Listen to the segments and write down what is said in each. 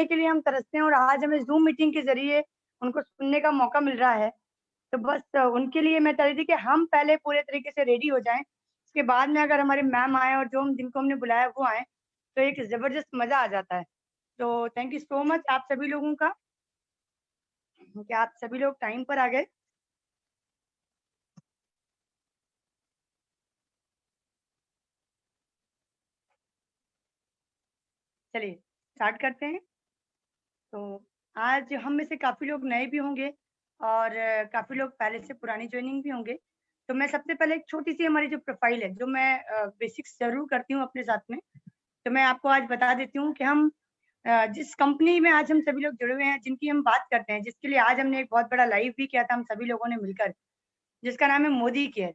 सुनने के लिए हम तरसते हैं और आज हमें जूम मीटिंग के जरिए उनको सुनने का मौका मिल रहा है। तो बस उनके लिए मैं चाह रही थी कि हम पहले पूरे तरीके से रेडी हो जाएं, उसके बाद में अगर हमारे मैम आए और जो हम जिनको हमने बुलाया वो आए तो एक जबरदस्त मजा आ जाता है। तो थैंक यू सो मच आप सभी लोगों का कि आप सभी लोग टाइम पर आ गए। चलिए स्टार्ट करते हैं। तो आज हम में से काफी लोग नए भी होंगे और काफी लोग पहले से पुरानी ज्वाइनिंग भी होंगे। तो मैं सबसे पहले एक छोटी सी हमारी जो प्रोफाइल है जो मैं बेसिक्स जरूर करती हूँ अपने साथ में, तो मैं आपको आज बता देती हूँ कि हम जिस कंपनी में आज हम सभी लोग जुड़े हुए हैं, जिनकी हम बात करते हैं, जिसके लिए आज हमने एक बहुत बड़ा लाइव भी किया था हम सभी लोगों ने मिलकर, जिसका नाम है मोदी केयर।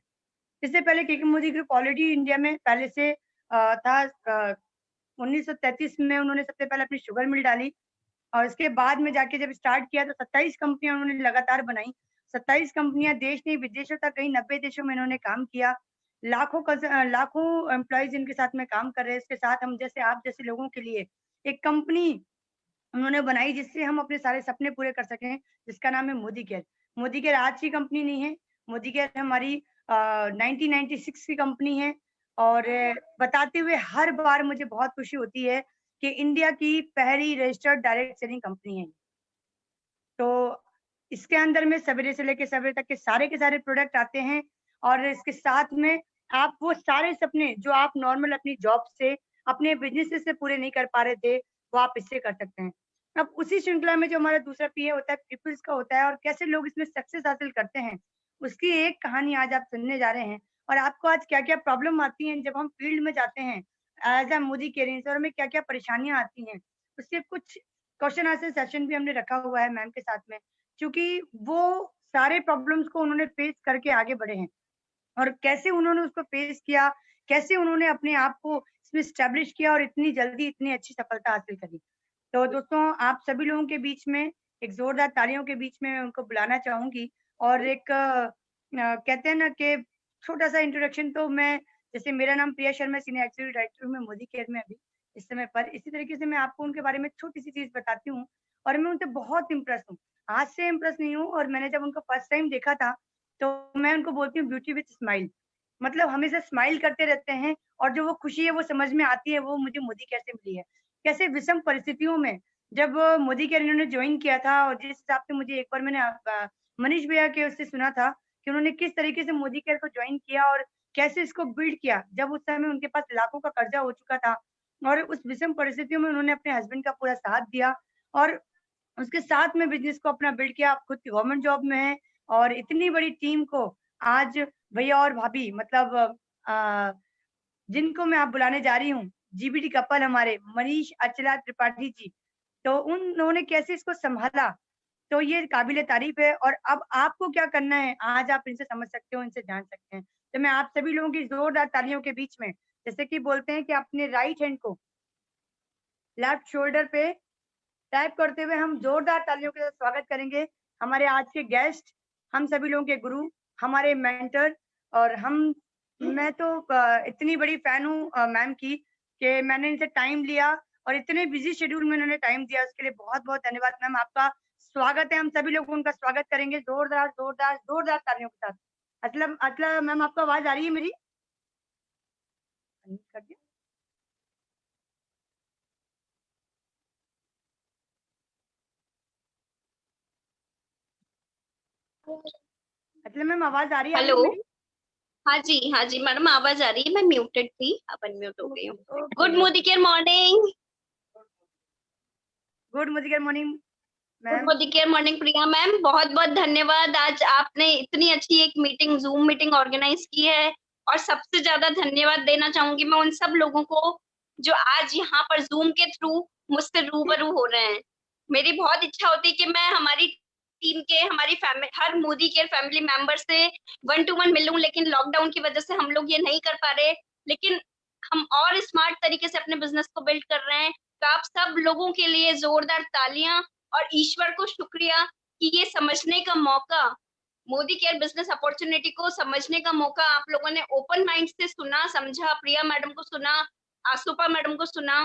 इससे पहले के मोदी ग्रुप ऑलरेडी इंडिया में पहले से था। 1933 में उन्होंने सबसे पहले अपनी शुगर मिल डाली और इसके बाद में जाके जब स्टार्ट किया तो 27 कंपनियां उन्होंने लगातार बनाई। 27 कंपनियां देश नहीं विदेशों तक, कहीं 90 देशों में इन्होंने काम किया। लाखों एम्प्लॉयज इनके साथ में काम कर रहे हैं। इसके साथ हम जैसे आप जैसे लोगों के लिए एक कंपनी उन्होंने बनाई जिससे हम अपने सारे सपने पूरे कर सकें, जिसका नाम है मोदी केयर। मोदी केयर आज की कंपनी नहीं है, मोदी केयर हमारी 1996 की कंपनी है। और बताते हुए हर बार मुझे बहुत खुशी होती है कि इंडिया की पहली रजिस्टर्ड डायरेक्ट सेलिंग कंपनी है। तो इसके अंदर में सवेरे से लेकर सवेरे तक के सारे प्रोडक्ट आते हैं और इसके साथ में आप वो सारे सपने जो आप नॉर्मल अपनी जॉब से अपने बिजनेस से पूरे नहीं कर पा रहे थे वो आप इससे कर सकते हैं। अब उसी श्रृंखला में जो हमारा दूसरा पी होता है पीपल्स का होता है और कैसे लोग इसमें सक्सेस हासिल करते हैं, उसकी एक कहानी आज आप सुनने जा रहे हैं। और आपको आज क्या क्या प्रॉब्लम आती हैं जब हम फील्ड में जाते हैं एज ए मोदी केयरिंग, और हमें क्या क्या परेशानियां आती हैं, उससे कुछ क्वेश्चन आंसर सेशन भी हमने रखा हुआ है मैम के साथ में, क्योंकि वो सारे प्रॉब्लम्स को उन्होंने फेस करके आगे बढ़े हैं और कैसे उन्होंने उसको फेस किया, कैसे उन्होंने अपने आप को इसमें स्टैब्लिश किया और इतनी जल्दी इतनी अच्छी सफलता हासिल करी। तो दोस्तों आप सभी लोगों के बीच में एक जोरदार तालियों के बीच में उनको बुलाना चाहूंगी और एक कहते हैं ना कि छोटा सा इंट्रोडक्शन। तो मैं जैसे मेरा नाम Priya Sharma, senior executive director हूँ मैं मोदी केयर में अभी इस समय पर। इसी तरीके से मैं आपको उनके बारे में छोटी सी चीज बताती हूँ और मैं उनसे बहुत इम्प्रेस हूँ, आज से इम्प्रेस नहीं हूँ। और मैंने जब उनको फर्स्ट टाइम देखा था तो मैं उनको बोलती हूँ ब्यूटी विथ स्माइल, मतलब हमेशा स्माइल करते रहते हैं और जो वो खुशी है वो समझ में आती है, वो मुझे मोदी केयर से मिली है। कैसे विषम परिस्थितियों में जब मोदी केयर इन्होंने ज्वाइन किया था और जिस हिसाब से मुझे एक बार मैंने मनीष भैया के उससे सुना था कि उन्होंने किस तरीके से मोदी केयर को ज्वाइन किया और कैसे इसको बिल्ड किया, जब उस समय उनके पास लाखों का कर्जा हो चुका था और उस विषम परिस्थितियों में उन्होंने अपने हस्बैंड का पूरा साथ दिया और उसके साथ में बिजनेस को अपना बिल्ड किया। आप खुद गवर्नमेंट जॉब में है और इतनी बड़ी टीम को आज भैया और भाभी मतलब जिनको मैं आप बुलाने जा रही हूँ, जीबीटी कपल हमारे मनीष अचला त्रिपाठी जी, तो उन्होंने कैसे इसको संभाला, तो ये काबिले तारीफ है। और अब आपको क्या करना है आज आप इनसे समझ सकते हो, इनसे जान सकते हैं। तो मैं आप सभी लोगों की जोरदार तालियों के बीच में, जैसे कि बोलते हैं कि अपने राइट हैंड को लेफ्ट शोल्डर पे टाइप करते हुए हम जोरदार तालियों के साथ स्वागत करेंगे हमारे आज के गेस्ट, हम सभी लोगों के गुरु, हमारे मेंटर। और मैं तो इतनी बड़ी फैन हूँ मैम की कि मैंने इनसे टाइम लिया और इतने बिजी शेड्यूल में उन्होंने टाइम दिया, उसके लिए बहुत बहुत धन्यवाद मैम। आपका स्वागत है, हम सभी लोग उनका स्वागत करेंगे जोरदार जोरदार जोरदार तालियों के साथ। अतला अतला मैम आपको आवाज आ रही है मेरी? कर दिया? अतला मैम आवाज आ रही है आपको मेरी? हाँ जी मैडम आवाज आ रही है, मैं म्यूटेड थी, अब अनम्यूट हो गई हूँ। Good Modicare morning. Good Modicare morning good Modicare morning Priya ma'am, बहुत बहुत धन्यवाद। आज आपने इतनी अच्छी एक मीटिंग जूम मीटिंग ऑर्गेनाइज की है और सबसे ज्यादा धन्यवाद देना चाहूंगी मैं उन सब लोगों को जो आज यहाँ पर जूम के थ्रू मुझसे रूबरू हो रहे हैं। मेरी बहुत इच्छा होती है कि मैं हमारी टीम के हमारी हर मोदी केयर फैमिली मेंबर से 1 to 1 मिलूं, लेकिन लॉकडाउन की वजह से हम लोग ये नहीं कर पा रहे। लेकिन हम और स्मार्ट तरीके से अपने बिजनेस को बिल्ड कर रहे हैं। तो आप सब लोगों के लिए जोरदार तालियां और ईश्वर को शुक्रिया कि ये समझने का मौका, मोदी केयर बिजनेस अपॉर्चुनिटी को समझने का मौका आप लोगों ने ओपन माइंड से सुना, समझा, प्रिया मैडम को सुना, आसुपा मैडम को सुना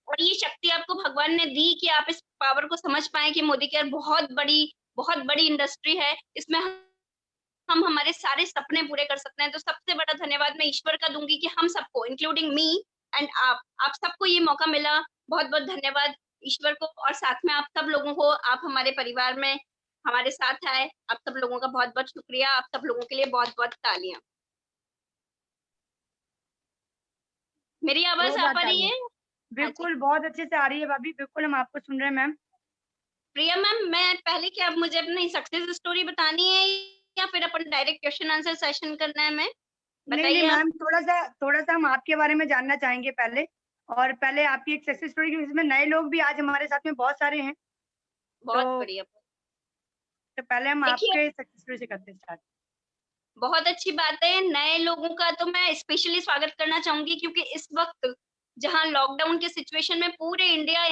और ये शक्ति आपको भगवान ने दी कि आप इस पावर को समझ पाए कि मोदी केयर बहुत बड़ी इंडस्ट्री है, इसमें हम हमारे सारे सपने पूरे कर सकते हैं। तो सबसे बड़ा धन्यवाद मैं ईश्वर का दूंगी कि हम सबको, इंक्लूडिंग मी एंड आप सबको ये मौका मिला। बहुत बहुत धन्यवाद ईश्वर को, और साथ में आप सब लोगों को, आप हमारे परिवार में हमारे साथ आए, आप सब लोगों का बहुत बहुत शुक्रिया। आप सब लोगों के लिए बहुत बहुत तालियां। मेरी आवाज आ जोरदार पा रही तालियां। है? हाँ जी। बिल्कुल, बहुत अच्छे से आ रही है भाभी, बिल्कुल हम आपको सुन रहे हैं मैम। प्रिया मैम, मैं पहले क्या आप मुझे अपनी सक्सेस स्टोरी बतानी है या फिर अपन डायरेक्ट क्वेश्चन आंसर सेशन करना है? मैं नहीं, नहीं बताइए आप। मैम, थोड़ा-सा हम आपके बारे में जानना चाहेंगे पहले, और पहले आपकी एक सक्सेस स्टोरी, क्योंकि इसमें नए लोग भी आज हमारे साथ में बहुत सारे हैं। बहुत तो बढ़िया। पहले हम देखिए, आपके सक्सेस स्टोरी से करते हैं स्टार्ट। बहुत अच्छी बात है। नए लोगों का तो मैं स्पेशली स्वागत करना चाहूंगी, क्योंकि इस वक्त जहां लॉकडाउन के सिचुएशन में पूरे इंडिया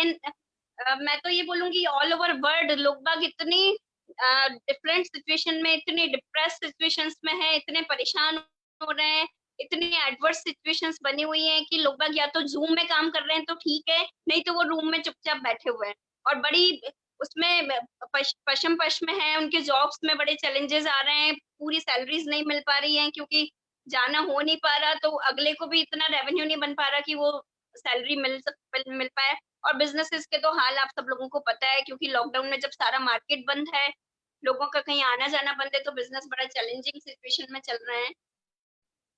मैं तो ये बोलूंगी ऑल ओवर वर्ल्ड लोग बाग इतनी डिफरेंट सिचुएशन में, इतनी डिप्रेस सिचुएशंस में है, इतने परेशान हो रहे हैं, इतनी एडवर्स सिचुएशंस बनी हुई हैं कि लोग बाग या तो जूम में काम कर रहे हैं तो ठीक है, नहीं तो वो रूम में चुपचाप बैठे हुए हैं। और बड़ी उसमें पश्चिम पश्चिम में है, उनके जॉब्स में बड़े चैलेंजेस आ रहे हैं, पूरी सैलरीज नहीं मिल पा रही हैं क्योंकि जाना हो नहीं पा रहा, तो अगले को भी इतना रेवेन्यू नहीं बन पा रहा कि वो सैलरी मिल पाए। और बिजनेसेस के तो हाल आप सब लोगों को पता है, क्योंकि लॉकडाउन में जब सारा मार्केट बंद है, लोगों का कहीं आना जाना बंद है, तो बिजनेस बड़ा चैलेंजिंग सिचुएशन में चल रहे हैं।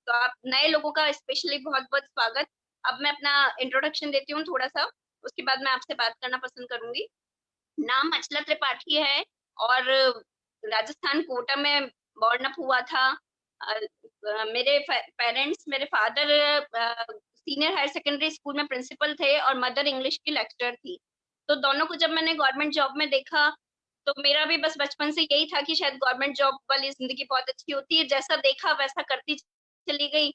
तो आप नए लोगों का स्पेशली बहुत बहुत स्वागत। अब मैं अपना इंट्रोडक्शन देती हूँ थोड़ा सा, उसके बाद मैं आपसे बात करना पसंद करूंगी। नाम अचला त्रिपाठी है, और राजस्थान कोटा में बॉर्न अप हुआ था। मेरे पेरेंट्स, मेरे father senior higher secondary school में प्रिंसिपल थे और मदर इंग्लिश की लेक्चरर थी। तो दोनों को जब मैंने गवर्नमेंट जॉब में देखा, तो मेरा भी बस बचपन से यही था कि शायद गवर्नमेंट जॉब वाली जिंदगी बहुत अच्छी होती है। जैसा देखा वैसा करती चली गई।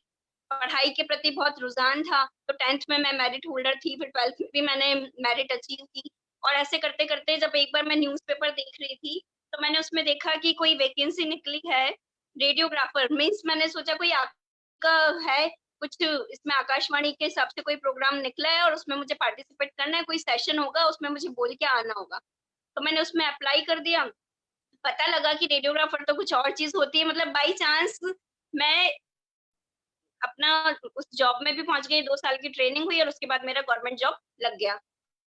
पढ़ाई के प्रति बहुत रुझान था, तो 10th में मैं मेरिट होल्डर थी, फिर 12th में भी मैंने मेरिट अचीव की। और ऐसे करते करते जब एक बार मैं न्यूज़पेपर देख रही थी, तो मैंने उसमें देखा कि कोई वैकेंसी निकली है रेडियोग्राफर। मीन्स मैंने सोचा कोई आपका है कुछ, इसमें आकाशवाणी के हिसाब से कोई प्रोग्राम निकला है और उसमें मुझे पार्टिसिपेट करना है, कोई सेशन होगा, उसमें मुझे बोल के आना होगा। तो मैंने उसमें अप्लाई कर दिया। पता लगा कि रेडियोग्राफर तो कुछ और चीज होती है। मतलब बाई चांस मैं अपना उस जॉब में भी पहुंच गई, 2 साल की ट्रेनिंग हुई और उसके बाद मेरा गवर्नमेंट जॉब लग गया।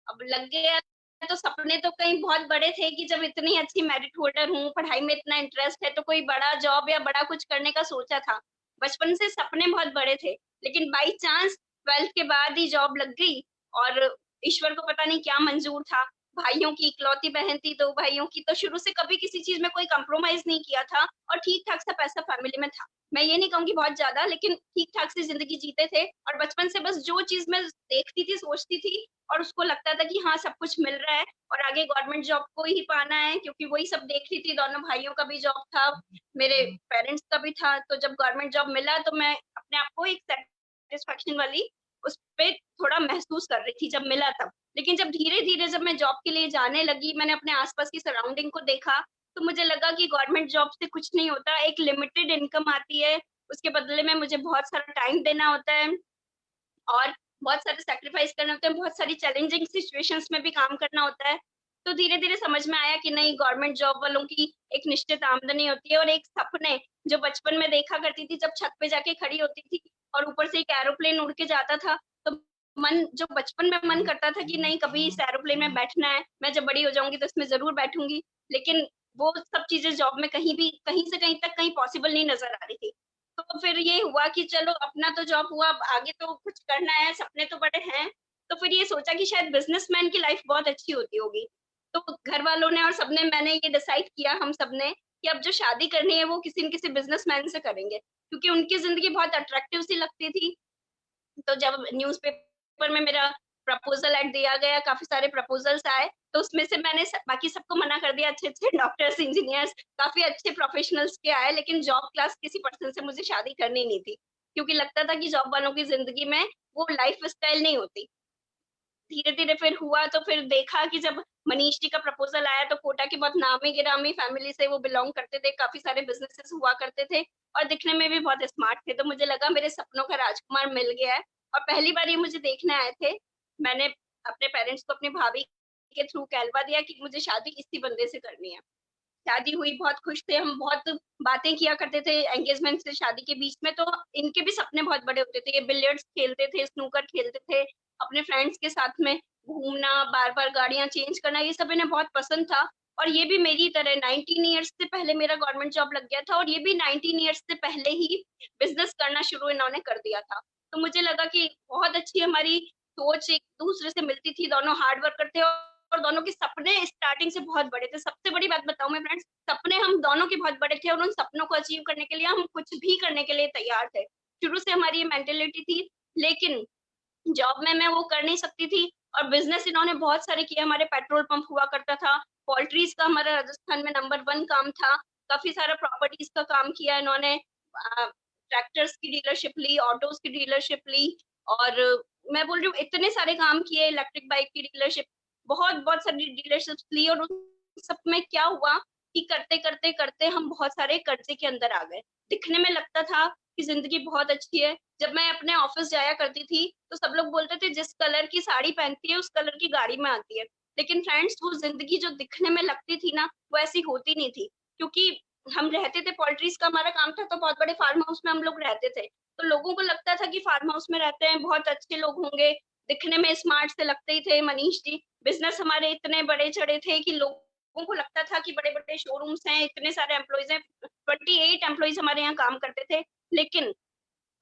अब लग गया तो सपने तो कहीं बहुत बड़े थे कि जब इतनी अच्छी मेरिट होल्डर हूँ, पढ़ाई में इतना इंटरेस्ट है, तो कोई बड़ा जॉब या बड़ा कुछ करने का सोचा था। बचपन से सपने बहुत बड़े थे, लेकिन बाई चांस 12th के बाद ही जॉब लग गई। और ईश्वर को पता नहीं क्या मंजूर था। भाइयों की इकलौती बहन थी, 2 भाइयों की, तो शुरू से कभी किसी चीज में कोई कंप्रोमाइज नहीं किया था, और ठीक ठाक सा पैसा फैमिली में था। मैं ये नहीं कहूंगी बहुत ज्यादा, लेकिन ठीक ठाक सी जिंदगी जीते थे। और बचपन से बस जो चीज मैं देखती थी, सोचती थी, और उसको लगता था कि हाँ सब कुछ मिल रहा है और आगे गवर्नमेंट जॉब को ही पाना है, क्योंकि वही सब देख रही थी। दोनों भाइयों का भी जॉब था, मेरे पेरेंट्स का भी था। तो जब गवर्नमेंट जॉब मिला तो मैं अपने आप को एक सेटिस्फेक्शन वाली उस पर थोड़ा महसूस कर रही थी जब मिला तब। लेकिन जब धीरे धीरे जब मैं जॉब के लिए जाने लगी, मैंने अपने आसपास की सराउंडिंग को देखा, तो मुझे लगा कि गवर्नमेंट जॉब से कुछ नहीं होता। एक लिमिटेड इनकम आती है, उसके बदले में मुझे बहुत सारा टाइम देना होता है और बहुत सारे सैक्रिफाइस करने होते हैं, बहुत सारी चैलेंजिंग सिचुएशंस में भी काम करना होता है। तो धीरे धीरे समझ में आया कि नहीं, गवर्नमेंट जॉब वालों की एक निश्चित आमदनी होती है। और एक सपने जो बचपन में देखा करती थी, जब छत पे जाके खड़ी होती थी और ऊपर से एक एरोप्लेन उड़ के जाता था, तो मन जो बचपन में मन करता था कि नहीं, कभी इस एरोप्लेन में बैठना है, मैं जब बड़ी हो जाऊंगी तो इसमें जरूर बैठूंगी। लेकिन वो सब चीजें जॉब में कहीं भी, कहीं से कहीं तक, कहीं पॉसिबल नहीं नजर आ रही थी। तो फिर ये हुआ कि चलो अपना तो जॉब हुआ, अब आगे तो कुछ करना है, सपने तो बड़े हैं। तो फिर ये सोचा कि शायद बिजनेसमैन की लाइफ बहुत अच्छी होती होगी। तो घर वालों ने और सबने, मैंने ये डिसाइड किया, हम सबने, कि अब जो शादी करनी है वो किसी न किसी बिजनेसमैन से करेंगे, क्योंकि उनकी जिंदगी बहुत अट्रैक्टिव सी लगती थी। तो जब न्यूज़पेपर में मेरा प्रपोजल ऐड दिया गया, काफी सारे प्रपोजल्स आए, तो उसमें से मैंने बाकी सबको मना कर दिया। अच्छे अच्छे डॉक्टर्स, इंजीनियर्स, काफी अच्छे प्रोफेशनल्स के आए, लेकिन जॉब क्लास किसी पर्सन से मुझे शादी करनी नहीं थी, क्योंकि लगता था कि जॉब वालों की जिंदगी में वो लाइफ स्टाइल नहीं होती। धीरे धीरे फिर हुआ, तो फिर देखा कि जब मनीष जी का प्रपोजल आया, तो कोटा की बहुत नामी गिरामी फैमिली से वो बिलोंग करते थे, काफी सारे बिजनेसेस हुआ करते थे और दिखने में भी बहुत स्मार्ट थे। तो मुझे लगा मेरे सपनों का राजकुमार मिल गया है। और पहली बार ये मुझे देखने आए थे। मैंने अपने पेरेंट्स को अपनी भाभी के थ्रू कहलवा दिया कि मुझे शादी इसी बंदे से करनी है। शादी हुई, बहुत खुश थे हम, बहुत बातें किया करते थे एंगेजमेंट से शादी के बीच में। तो इनके भी सपने बहुत बड़े होते थे, ये बिलियर्ड्स खेलते थे, स्नूकर खेलते थे, अपने फ्रेंड्स के साथ में घूमना, बार-बार गाड़ियाँ चेंज करना, ये सब इन्हें बहुत पसंद था। और ये भी मेरी तरह 19 ईयर्स से पहले मेरा गवर्नमेंट जॉब लग गया था और ये भी 19 ईयर्स से पहले ही बिज़नेस करना शुरू इन्होंने कर दिया था। तो मुझे लगा कि बहुत अच्छी हमारी सोच एक-दूसरे से मिलती थी, दोनों हार्ड वर्क करते और दोनों के सपने स्टार्टिंग से बहुत बड़े थे। सबसे बड़ी बात बताऊँ मैं फ्रेंड्स, सपने हम दोनों के बहुत बड़े थे और उन सपनों को अचीव करने के लिए हम कुछ भी करने के लिए तैयार थे। शुरू से हमारी ये मेंटालिटी थी, लेकिन जॉब में मैं वो कर नहीं सकती थी और बिज़नेस इन्होंने बहुत सारे किए। हमारे पेट्रोल पंप हुआ करता था, पोल्ट्रीज़ का हमारा राजस्थान में नंबर 1 काम था, काफ़ी सारा प्रॉपर्टीज़ का काम किया इन्होंने, ट्रैक्टर्स की डीलरशिप ली, ऑटोज़ की डीलरशिप ली और मैं बोल रही हूँ इतने सारे काम किए, इलेक्ट्रिक बाइक की डीलरशिप, बहुत-बहुत सारी डीलरशिप्स ली और उन सब में क्या हुआ कि करते-करते हम बहुत सारे कर्ज़े के अंदर आ गए। दिखने में लगता था कि ज़िंदगी बहुत अच्छी है। जब मैं अपने ऑफ़िस जाया करती थी, तो सब लोग बोलते थे जिस कलर की साड़ी पहनती है, उस कलर की गाड़ी में आती है। लेकिन फ्रेंड्स वो ज़िंदगी जो दिखने में लगती थी ना, वो ऐसी होती नहीं थी। क्योंकि हम रहते थे पोल्ट्रीज़ का हमारा काम था, तो बहुत बड़े फार्म हाउस में हम लोग रहते थे। तो लोगों को लगता था कि फार्म हाउस में रहते हैं, बहुत अच्छे लोग होंगे, दिखने में स्मार्ट से लगते ही थे मनीष जी। बिज़नेस हमारे इतने बड़े-चढ़े थे कि लोगों को लगता था कि बड़े-बड़े शोरूम्स हैं, इतने सारे एम्प्लॉइज़ हैं, 28 एम्प्लॉइज़ हमारे यहाँ काम करते थे। लेकिन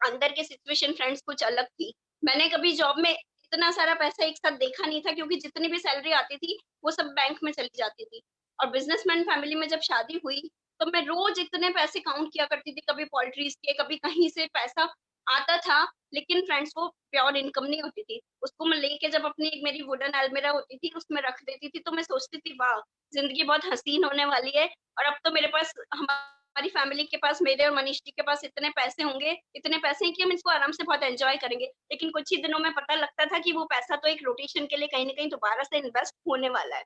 अंदर की सिचुएशन फ्रेंड्स कुछ अलग थी। मैंने कभी जॉब में इतना सारा पैसा एक साथ देखा नहीं था क्योंकि जितनी भी सैलरी आती थी, वो सब बैंक में चली जाती थी। और बिज़नेसमैन फैमिली में जब शादी हुई, तो मैं रोज़ इतने पैसे काउंट किया करती थी, कभी पोल्ट्रीज़ के, कभी कहीं से पैसा आता था, लेकिन फ्रेंड्स वो प्योर इनकम नहीं होती थी। उसको मैं लेके जब अपनी एक मेरी वुडन अलमीरा होती थी, उसमें रख देती थी, तो मैं सोचती थी, वाह! ज़िंदगी बहुत हसीन होने वाली है और अब तो मेरे पास हमारी फैमिली के पास, मेरे और मनीष जी के पास इतने पैसे होंगे, इतने पैसे हैं कि हम इसको आराम से बहुत एन्जॉय करेंगे। लेकिन कुछ ही दिनों में पता लगता था कि वो पैसा तो एक रोटेशन के लिए कहीं न कहीं दोबारा से इन्वेस्ट होने वाला है।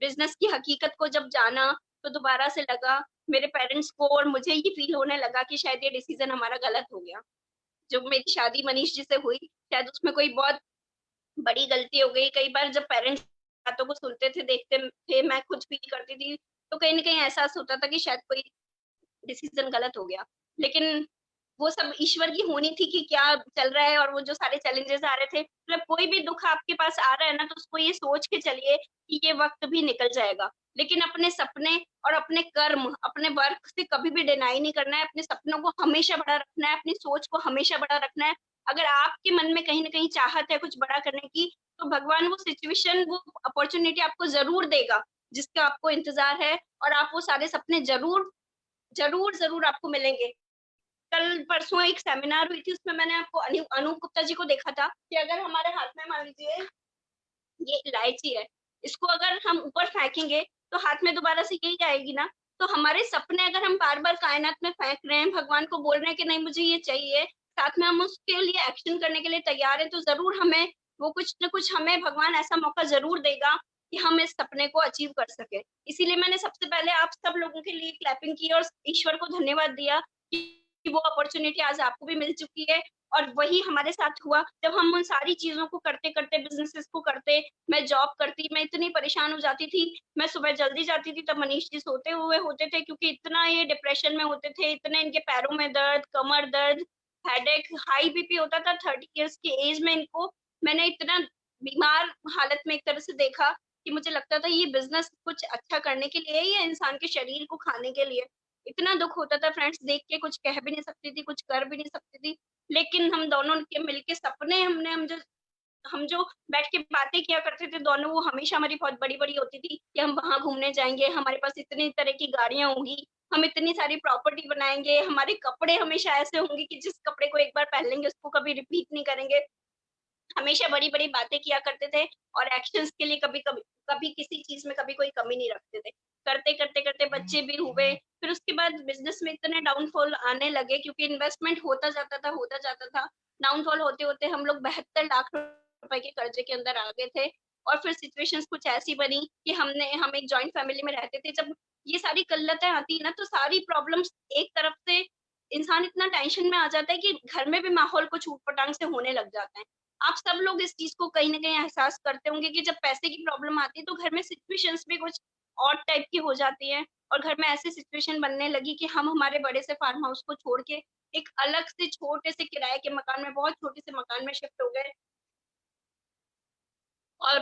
बिज़नेस की हकीकत को जब जाना, तो दोबारा से लगा मेरे पेरेंट्स को और मुझे ये फ़ील होने लगा कि शायद ये डिसीज़न हमारा गलत हो गया। जब मेरी शादी मनीष जी से हुई, शायद उसमें कोई बहुत बड़ी गलती हो गई। कई बार जब पेरेंट्स बातों को सुनते थे, देखते थे, मैं खुद फ़ील करती थी, तो कहीं न कहीं एहसास होता था कि शायद कोई डिसीज़न गलत हो गया। लेकिन वो सब ईश्वर की होनी थी कि क्या चल रहा है और वो जो सारे चैलेंजेज़ आ रहे थे, मतलब कोई भी दुःख आपके पास आ रहा है ना, तो उसको ये सोच के चलिए कि ये वक़्त भी निकल जाएगा। लेकिन अपने सपने और अपने कर्म, अपने वर्क से कभी भी डिनाई नहीं करना है, अपने सपनों को हमेशा बड़ा रखना है, अपनी सोच को हमेशा बड़ा रखना है। अगर आपके मन में कहीं न कहीं चाहत है कुछ बड़ा करने की, तो भगवान वो सिचुएशन, वो अपॉर्च्युनिटी आपको ज़रूर देगा, जिसका आपको इंतज़ार है और आप वो सारे सपने ज़रूर आपको मिलेंगे। कल-परसों एक सेमिनार हुई थी, उसमें मैंने आपको अनूप गुप्ता जी को देखा था कि अगर हमारे हाथ में मान लीजिए ये इलायची है, इसको अगर हम ऊपर फेंकेंगे, तो हाथ में दोबारा से यही आएगी ना। तो हमारे सपने अगर हम बार-बार कायनात में फेंक रहे हैं, भगवान को बोल रहे हैं कि नहीं मुझे ये चाहिए, साथ में हम उसके लिए एक्शन करने के लिए तैयार हैं, तो ज़रूर हमें वो कुछ न कुछ हमें भगवान ऐसा मौका ज़रूर देगा कि हम इस सपने को अचीव कर सकें। इसीलिए मैंने सबसे पहले आप सब लोगों के लिए क्लैपिंग की और ईश्वर को धन्यवाद दिया कि वो अपॉर्च्युनिटी आज आपको भी मिल चुकी है और वही हमारे साथ हुआ। जब हम उन सारी चीज़ों को करते-करते, बिज़नेसेस को करते, मैं जॉब करती, मैं इतनी परेशान हो जाती थी, मैं सुबह जल्दी जाती थी, तब मनीष जी सोते हुए होते थे क्योंकि इतना ये डिप्रेशन में होते थे, इतने इनके पैरों में दर्द, कमर दर्द, हेडेक, हाई बीपी होता था 30 इयर्स की एज में इनको। मैंने इतना बीमार हालत में एक तरह से देखा कि मुझे लगता था ये बिज़नेस कुछ अच्छा करने के लिए है या इंसान के शरीर को खाने के लिए। इतना दुःख होता था फ्रेंड्स, देख के कुछ कह भी नहीं सकती थी, कुछ कर भी नहीं सकती थी। लेकिन हम दोनों के मिलके सपने हम जो बैठ के बातें किया करते थे दोनों, वो हमेशा हमारी बहुत बड़ी-बड़ी होती थी कि हम वहाँ घूमने जाएँगे, हमारे पास इतनी तरह की गाड़ियाँ होंगी, हम इतनी सारी प्रॉपर्टी बनाएँगे, हमारे कपड़े हमेशा ऐसे होंगे कि जिस कपड़े को एक बार पहन लेंगे उसको कभी रिपीट नहीं करेंगे। हमेशा बड़ी-बड़ी बातें किया करते थे और एक्शंस के लिए कभी किसी चीज़ में कभी कोई कमी नहीं रखते थे। करते बच्चे भी हुए, फिर उसके बाद बिज़नेस में इतने डाउनफॉल आने लगे क्योंकि इन्वेस्टमेंट होता जाता था। डाउनफॉल होते-होते हम लोग 72 लाख रुपए के कर्ज़े के अंदर आ गए थे और फिर सिचुएशंस कुछ ऐसी बनी कि हम एक जॉइंट फैमिली में रहते थे। जब ये सारी किल्लतें आती हैं ना, तो सारी प्रॉब्लम्स एक तरफ से इंसान इतना टेंशन में आ जाता है कि घर में भी माहौल कुछ ऊट-पटांग से होने लग जाता है। आप सब लोग इस चीज को कहीं ना कहीं एहसास करते होंगे कि जब पैसे की प्रॉब्लम आती है तो घर में सिचुएशंस भी कुछ और टाइप की हो जाती है, और घर में ऐसी सिचुएशन बनने लगी कि हम हमारे बड़े से फार्म हाउस को छोड़ के एक अलग से छोटे से किराए के मकान में, बहुत छोटे से मकान में शिफ्ट हो गए। और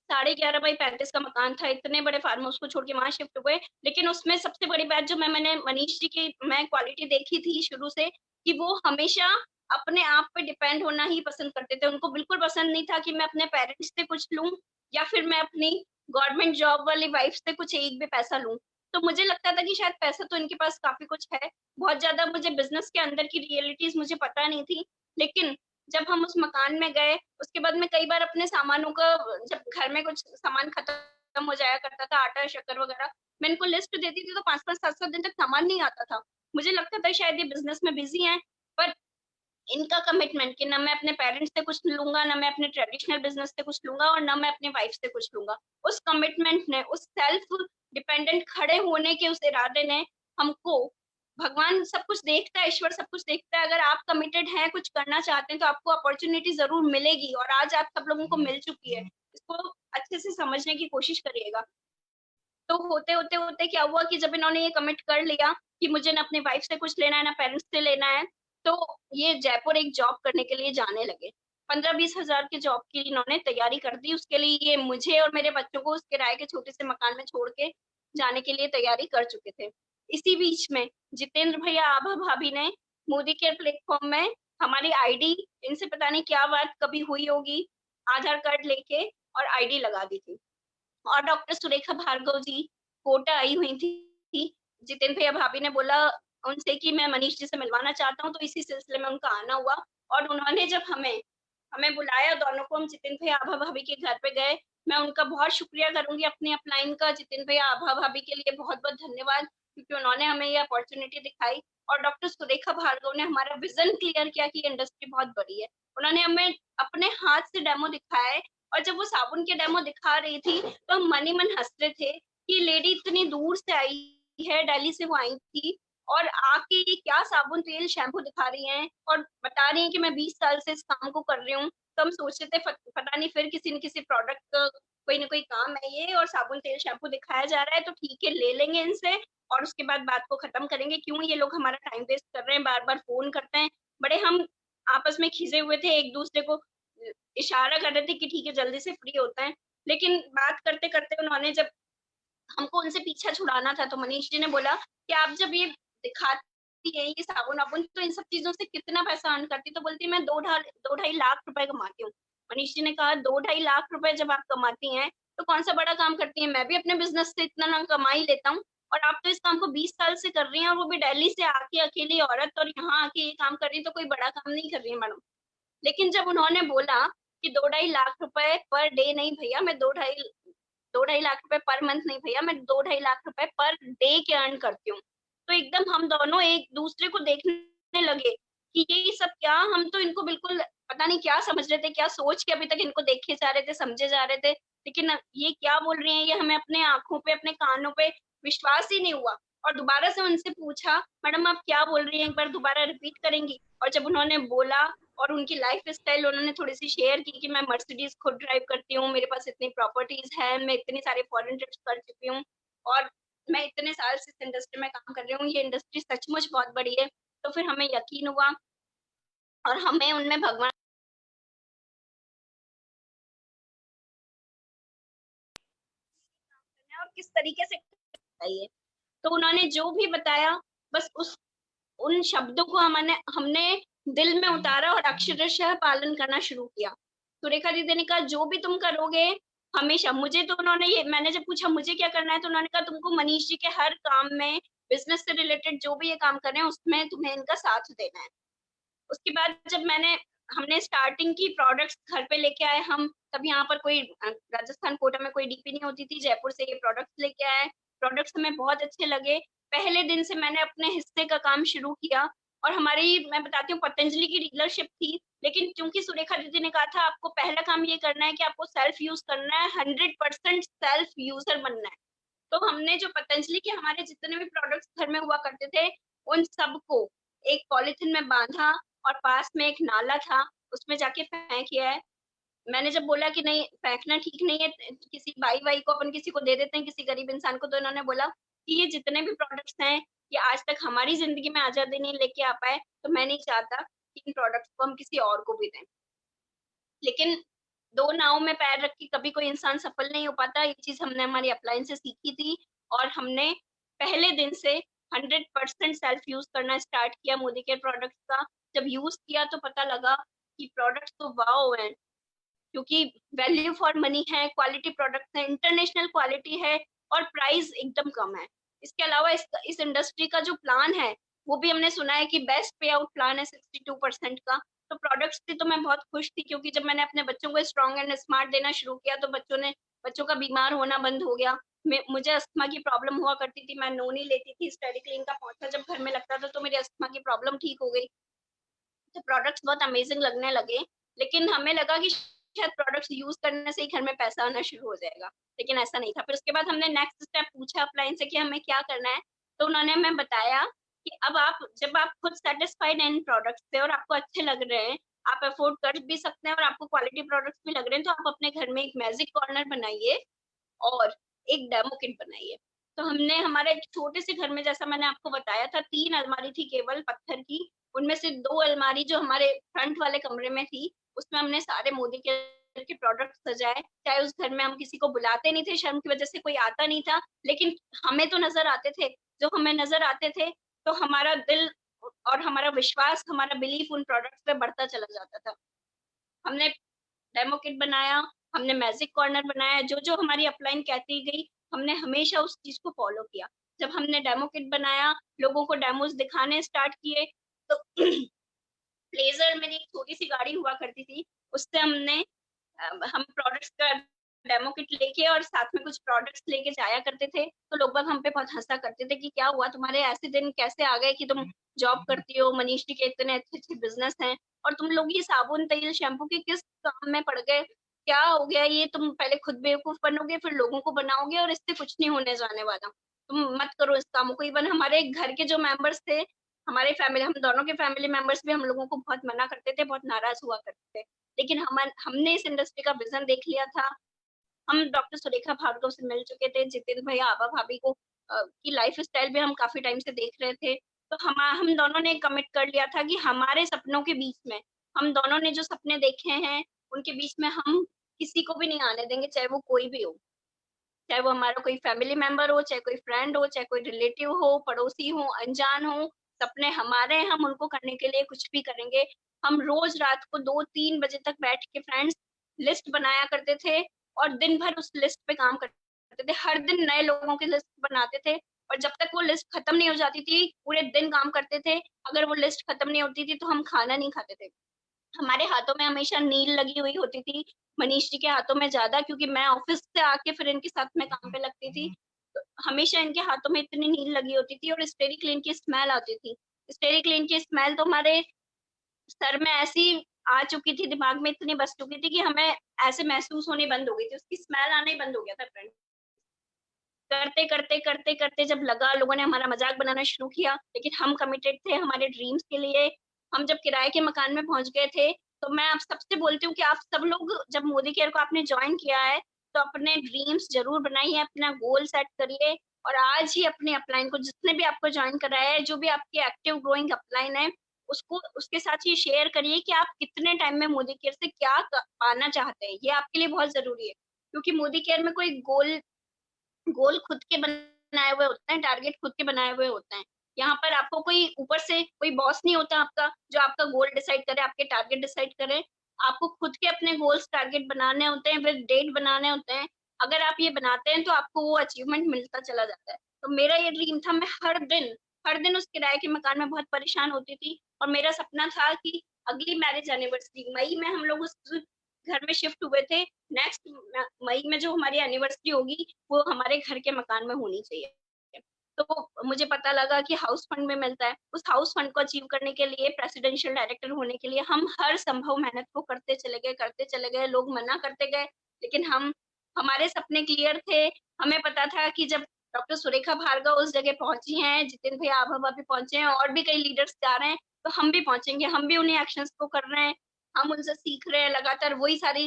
11.5 बाई 35 का मकान था, इतने बड़े फार्म हाउस को छोड़ के वहां शिफ्ट हुए। लेकिन उसमें सबसे बड़ी बात जो मैंने मनीष जी की मैं क्वालिटी देखी थी शुरू से, कि वो हमेशा अपने आप पे डिपेंड होना ही पसंद करते थे। उनको बिल्कुल पसंद नहीं था कि मैं अपने पेरेंट्स से कुछ लूं या फिर मैं अपनी गवर्नमेंट जॉब वाली वाइफ से कुछ एक भी पैसा लूं। तो मुझे लगता था कि शायद पैसा तो इनके पास काफी कुछ है, बहुत ज्यादा मुझे बिजनेस के अंदर की रियलिटीज मुझे पता नहीं थी। लेकिन जब हम उस मकान में गए, उसके बाद में कई बार अपने सामानों का, जब घर में कुछ सामान खत्म हो जाया करता था, आटा शक्कर वगैरह, मैं इनको लिस्ट देती थी तो 5-5 7-7 दिन तक सामान नहीं आता था। मुझे लगता था शायद ये बिजनेस में बिजी हैं, पर इनका कमिटमेंट कि ना मैं अपने पेरेंट्स से कुछ लूंगा, ना मैं अपने ट्रेडिशनल बिजनेस से कुछ लूंगा, और ना मैं अपनी वाइफ से कुछ लूंगा, उस कमिटमेंट ने, उस सेल्फ डिपेंडेंट खड़े होने के उस इरादे ने हमको, भगवान सब कुछ देखता है, ईश्वर सब कुछ देखता है, अगर आप कमिटेड हैं, कुछ करना चाहते हैं तो आपको अपॉर्चुनिटी जरूर मिलेगी, और आज आप सब लोगों को मिल चुकी है। इसको अच्छे से समझने की कोशिश करिएगा। तो होते होते होते क्या हुआ कि जब इन्होंने ये कमिट कर लिया कि मुझे ना अपनी वाइफ से कुछ लेना है ना पेरेंट्स से लेना है, तो ये जयपुर एक जॉब करने के लिए जाने लगे। 15-20 हजार की जॉब की इन्होंने तैयारी कर दी, उसके लिए ये मुझे और मेरे बच्चों को उस किराए के छोटे से मकान में छोड़ के जाने के लिए तैयारी कर चुके थे। इसी बीच में जितेंद्र भैया, आभा भाभी ने मोदी केयर प्लेटफॉर्म में हमारी आईडी, इनसे पता नहीं क्या बात कभी हुई होगी, आधार कार्ड लेके और आईडी लगा दी थी। और डॉक्टर सुरेखा भार्गव जी कोटा आई हुई थी। जितेंद्र भैया भाभी ने बोला उनसे कि मैं मनीष जी से मिलवाना चाहता हूँ, तो इसी सिलसिले में उनका आना हुआ। और उन्होंने जब हमें हमें बुलाया दोनों को, हम जितेंद्र भैया आभा भाभी के घर पे गए। मैं उनका बहुत शुक्रिया करूंगी अपनी अपलाइन का, जितेंद्र भैया आभा भाभी के लिए बहुत बहुत धन्यवाद, क्योंकि उन्होंने हमें ये अपॉर्चुनिटी दिखाई। और डॉक्टर सुरेखा भार्गव ने हमारा विजन क्लियर किया कि इंडस्ट्री बहुत बड़ी है। उन्होंने हमें अपने हाथ से डेमो दिखाया है, और जब वो साबुन के डेमो दिखा रही थी तो हम मन ही मन हंस रहे थे कि लेडी इतनी दूर से आई है, दिल्ली से वो आई थी, और आके ये क्या साबुन तेल शैम्पू दिखा रही हैं और बता रही हैं कि मैं 20 साल से इस काम को कर रही हूँ। तो हम सोच रहे थे पता नहीं फिर किसी न किसी प्रोडक्ट का कोई ना कोई काम है ये, और साबुन तेल शैम्पू दिखाया जा रहा है, तो ठीक है ले लेंगे इनसे और उसके बाद बात को खत्म करेंगे। क्यों ये लोग हमारा टाइम वेस्ट कर रहे हैं, बार बार फोन करते हैं। बड़े हम आपस में खिजे हुए थे, एक दूसरे को इशारा कर रहे थे कि ठीक है जल्दी से फ्री होता है। लेकिन बात करते करते उन्होंने जब हमको उनसे पीछा छुड़ाना था, तो मनीष जी ने बोला कि आप जब ये दिखाती है ये साबुन वाबुन, तो इन सब चीजों से कितना पैसा अर्न करती? तो बोलती मैं 2-2.5 लाख रुपए कमाती हूँ। मनीष जी ने कहा 2-2.5 लाख रुपए जब आप कमाती हैं तो कौन सा बड़ा काम करती हैं, मैं भी अपने बिजनेस से इतना ना कमा ही लेता हूँ। और आप तो इस काम को 20 साल से कर रही हैं, और वो भी दिल्ली से आके अकेली औरत, और यहाँ आके ये काम कर रही है, तो कोई बड़ा काम नहीं कर रही है मैडम। लेकिन जब उन्होंने बोला कि 2-2.5 लाख रुपए पर डे नहीं भैया, मैं 2-2.5 लाख रुपए पर मंथ नहीं भैया, मैं 2-2.5 लाख रुपए पर डे के अर्न करती हूँ, तो एकदम हम दोनों एक दूसरे को देखने लगे कि ये सब क्या, हम तो इनको बिल्कुल पता नहीं क्या समझ रहे थे, क्या सोच के अभी तक इनको देखे जा रहे थे, समझे जा रहे थे, लेकिन ये क्या बोल रही हैं, ये हमें अपने आंखों पे, अपने कानों पे विश्वास ही नहीं हुआ। और दोबारा से उनसे पूछा, मैडम आप क्या बोल रही हैं, एक बार दोबारा रिपीट करेंगी? और जब उन्होंने बोला और उनकी लाइफ स्टाइल उन्होंने थोड़ी सी शेयर की कि मैं मर्सिडीज खुद ड्राइव करती हूँ, मेरे पास इतनी प्रॉपर्टीज है, मैं इतनी सारे फॉरेन ट्रिप्स कर चुकी हूँ, और मैं इतने साल से इस इंडस्ट्री में काम कर रही हूँ, ये इंडस्ट्री सचमुच बहुत बड़ी है। तो फिर हमें यकीन हुआ और हमें उनमें भगवान और किस तरीके से चाहिए। तो उन्होंने जो भी बताया, बस उस उन शब्दों को हमने हमने दिल में उतारा और अक्षरशः पालन करना शुरू किया। सुरेखा दीदी ने कहा जो भी तुम करोगे हमेशा मुझे, तो उन्होंने ये, मैंने जब पूछा मुझे क्या करना है, तो उन्होंने कहा तुमको मनीष जी के हर काम में, बिजनेस से रिलेटेड जो भी ये काम कर रहे हैं उसमें तुम्हें इनका साथ देना है। उसके बाद जब हमने स्टार्टिंग की, प्रोडक्ट्स घर पे लेके आए हम, तब यहाँ पर कोई राजस्थान कोटा में कोई डीपी नहीं होती थी, जयपुर से ये प्रोडक्ट्स लेके आए। प्रोडक्ट्स हमें बहुत अच्छे लगे। पहले दिन से मैंने अपने हिस्से का काम शुरू किया, और हमारी, मैं बताती हूँ, पतंजलि की डीलरशिप थी, लेकिन क्योंकि सुरेखा दीदी ने कहा था आपको पहला काम ये करना है कि आपको सेल्फ यूज करना है, 100% सेल्फ यूजर बनना है। तो हमने जो पतंजलि के हमारे जितने भी प्रोडक्ट्स घर में हुआ करते थे, उन सबको एक पॉलिथीन में बांधा, और पास में एक नाला था, उसमें जाके फेंक किया है। मैंने जब बोला कि नहीं फेंकना ठीक नहीं है, किसी भाई को अपन किसी को दे देते हैं, किसी गरीब इंसान को, तो इन्होंने बोला कि ये जितने भी प्रोडक्ट्स हैं ये आज तक हमारी जिंदगी में आजादी नहीं लेके आ पाए, तो मैं नहीं चाहता कि इन प्रोडक्ट्स को हम किसी और को भी दें। लेकिन दो नाव में पैर रख के कभी कोई इंसान सफल नहीं हो पाता। ये चीज हमने हमारी अपलाइन से सीखी थी और हमने पहले दिन से 100% सेल्फ यूज करना स्टार्ट किया मोदी केयर प्रोडक्ट्स का। जब यूज किया तो पता लगा कि प्रोडक्ट्स तो वाओ हैं, क्योंकि वैल्यू फॉर मनी है, क्वालिटी प्रोडक्ट्स है, इंटरनेशनल क्वालिटी है और प्राइस एकदम कम है। इसके अलावा इस इंडस्ट्री का जो प्लान है वो भी हमने सुना है कि बेस्ट पे आउट प्लान है 62% का। तो प्रोडक्ट्स थी तो मैं बहुत खुश थी, क्योंकि जब मैंने अपने बच्चों को स्ट्रॉन्ग एंड स्मार्ट देना शुरू किया तो बच्चों का बीमार होना बंद हो गया। मुझे अस्थमा की प्रॉब्लम हुआ करती थी, मैं नोनी लेती थी, स्टेरिक्लीन का पोंछा जब घर में लगता था तो मेरी अस्थमा की प्रॉब्लम ठीक हो गई। तो प्रोडक्ट्स बहुत अमेजिंग लगने लगे, लेकिन हमें लगा कि शायद प्रोडक्ट्स यूज करने से ही घर में पैसा आना शुरू हो जाएगा, लेकिन ऐसा नहीं था। फिर उसके बाद हमने नेक्स्ट स्टेप पूछा अपलाइन से कि हमें क्या करना है, तो उन्होंने हमें बताया कि अब जब आप खुद सेटिस्फाइड हैं इन प्रोडक्ट्स से और आपको अच्छे लग रहे हैं, आप अफोर्ड कर भी सकते हैं और आपको क्वालिटी प्रोडक्ट्स भी लग रहे हैं, तो आप अपने घर में एक मैजिक कॉर्नर बनाइए और एक डेमो किट बनाइए। तो हमने हमारे एक छोटे से घर में, जैसा मैंने आपको बताया था, 3 अलमारी थी केवल पत्थर की, उनमें से 2 अलमारी जो हमारे फ्रंट वाले कमरे में थी, उसमें हमने सारे मोदी के प्रोडक्ट सजाए। चाहे उस घर में हम किसी को बुलाते नहीं थे, शर्म की वजह से कोई आता नहीं था, लेकिन हमें तो नजर आते थे। जो हमें नजर आते थे तो हमारा दिल और हमारा विश्वास, हमारा बिलीफ उन प्रोडक्ट्स पे बढ़ता चला जाता था। हमने डेमो किट बनाया, हमने मैजिक कॉर्नर बनाया, जो हमारी अपलाइन कहती गई हमने हमेशा उस चीज को फॉलो किया। जब हमने डेमो किट बनाया, लोगों को डेमोज दिखाने स्टार्ट किए, तो प्लेजर मेरी एक छोटी सी गाड़ी हुआ करती थी, उससे हम प्रोडक्ट्स का डेमो किट लेके और साथ में कुछ प्रोडक्ट्स लेके जाया करते थे। तो लोग बाग हम पे बहुत हंसा करते थे कि क्या हुआ तुम्हारे, ऐसे दिन कैसे आ गए कि तुम जॉब करती हो, मनीष जी के इतने अच्छे अच्छे बिजनेस हैं और तुम लोग ये साबुन तेल शैम्पू के किस काम में पड़ गए, क्या हो गया, ये तुम पहले खुद बेवकूफ बनोगे फिर लोगों को बनाओगे और इससे कुछ नहीं होने जाने वाला, तुम मत करो इस काम को। इवन हमारे घर के जो मेंबर्स थे, हमारे फैमिली, हम दोनों के फैमिली मेंबर्स भी हम लोगों को बहुत मना करते थे, बहुत नाराज हुआ करते थे। लेकिन हमने इस इंडस्ट्री का विजन देख लिया था। हम डॉक्टर सुरेखा भार्गव से मिल चुके थे, जितेंद्र भैया, आभा भाभी को की लाइफ स्टाइल भी हम काफी टाइम से देख रहे थे। तो हम दोनों ने कमिट कर लिया था कि हमारे सपनों के बीच में, हम दोनों ने जो सपने देखे हैं उनके बीच में हम किसी को भी नहीं आने देंगे, चाहे वो कोई भी हो, चाहे वो हमारा कोई फैमिली मेंबर हो, चाहे कोई फ्रेंड हो, चाहे कोई रिलेटिव हो, पड़ोसी हो, अनजान हो, सपने हमारे हैं, हम उनको करने के लिए कुछ भी करेंगे। हम रोज रात को 2-3 बजे तक बैठ के फ्रेंड्स लिस्ट बनाया करते थे और दिन भर उस लिस्ट पे काम करते थे। हर दिन नए लोगों की लिस्ट बनाते थे और जब तक वो लिस्ट खत्म नहीं हो जाती थी पूरे दिन काम करते थे। अगर वो लिस्ट खत्म नहीं होती थी तो हम खाना नहीं खाते थे। हमारे हाथों में हमेशा नील लगी हुई होती थी, मनीष जी के हाथों में ज्यादा, क्योंकि मैं ऑफिस से आके फिर इनके साथ में काम पे लगती थी, तो हमेशा इनके हाथों में इतनी नील लगी होती थी और स्टेरी क्लीन की स्मेल आती थी। स्टेरी क्लीन की स्मेल तो हमारे सर में ऐसी आ चुकी थी, दिमाग में इतनी बस चुकी थी कि हमें ऐसे महसूस होनी बंद हो गई थी, उसकी स्मेल आना ही बंद हो गया था फ्रेंड। करते करते करते करते जब लगा, लोगों ने हमारा मजाक बनाना शुरू किया, लेकिन हम कमिटेड थे हमारे ड्रीम्स के लिए। हम जब किराए के मकान में पहुंच गए थे, तो मैं आप सबसे बोलती हूँ कि आप सब लोग जब मोदी केयर को आपने ज्वाइन किया है तो अपने ड्रीम्स जरूर बनाइए, अपना गोल सेट करिए और आज ही अपने अपलाइन को, जिसने भी आपको ज्वाइन कराया है, जो भी आपकी एक्टिव ग्रोइंग अपलाइन है, उसको उसके साथ ये शेयर करिए कि आप कितने टाइम में मोदी केयर से क्या पाना चाहते हैं। ये आपके लिए बहुत जरूरी है, क्योंकि मोदी केयर में कोई गोल गोल खुद के बनाए हुए होते हैं, टारगेट खुद के बनाए हुए होते हैं। यहाँ पर आपको कोई ऊपर से कोई बॉस नहीं होता आपका, जो आपका गोल डिसाइड करे, आपके टारगेट डिसाइड करे। आपको खुद के अपने गोल्स टारगेट बनाने होते हैं, फिर डेट बनाने होते हैं। अगर आप ये बनाते हैं तो आपको वो अचीवमेंट मिलता चला जाता है। तो मेरा ये ड्रीम था, मैं हर दिन उस किराए के मकान में बहुत परेशान होती थी और मेरा सपना था कि अगली मैरिज एनिवर्सरी मई में हम लोग उस घर में शिफ्ट हुए थे, नेक्स्ट मई में जो हमारी एनिवर्सरी होगी वो हमारे घर के मकान में होनी चाहिए। तो मुझे पता लगा कि हाउस फंड में मिलता है। उस हाउस फंड को अचीव करने के लिए, प्रेसिडेंशियल डायरेक्टर होने के लिए हम हर संभव मेहनत को करते चले गए। लोग मना करते गए, लेकिन हमारे सपने क्लियर थे। हमें पता था कि जब डॉक्टर सुरेखा भार्गव उस जगह पहुंची हैं, जितेंद्र भैया, आभा भाभी पहुंचे हैं और भी कई लीडर्स जा रहे हैं, तो हम भी पहुंचेंगे। हम भी उन्हीं एक्शंस को कर रहे हैं। हम उनसे सीख रहे हैं, लगातार वही सारी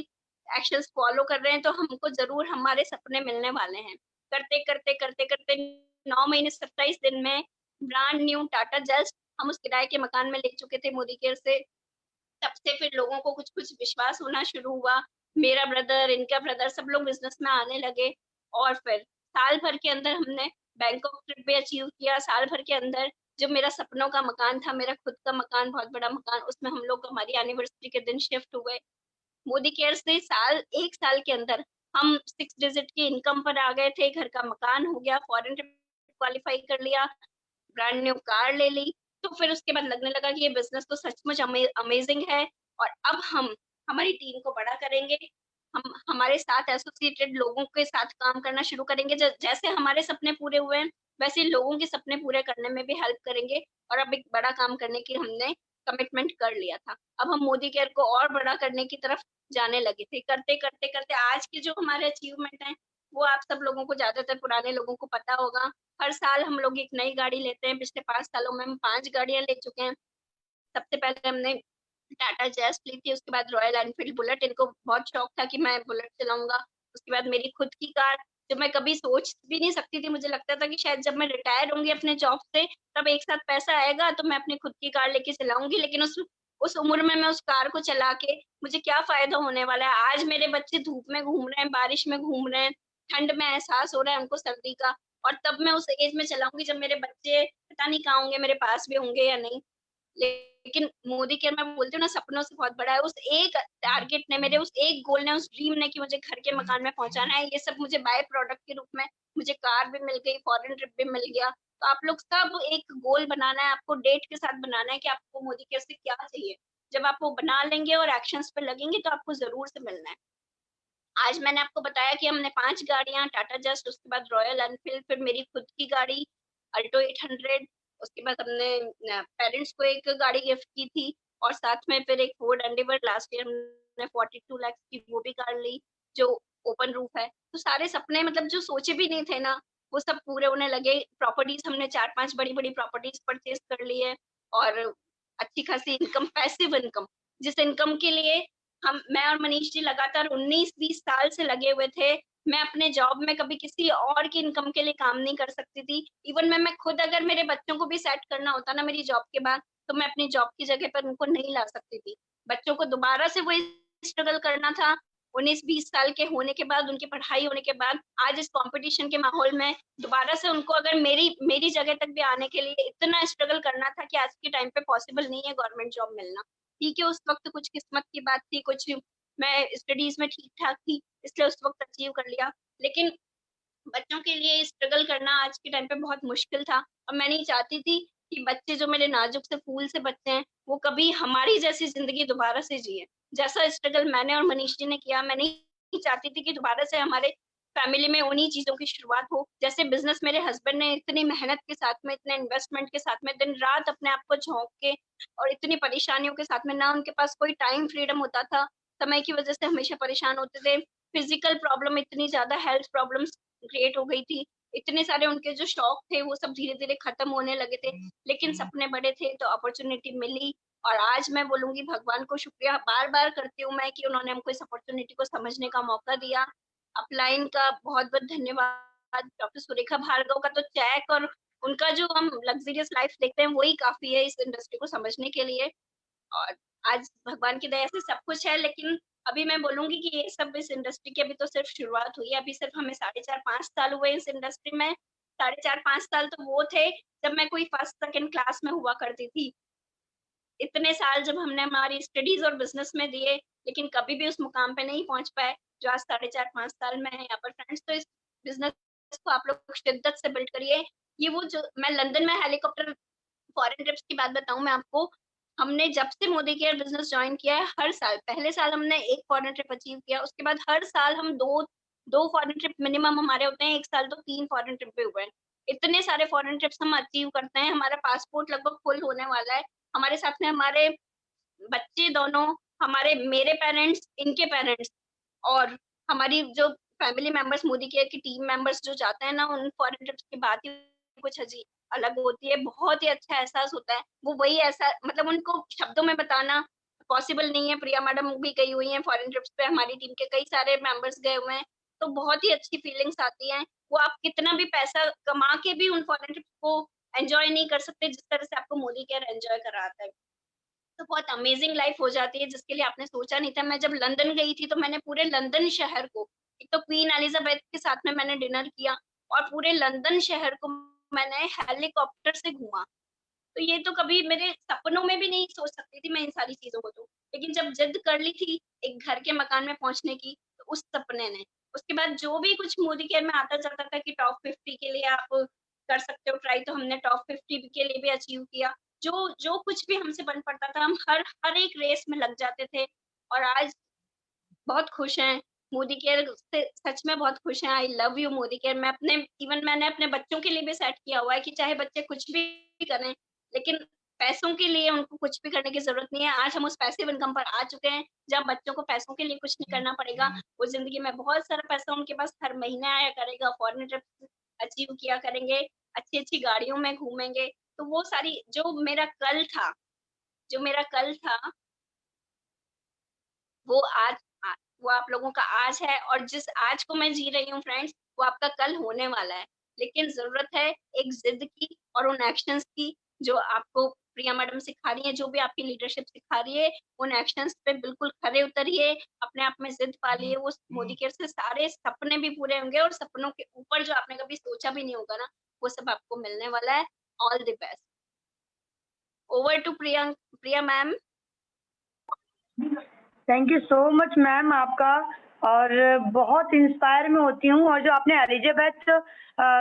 एक्शंस फॉलो कर रहे हैं, तो हमको ज़रूर हमारे सपने मिलने वाले हैं। करते 9 महीने 27 दिन में ब्रांड न्यू टाटा जस्ट हम उस किराए के मकान में ले चुके थे मोदी केयर से। तब से फिर लोगों को कुछ-कुछ विश्वास होना शुरू हुआ। मेरा ब्रदर, इनका ब्रदर सब लोग बिज़नेस में आने लगे और फिर साल भर के अंदर हमने बैंकॉक ट्रिप भी अचीव किया। साल भर के अंदर जो मेरा सपनों का मकान था, मेरा खुद का मकान, बहुत बड़ा मकान, उसमें हम लोग हमारी एनिवर्सरी के दिन शिफ्ट हुए। मोदी केयर से 1 साल के अंदर हम 6 डिजिट की इनकम पर आ गए थे, घर का मकान हो गया, फॉरेन ट्रिप क्वालीफाई कर लिया, ब्रांड न्यू कार ले ली। तो फिर उसके बाद लगने लगा कि ये बिज़नेस तो सचमुच अमेज़िंग है और अब हम हमारी टीम को बड़ा करेंगे। हम हमारे साथ एसोसिएटेड लोगों के साथ काम करना शुरू करेंगे। ज जैसे हमारे सपने पूरे हुए हैं, वैसे ही लोगों के सपने पूरे करने में भी हेल्प करेंगे और अब एक बड़ा काम करने की हमने कमिटमेंट कर लिया था। अब हम मोदी केयर को और बड़ा करने की तरफ जाने लगे थे। करते आज के जो हमारे अचीवमेंट हैं, वो आप सब लोगों को, ज़्यादातर पुराने लोगों को पता होगा। हर साल हम लोग एक नई गाड़ी लेते हैं। पिछले 5 सालों में हम 5 गाड़ियाँ ले चुके हैं। सबसे पहले हमने टाटा जैज़ ली थी, उसके बाद रॉयल एनफील्ड बुलेट। इनको बहुत शौक था कि मैं बुलेट चलाऊँगा। उसके बाद मेरी खुद की कार, जो मैं कभी सोच भी नहीं सकती थी। मुझे लगता था कि शायद जब मैं रिटायर होंगी अपने जॉब से, तब एक साथ पैसा आएगा तो मैं अपनी खुद की कार लेके चलाऊँगी। लेकिन उस उम्र में मैं उस कार को चला के मुझे क्या फ़ायदा होने वाला है? आज मेरे बच्चे धूप में घूम रहे हैं, बारिश में घूम रहे हैं, ठंड में एहसास हो रहा है उनको सर्दी का, और तब मैं उस एज में चलाऊँगी जब मेरे बच्चे पता नहीं कहाँ होंगे, मेरे पास भी होंगे या नहीं। लेकिन मोदी केयर, मैं बोलती हूँ ना, सपनों से बहुत बड़ा है। उस एक टारगेट ने, मेरे उस एक गोल ने, उस ड्रीम ने कि मुझे घर के मकान में पहुँचाना है, ये सब मुझे बाय प्रोडक्ट के रूप में, मुझे कार भी मिल गई, फॉरेन ट्रिप भी मिल गया। तो आप लोग सब एक गोल बनाना है, आपको डेट के साथ बनाना है कि आपको मोदी केयर से क्या चाहिए। जब आप वो बना लेंगे और एक्शंस पे लगेंगे तो आपको ज़रूर से मिलना है। आज मैंने आपको बताया कि हमने 5 गाड़ियाँ, टाटा जस्ट, उसके बाद रॉयल एनफील्ड, फिर मेरी खुद की गाड़ी अल्टो 800, उसके बाद हमने पेरेंट्स को एक गाड़ी गिफ्ट की थी और साथ में फिर एक फोर्ड एंडेवर, लास्ट ईयर हमने 42 लाख की वो भी कार ली, जो ओपन रूफ है। तो सारे सपने, मतलब जो सोचे भी नहीं थे ना, वो सब पूरे होने लगे। प्रॉपर्टीज हमने 4-5 बड़ी-बड़ी प्रॉपर्टीज परचेज कर ली है और अच्छी खासी इनकम, पैसिव इनकम, जिस इनकम के लिए मैं और मनीष जी लगातार 19-20 साल से लगे हुए थे। मैं अपने जॉब में कभी किसी और की इनकम के लिए काम नहीं कर सकती थी। इवन मैं खुद, अगर मेरे बच्चों को भी सेट करना होता ना मेरी जॉब के बाद, तो मैं अपनी जॉब की जगह पर उनको नहीं ला सकती थी। बच्चों को दोबारा से वही स्ट्रगल करना था 19-20 साल के होने के बाद, उनकी पढ़ाई होने के बाद। आज इस कॉम्पिटिशन के माहौल में दोबारा से उनको अगर मेरी मेरी जगह तक भी आने के लिए इतना स्ट्रगल करना था कि आज के टाइम पे पॉसिबल नहीं है गवर्नमेंट जॉब मिलना। ठीक है, उस वक़्त कुछ किस्मत की बात थी, कुछ मैं स्टडीज़ में ठीक-ठाक थी, इसलिए उस वक़्त अचीव कर लिया। लेकिन बच्चों के लिए स्ट्रगल करना आज के टाइम पे बहुत मुश्किल था और मैं नहीं चाहती थी कि बच्चे, जो मेरे नाजुक से फूल से बच्चे हैं, वो कभी हमारी जैसी ज़िंदगी दोबारा से जिएँ। जैसा स्ट्रगल मैंने और मनीष जी ने किया, मैं नहीं चाहती थी कि दोबारा से हमारे फैमिली में उन्हीं चीज़ों की शुरुआत हो। जैसे बिज़नेस मेरे हस्बैंड ने इतनी मेहनत के साथ में, इतने इन्वेस्टमेंट के साथ में, दिन-रात अपने आप को झोंक के और इतनी परेशानियों के साथ में, ना उनके पास कोई टाइम फ्रीडम होता था, समय की वज़ह से हमेशा परेशान होते थे। फिज़िकल प्रॉब्लम इतनी ज़्यादा, हेल्थ प्रॉब्लम्स क्रिएट हो गई थी। इतने सारे उनके जो शौक थे वो सब धीरे-धीरे खत्म होने लगे थे। लेकिन सपने बड़े थे तो अपॉर्च्युनिटी मिली और आज मैं बोलूँगी भगवान को शुक्रिया बार-बार करती हूँ मैं कि उन्होंने हमको इस अपॉर्च्युनिटी को समझने का मौका दिया। अपलाइन का बहुत-बहुत धन्यवाद। डॉक्टर सुरेखा भार्गव का तो चेक और उनका जो हम लग्ज़रियस लाइफ़ देखते हैं वही काफ़ी है इस इंडस्ट्री को समझने के लिए। और आज भगवान की दया से सब कुछ है, लेकिन अभी मैं बोलूँगी कि ये सब इस इंडस्ट्री की अभी तो सिर्फ़ शुरुआत हुई है। अभी सिर्फ़ हमें साढ़े 4-5 साल हुए इस इंडस्ट्री में। साढ़े 4-5 साल तो वो थे जब मैं कोई फर्स्ट सेकंड क्लास में हुआ करती थी। इतने साल जब हमने हमारी स्टडीज़ और बिज़नेस में दिए, लेकिन कभी भी उस मुकाम पे नहीं पहुँच पाए, जो आज साढ़े 4-5 साल में है यहाँ पर। फ्रेंड्स, तो इस बिज़नेस को आप लोग शिद्दत से बिल्ड करिए। ये वो जो मैं लंदन में हेलीकॉप्टर फॉरेन ट्रिप्स की बात बताऊँ मैं आपको, हमने जब से मोदी केयर बिज़नेस जॉइन किया है, हर साल, पहले साल हमने 1 फॉरेन ट्रिप अचीव किया, उसके बाद हर साल हम 2 फॉरेन ट्रिप मिनिमम हमारे होते हैं, 1 साल तो 3 फॉरेन ट्रिप भी हुए हैं। इतने सारे फॉरेन ट्रिप्स हम अचीव करते हैं, हमारा पासपोर्ट लगभग फुल होने वाला है। हमारे साथ में हमारे बच्चे दोनों, मेरे पेरेंट्स, इनके पेरेंट्स और हमारी जो फैमिली मेंबर्स, मोदी केयर की टीम मेंबर्स जो जाते हैं ना, उन फॉरेन ट्रिप्स की बात ही कुछ अलग होती है। बहुत ही अच्छा एहसास होता है। वो वही ऐसा, मतलब उनको शब्दों में बताना पॉसिबल नहीं है। प्रिया मैडम भी गई हुई हैं फॉरेन ट्रिप्स पे, हमारी टीम के कई सारे मेंबर्स गए हुए हैं, तो बहुत ही अच्छी फीलिंग्स आती हैं। वो आप कितना भी पैसा कमा के भी उन फॉरेन ट्रिप्स को एंजॉय नहीं कर सकते जिस तरह से आपको मोदी केयर एंजॉय कराता है। तो बहुत अमेजिंग लाइफ हो जाती है जिसके लिए आपने सोचा नहीं था। मैं जब लंदन गई थी तो मैंने पूरे लंदन शहर को, एक तो क्वीन एलिजाबेथ के साथ में मैंने डिनर किया और पूरे लंदन शहर को मैंने हेलीकॉप्टर से घूमा। तो ये तो कभी मेरे सपनों में भी नहीं सोच सकती थी मैं इन सारी चीजों को। तो लेकिन जब जिद कर ली थी एक घर के मकान में पहुंचने की, तो उस सपने ने, उसके बाद जो भी कुछ मोदी केयर में आता जाता था कि टॉप 50 के लिए आप कर सकते हो ट्राई, तो हमने टॉप 50 के लिए भी अचीव किया। जो जो कुछ भी हमसे बन पड़ता था हम हर हर एक रेस में लग जाते थे। और आज बहुत खुश हैं मोदी केयर से, सच में बहुत खुश हैं। I love you Modi care. मैं अपने इवन मैंने अपने बच्चों के लिए भी सेट किया हुआ है कि चाहे बच्चे कुछ भी करें, लेकिन पैसों के लिए उनको कुछ भी करने की जरूरत नहीं है। आज हम उस पैसिव इनकम पर आ चुके हैं जब बच्चों को पैसों के लिए कुछ नहीं करना पड़ेगा। वो जिंदगी में बहुत सारा पैसा उनके पास हर महीने आया करेगा, फॉरेन ट्रिप अचीव किया करेंगे, अच्छी अच्छी गाड़ियों में घूमेंगे। तो वो सारी जो मेरा कल था वो आज वो आप लोगों का आज है, और जिस आज को मैं जी रही हूँ फ्रेंड्स, वो आपका कल होने वाला है। लेकिन जरूरत है एक जिद की और उन एक्शंस की जो आपको प्रिया मैडम सिखा रही है, जो भी आपकी लीडरशिप सिखा रही है, उन एक्शंस पे बिल्कुल खरे उतरिए, अपने आप में जिद पालिए। वो मोदी केयर से सारे सपने भी पूरे होंगे और सपनों के ऊपर जो आपने कभी सोचा भी नहीं होगा ना, वो सब आपको मिलने वाला है। All the best. Over to Priya ma'am. Thank you so much ma'am आपका, और बहुत इंस्पायर मैं होती हूँ। और जो आपने एलिजाबेथ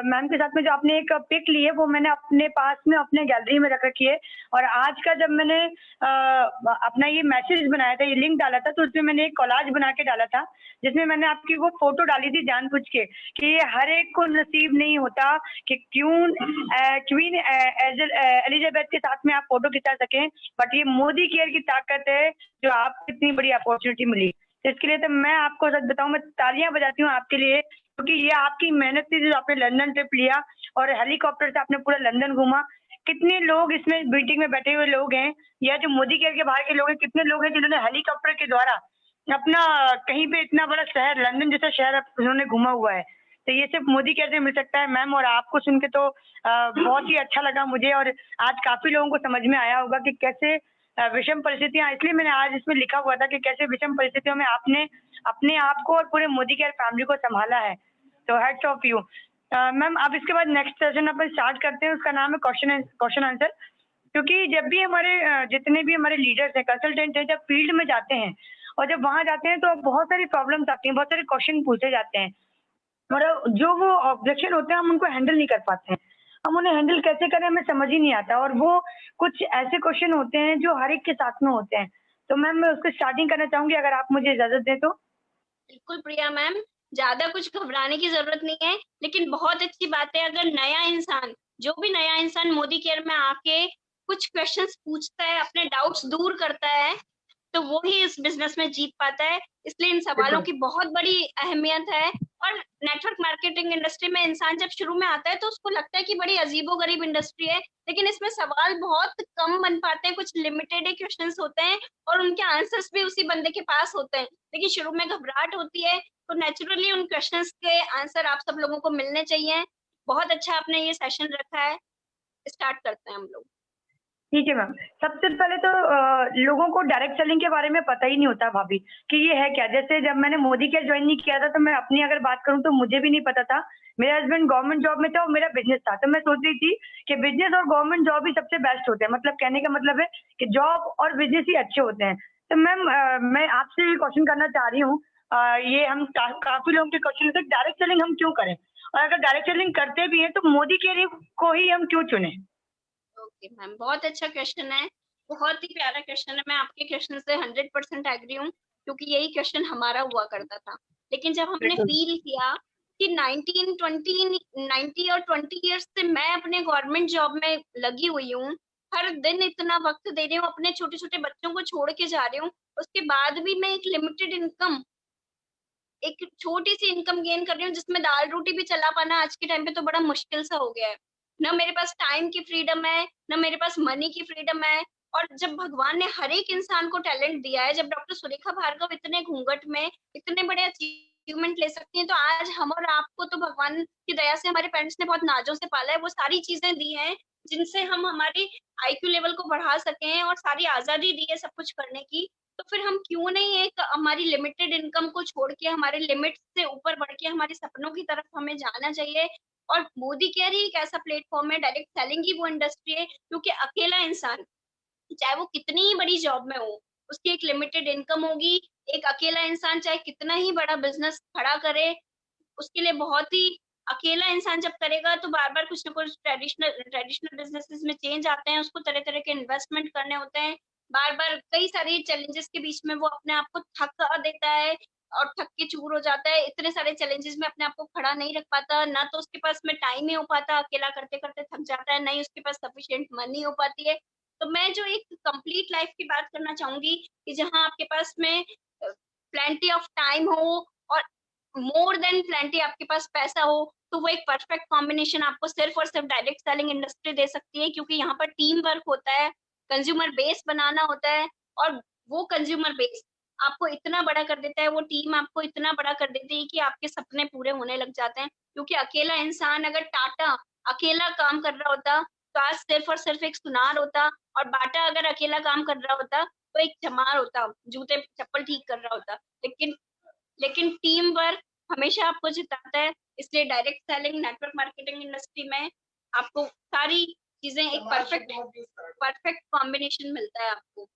मैम के साथ में जो आपने एक पिक ली है वो मैंने अपने पास में अपने गैलरी में रख रखी है। और आज का जब मैंने अपना ये मैसेज बनाया था, ये लिंक डाला था, तो उसमें मैंने एक कोलाज बना के डाला था जिसमें मैंने आपकी वो फोटो डाली थी जानबूझ के कि ये हर एक को नसीब नहीं होता कि क्वीन एलिजाबेथ के साथ में आप फोटो खिंचा सकें, बट ये मोदी केयर की ताकत है जो आपको इतनी बड़ी अपॉर्चुनिटी मिली। तो इसके लिए तो मैं आपको सच बताऊं, मैं तालियां बजाती हूँ आपके लिए, क्योंकि ये आपकी मेहनत थी जो आपने लंदन ट्रिप लिया और हेलीकॉप्टर से आपने पूरा लंदन घूमा। कितने लोग इसमें मीटिंग में बैठे हुए लोग हैं या जो मोदी केयर के बाहर के लोग हैं, कितने लोग हैं जिन्होंने हेलीकॉप्टर के द्वारा अपना कहीं पे इतना बड़ा शहर लंदन जैसा शहर उन्होंने घूमा हुआ है। तो ये सिर्फ मोदी केयर से मिल सकता है मैम। और आपको सुन के तो बहुत ही अच्छा लगा मुझे, और आज काफी लोगों को समझ में आया होगा कि कैसे विषम परिस्थितियां, इसलिए मैंने आज इसमें लिखा हुआ था कि कैसे विषम परिस्थितियों में आपने अपने आप को और पूरे मोदी केयर फैमिली को संभाला है। तो हेड्स ऑफ यू मैम। अब इसके बाद नेक्स्ट सेशन अपन स्टार्ट करते हैं, उसका नाम है क्वेश्चन आंसर। क्योंकि जब भी हमारे जितने भी हमारे लीडर्स हैं, कंसल्टेंट हैं, जब फील्ड में जाते हैं और जब वहां जाते हैं तो बहुत सारी प्रॉब्लम्स आती हैं, बहुत सारे क्वेश्चन पूछे जाते हैं, और जो वो ऑब्जेक्शन होते हैं हम उनको हैंडल नहीं कर पाते हैं। हम उन्हें हैंडल कैसे करें हमें समझ ही नहीं आता, और वो कुछ ऐसे क्वेश्चन होते हैं जो हर एक के साथ में होते हैं। तो मैम मैं उसको स्टार्टिंग करना चाहूंगी, अगर आप मुझे इजाजत दें तो। बिल्कुल प्रिया मैम, ज्यादा कुछ घबराने की जरूरत नहीं है, लेकिन बहुत अच्छी बात है अगर जो भी नया इंसान मोदी केयर में आके कुछ क्वेश्चंस पूछता है, अपने डाउट्स दूर करता है, तो वो ही इस बिजनेस में जीत पाता है। इसलिए इन सवालों की बहुत बड़ी अहमियत है। और नेटवर्क मार्केटिंग इंडस्ट्री में इंसान जब शुरू में आता है तो उसको लगता है कि बड़ी अजीबोगरीब इंडस्ट्री है, लेकिन इसमें सवाल बहुत कम बन पाते हैं, कुछ लिमिटेड क्वेश्चंस होते हैं और उनके आंसर्स भी उसी बंदे के पास होते हैं। लेकिन शुरू में घबराहट होती है, तो नेचुरली उन क्वेश्चंस के आंसर आप सब लोगों को मिलने चाहिए। बहुत अच्छा आपने ये सेशन रखा है, स्टार्ट करते हैं हम लोग। ठीक है मैम। सबसे पहले तो लोगों को डायरेक्ट सेलिंग के बारे में पता ही नहीं होता भाभी कि ये है क्या। जैसे जब मैंने मोदी केयर ज्वाइन नहीं किया था तो मैं अपनी अगर बात करूं तो मुझे भी नहीं पता था। मेरा हस्बैंड गवर्नमेंट जॉब में था और मेरा बिजनेस था, तो मैं सोच रही थी कि बिजनेस और गवर्नमेंट जॉब ही सबसे बेस्ट होते हैं। मतलब कहने का मतलब है कि जॉब और बिजनेस ही अच्छे होते हैं। तो मैम मैं आपसे ये क्वेश्चन करना चाह रही हूँ, ये हम काफी लोगों के क्वेश्चन होते हैं, डायरेक्ट सेलिंग हम क्यों करें, और अगर डायरेक्ट सेलिंग करते भी हैं तो मोदी केयर को ही हम क्यों चुने। ओके मैम, बहुत अच्छा क्वेश्चन है, बहुत ही प्यारा क्वेश्चन है। मैं आपके क्वेश्चन से 100% एग्री हूँ, क्योंकि यही क्वेश्चन हमारा हुआ करता था। लेकिन जब हमने फील किया कि 90 और 20 इयर्स से मैं अपने गवर्नमेंट जॉब में लगी हुई हूँ, हर दिन इतना वक्त दे रही हूँ, अपने छोटे छोटे बच्चों को छोड़ के जा रही हूँ, उसके बाद भी मैं एक लिमिटेड इनकम, एक छोटी सी इनकम गेन कर रही हूँ, जिसमें दाल रोटी भी चला पाना आज के टाइम पे तो बड़ा मुश्किल सा हो गया है। ना मेरे पास टाइम की फ्रीडम है, ना मेरे पास मनी की फ्रीडम है, और जब भगवान ने हर एक इंसान को टैलेंट दिया है, जब डॉक्टर सुरेखा भार्गव इतने घूंघट में इतने बड़े अचीवमेंट ले सकती हैं, तो आज हम और आपको तो भगवान की दया से हमारे पेरेंट्स ने बहुत नाजों से पाला है, वो सारी चीजें दी हैं जिनसे हम हमारी आईक्यू लेवल को बढ़ा सकें और सारी आजादी दी है सब कुछ करने की। तो फिर हम क्यों नहीं एक हमारी लिमिटेड इनकम को छोड़ के हमारे लिमिट से ऊपर बढ़ के हमारे सपनों की तरफ हमें जाना चाहिए। और मोदी केयर ही एक ऐसा प्लेटफॉर्म है, डायरेक्ट सेलिंग की वो इंडस्ट्री है, क्योंकि अकेला इंसान चाहे वो कितनी ही बड़ी जॉब में हो, उसकी एक लिमिटेड इनकम होगी। एक अकेला इंसान चाहे कितना ही बड़ा बिजनेस खड़ा करे, उसके लिए बहुत ही अकेला इंसान जब करेगा तो बार बार कुछ ना कुछ ट्रेडिशनल बिजनेसेस में चेंज आते हैं, उसको तरह तरह के इन्वेस्टमेंट करने होते हैं, बार बार कई सारे चैलेंजेस के बीच में वो अपने आप को थका देता है और थक के चूर हो जाता है। इतने सारे चैलेंजेस में अपने आप को खड़ा नहीं रख पाता, ना तो उसके पास में टाइम ही हो पाता, अकेला करते करते थक जाता है, नहीं उसके पास सफिशिएंट मनी हो पाती है। तो मैं जो एक कंप्लीट लाइफ की बात करना चाहूंगी कि जहां आपके पास में प्लेंटी ऑफ टाइम हो और मोर देन प्लेंटी आपके पास पैसा हो, तो वो एक परफेक्ट कॉम्बिनेशन आपको सिर्फ और सिर्फ डायरेक्ट सेलिंग इंडस्ट्री दे सकती है, क्योंकि यहाँ पर टीम वर्क होता है, कंज्यूमर बेस बनाना होता है, और वो कंज्यूमर बेस आपको इतना बड़ा कर देता है, वो टीम आपको इतना बड़ा कर देती है कि आपके सपने पूरे होने लग जाते हैं। क्योंकि अकेला इंसान अगर टाटा अकेला काम कर रहा होता तो आज सिर्फ और सिर्फ एक सुनार होता, और बाटा अगर अकेला काम कर रहा होता तो एक चमार होता, जूते चप्पल ठीक कर रहा होता। लेकिन लेकिन टीम वर्क हमेशा आपको जिताता है, इसलिए direct selling network marketing industry में आपको सारी चीजें एक परफेक्ट परफेक्ट कॉम्बिनेशन मिलता है आपको।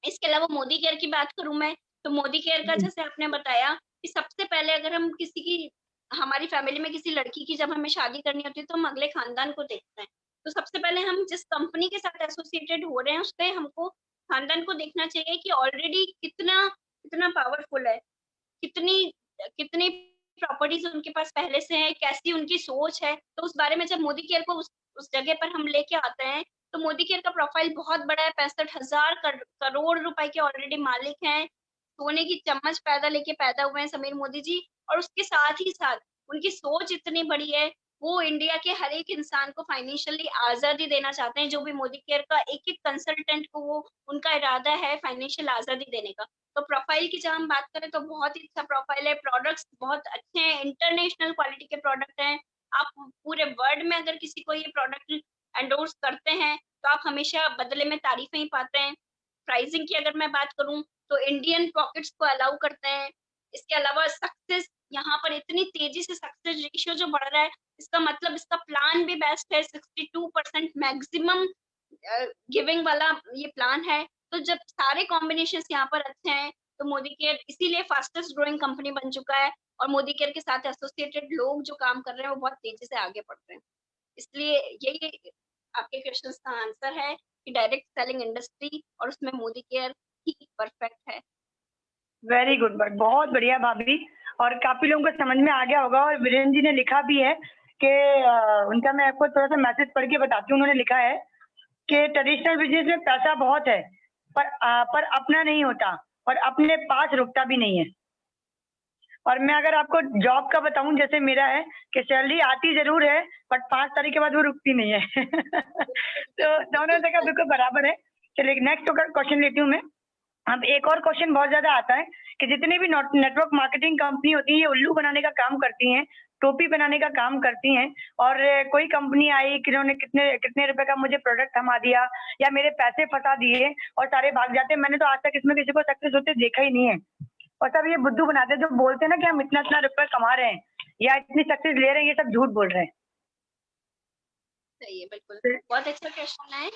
इसके अलावा मोदी केयर की बात करूं मैं, तो मोदी केयर का जैसे आपने बताया कि सबसे पहले अगर हम किसी की हमारी फैमिली में किसी लड़की की जब हमें शादी करनी होती है तो हम अगले खानदान को देखते हैं। तो सबसे पहले हम जिस कंपनी के साथ एसोसिएटेड हो रहे हैं उसके हमको खानदान को देखना चाहिए कि ऑलरेडी कितना कितना पावरफुल है, कितनी कितनी प्रॉपर्टीज उनके पास पहले से है, कैसी उनकी सोच है। तो उस बारे में जब मोदी केयर को उस जगह पर हम लेके आते हैं, तो मोदी केयर का प्रोफाइल बहुत बड़ा है, 65,000 करोड़ रुपए के ऑलरेडी मालिक हैं, सोने की चम्मच पैदा लेके पैदा हुए हैं समीर मोदी जी। और उसके साथ ही साथ उनकी सोच इतनी बड़ी है, वो इंडिया के हर एक इंसान को फाइनेंशियली आजादी देना चाहते हैं। जो भी मोदी केयर का एक एक कंसल्टेंट को वो उनका इरादा है फाइनेंशियल आजादी देने का। तो प्रोफाइल की जब हम बात करें तो बहुत ही अच्छा प्रोफाइल है, प्रोडक्ट्स बहुत अच्छे हैं, इंटरनेशनल क्वालिटी के प्रोडक्ट हैं। आप पूरे वर्ल्ड में अगर किसी को ये प्रोडक्ट एंडोर्स करते हैं तो आप हमेशा बदले में तारीफें ही पाते हैं। प्राइसिंग की अगर मैं बात करूं तो इंडियन पॉकेट्स को अलाउ करते हैं। इसके अलावा सक्सेस, यहाँ पर इतनी तेजी से सक्सेस रेशियो जो बढ़ रहा है, इसका मतलब इसका प्लान भी बेस्ट है, 62% मैक्सिमम गिविंग वाला ये प्लान है। तो जब सारे कॉम्बिनेशन यहाँ पर अच्छे हैं तो मोदी केयर इसीलिए फास्टेस्ट ग्रोइंग कंपनी बन चुका है, और मोदी केयर के साथ एसोसिएटेड लोग जो काम कर रहे हैं वो बहुत तेजी से आगे बढ़ रहे हैं। इसलिए यही आपके क्वेश्चन का आंसर है कि डायरेक्ट सेलिंग इंडस्ट्री और उसमें मोदी केयर ही परफेक्ट है। वेरी गुड, बट बहुत बढ़िया भाभी, और काफी लोगों को समझ में आ गया होगा। और वीरेंद्र जी ने लिखा भी है कि उनका मैं आपको थोड़ा सा मैसेज पढ़ के बताती हूँ। उन्होंने लिखा है कि ट्रेडिशनल बिजनेस में पैसा बहुत है पर अपना नहीं होता और अपने पास रुकता भी नहीं है। और मैं अगर आपको जॉब का बताऊं, जैसे मेरा है कि सैलरी आती जरूर है बट 5 तारीख के बाद वो रुकती नहीं है। तो दोनों जगह बिल्कुल बराबर है। चलिए नेक्स्ट क्वेश्चन लेती हूँ मैं। अब एक और क्वेश्चन बहुत ज्यादा आता है कि जितनी भी नेटवर्क मार्केटिंग कंपनी होती है ये उल्लू बनाने का काम करती हैं, टोपी बनाने का काम करती हैं। और कोई कंपनी आई कि उन्होंने कितने कितने रुपए का मुझे प्रोडक्ट थमा दिया या मेरे पैसे फंसा दिए और सारे भाग जाते हैं। मैंने तो आज तक इसमें किसी को सक्सेस होते देखा ही नहीं है। और सब ये बुद्धू बनाते हैं जो बोलते हैं ना कि हम इतना इतना रुपए कमा रहे हैं या इतनी सक्सेस ले रहे हैं, ये सब झूठ बोल रहे हैं। सही है, बिल्कुल बहुत अच्छा क्वेश्चन है।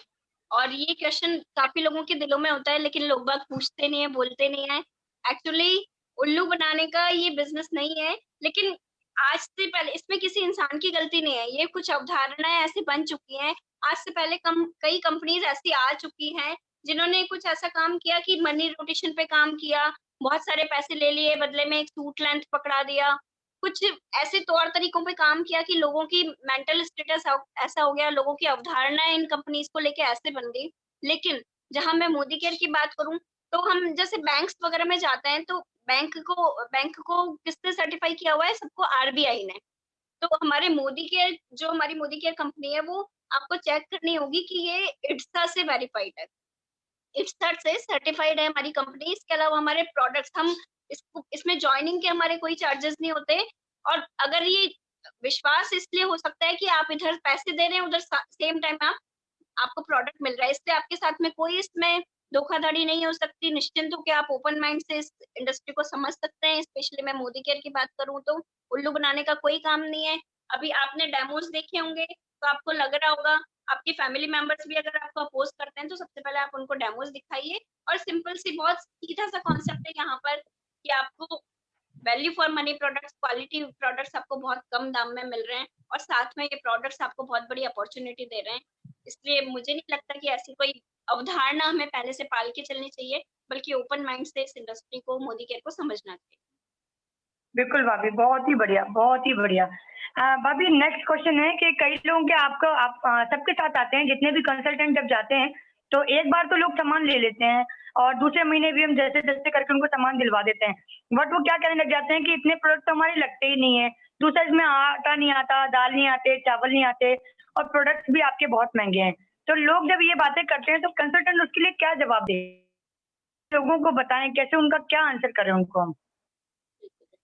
और ये क्वेश्चन काफी लोगों के दिलों में होता है, लेकिन लोग बात पूछते नहीं है, बोलते नहीं है। एक्चुअली उल्लू बनाने का ये बिजनेस नहीं है, लेकिन आज से पहले इसमें किसी इंसान की गलती नहीं है, ये कुछ अवधारणाएं ऐसी बन चुकी हैं। आज से पहले कई कंपनीज ऐसी आ चुकी हैं जिन्होंने कुछ ऐसा काम किया कि मनी रोटेशन पे काम किया, बहुत सारे पैसे ले लिए, बदले में एक सूट लेंथ पकड़ा दिया, कुछ ऐसे तौर तरीकों पे काम किया कि लोगों की मेंटल स्टेटस ऐसा हो गया, लोगों की अवधारणाएं इन कंपनीज को लेके ऐसे बन गई। लेकिन जहां मैं मोदी केयर की बात करूं तो हम जैसे बैंक्स वगैरह में जाते हैं तो बैंक को किसने सर्टिफाई किया हुआ है? सबको आरबीआई ने। तो हमारे मोदी केयर जो हमारी मोदी केयर कंपनी है वो आपको चेक करनी होगी कि ये ITSA से वेरीफाइड है। ITSA से सर्टिफाइड है हमारी कंपनी। इसके अलावा हमारे प्रोडक्ट्स हम इसमें ज्वाइनिंग के हमारे कोई चार्जेस नहीं होते। और अगर ये विश्वास इसलिए हो सकता है कि आप इधर पैसे दे रहे हैं, उधर सेम टाइम आपको प्रोडक्ट मिल रहा है, इसलिए आपके साथ में कोई इसमें धोखाधड़ी नहीं हो सकती। निश्चिंत होकर आप ओपन माइंड से इस इंडस्ट्री को समझ सकते हैं। स्पेशली मैं मोदी केयर की बात करूं तो उल्लू बनाने का कोई काम नहीं है। अभी आपने डेमोज देखे होंगे तो आपको लग रहा होगा, आपकी फैमिली मेंबर्स भी अगर आपको अपोज करते हैं तो सबसे पहले आप उनको डेमोज दिखाइए। और सिंपल सी बहुत सीधा सा कॉन्सेप्ट है यहाँ पर कि आपको value for money products, quality products आपको बहुत कम दाम में मिल रहे हैं और साथ में ये प्रोडक्ट्स आपको बहुत बड़ी अपॉर्चुनिटी दे रहे हैं। इसलिए मुझे नहीं लगता कि ऐसी कोई अवधारणा हमें पहले से पाल के चलनी चाहिए, बल्कि ओपन माइंड से इस इंडस्ट्री को, मोदी केयर को समझना चाहिए। बिल्कुल भाभी, बहुत ही बढ़िया, बहुत ही बढ़िया। भाभी नेक्स्ट क्वेश्चन है कि कई लोगों के आप सबके साथ आते हैं, जितने भी कंसल्टेंट जब जाते हैं तो एक बार तो लोग सामान ले लेते हैं और दूसरे महीने भी हम जैसे जैसे करके उनको सामान दिलवा देते हैं, बट वो क्या कहने लग जाते हैं कि इतने प्रोडक्ट तो हमारे लगते ही नहीं है। दूसरा इसमें आटा नहीं आता, दाल नहीं आते, चावल नहीं आते और प्रोडक्ट्स भी आपके बहुत महंगे हैं। तो लोग जब ये बातें करते हैं तो कंसल्टेंट उसके लिए क्या जवाब दे, लोगों को बताएं कैसे, उनका क्या आंसर करें उनको हम?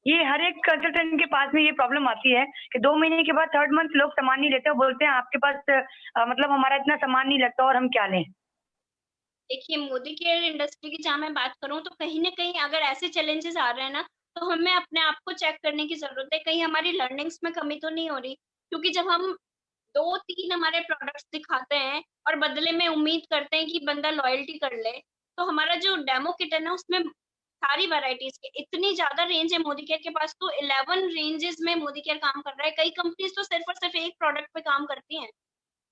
ये हर एक कंसल्टेंट के पास में ये प्रॉब्लम आती है कि 2 महीने के बाद थर्ड मंथ लोग सामान नहीं लेते और बोलते हैं आपके पास मतलब हमारा इतना सामान नहीं लगता और हम क्या लें? देखिए, मोदी केयर इंडस्ट्री की जहाँ मैं बात करूँ तो कहीं न कहीं अगर ऐसे चैलेंजेस आ रहे हैं ना, तो हमें अपने आप को चेक करने की ज़रूरत है, कहीं हमारी लर्निंग्स में कमी तो नहीं हो रही। क्योंकि जब हम 2-3 हमारे प्रोडक्ट्स दिखाते हैं और बदले में उम्मीद करते हैं कि बंदा लॉयल्टी कर ले, तो हमारा जो डेमो किट है ना उसमें सारी वैराइटीज़ की इतनी ज़्यादा रेंज है मोदी केयर के पास, तो 11 रेंजेस में मोदी केयर काम कर रहा है। कई कंपनीज़ तो सिर्फ़ और सिर्फ़ एक प्रोडक्ट पे काम करती हैं।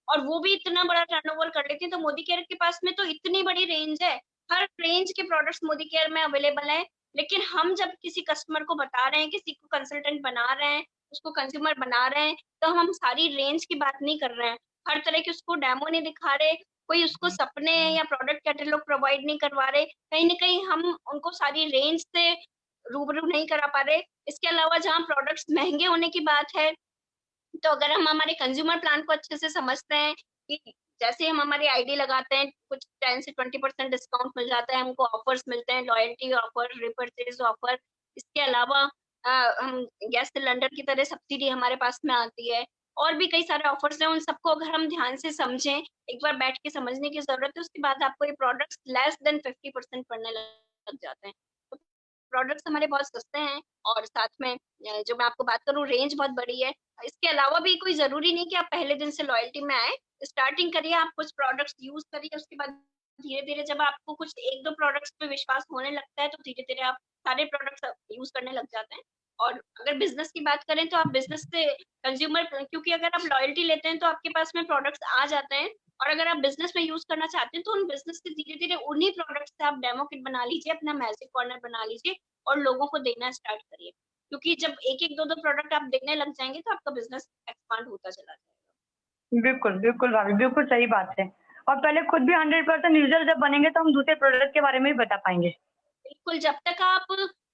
और वो भी इतना बड़ा टर्नओवर कर लेती है, तो मोदी केयर के पास में तो इतनी बड़ी रेंज है। हर रेंज के प्रोडक्ट्स मोदी केयर में अवेलेबल हैं। लेकिन हम जब किसी कस्टमर को बता रहे हैं, किसी को कंसल्टेंट बना रहे हैं, उसको कंज्यूमर बना रहे हैं, तो हम सारी रेंज की बात नहीं कर रहे हैं। हर तरह के उसको डेमो नहीं दिखा रहे, कोई उसको सपने या प्रोडक्ट कैटलॉग प्रोवाइड नहीं करवा रहे। कहीं न कहीं हम उनको सारी रेंज से रूबरू नहीं करा पा रहे। इसके अलावा जहाँ प्रोडक्ट्स महँगे होने की बात है, तो अगर हम हमारे कंज्यूमर प्लान को अच्छे से समझते हैं कि जैसे हम हमारी आईडी लगाते हैं, कुछ 10 से 20% डिस्काउंट मिल जाता है, हमको ऑफर्स मिलते हैं, लॉयल्टी ऑफर, रिपर्चेज ऑफर। इसके अलावा हम गैस सिलेंडर की तरह सब्सिडी हमारे पास में आती है और भी कई सारे ऑफर्स हैं। उन सबको अगर हम ध्यान से समझें, एक बार बैठ के समझने की जरूरत है, उसके बाद आपको ये प्रोडक्ट्स लेस देन 50% पड़ने लग जाते हैं। तो प्रोडक्ट्स हमारे बहुत सस्ते हैं और साथ में जो मैं आपको बात करूँ, रेंज बहुत बड़ी है। इसके अलावा भी कोई ज़रूरी नहीं कि आप पहले दिन से लॉयल्टी में आएँ। स्टार्टिंग करिए, आप कुछ प्रोडक्ट्स यूज़ करिए, उसके बाद धीरे-धीरे जब आपको कुछ 1-2 प्रोडक्ट्स पे विश्वास होने लगता है, तो धीरे-धीरे आप सारे प्रोडक्ट्स यूज़ करने लग जाते हैं। और अगर बिज़नेस की बात करें तो आप बिज़नेस से कंज़्यूमर, क्योंकि अगर आप लॉयल्टी लेते हैं तो आपके पास में प्रोडक्ट्स आ जाते हैं और अगर आप बिज़नेस में यूज़ करना चाहते हैं तो उन बिज़नेस से धीरे-धीरे उन्हीं प्रोडक्ट्स से आप डेमो किट बना लीजिए, अपना मैजिक कॉर्नर बना लीजिए और लोगों को देना स्टार्ट करिए। क्योंकि जब 1-1, 2-2 प्रोडक्ट आप देने लग जाएँगे तो आपका बिज़नेस एक्सपांड होता चला जाएगा। बिल्कुल, बिल्कुल भाभी, बिल्कुल सही बात है। और पहले खुद भी 100% यूज़र जब बनेंगे तो हम दूसरे प्रोडक्ट के बारे में भी बता पाएँगे। बिल्कुल, जब तक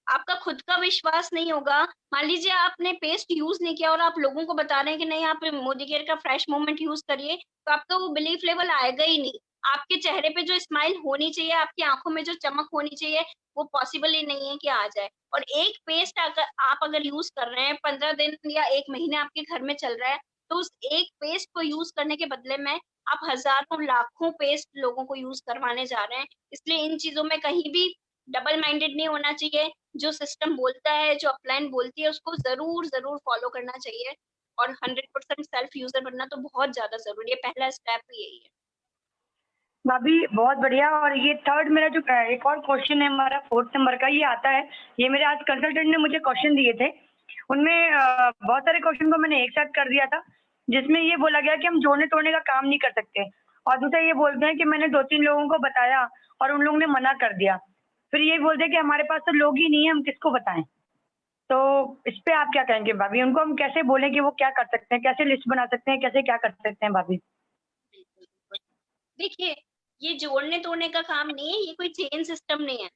आपका खुद का विश्वास नहीं होगा, मान लीजिए आपने पेस्ट यूज़ नहीं किया और आप लोगों को बता रहे हैं कि नहीं आप मोदी केयर का फ्रेश मूवमेंट यूज़ करिए, तो आपका वो बिलीफ लेवल आएगा ही नहीं। आपके चेहरे पे जो स्माइल होनी चाहिए, आपकी आँखों में जो चमक होनी चाहिए, वो पॉसिबल ही नहीं है कि आ जाए। और एक पेस्ट अगर आप यूज़ कर रहे हैं, 15 दिन या 1 महीने आपके घर में चल रहा है, तो उस एक पेस्ट को यूज़ करने के बदले में आप हज़ारों, लाखों पेस्ट लोगों को यूज़ करवाने जा रहे हैं। इसलिए इन चीज़ों में कहीं भी डबल माइंडेड नहीं होना चाहिए। जो सिस्टम बोलता है, जो अपलाइन बोलती है, उसको ज़रूर फॉलो करना चाहिए और 100% सेल्फ यूज़र बनना तो बहुत ज़्यादा ज़रूरी है। पहला स्टेप ही यही है। भाभी बहुत बढ़िया। और ये थर्ड मेरा जो एक और क्वेश्चन है हमारा 4th नंबर का, ये आता है, ये मेरे आज कंसल्टेंट ने मुझे क्वेश्चन दिए थे। उनमें बहुत सारे क्वेश्चन को मैंने एक साथ कर दिया था, जिसमें ये बोला गया कि हम जोड़ने-तोड़ने का काम नहीं कर सकते। और दूसरा ये बोलते हैं कि मैंने 2-3 लोगों को बताया और उन लोगों ने मना कर दिया। फिर ये बोलते हैं कि हमारे पास तो लोग ही नहीं है, हम किसको बताएँ? तो इस पे आप क्या कहेंगे भाभी? उनको हम कैसे बोलें कि वो क्या कर सकते हैं? कैसे लिस्ट बना सकते हैं? कैसे क्या कर सकते हैं भाभी? बिल्कुल, बिल्कुल। देखिए, ये जोड़ने-तोड़ने का काम नहीं है, ये कोई चेन सिस्टम नहीं है।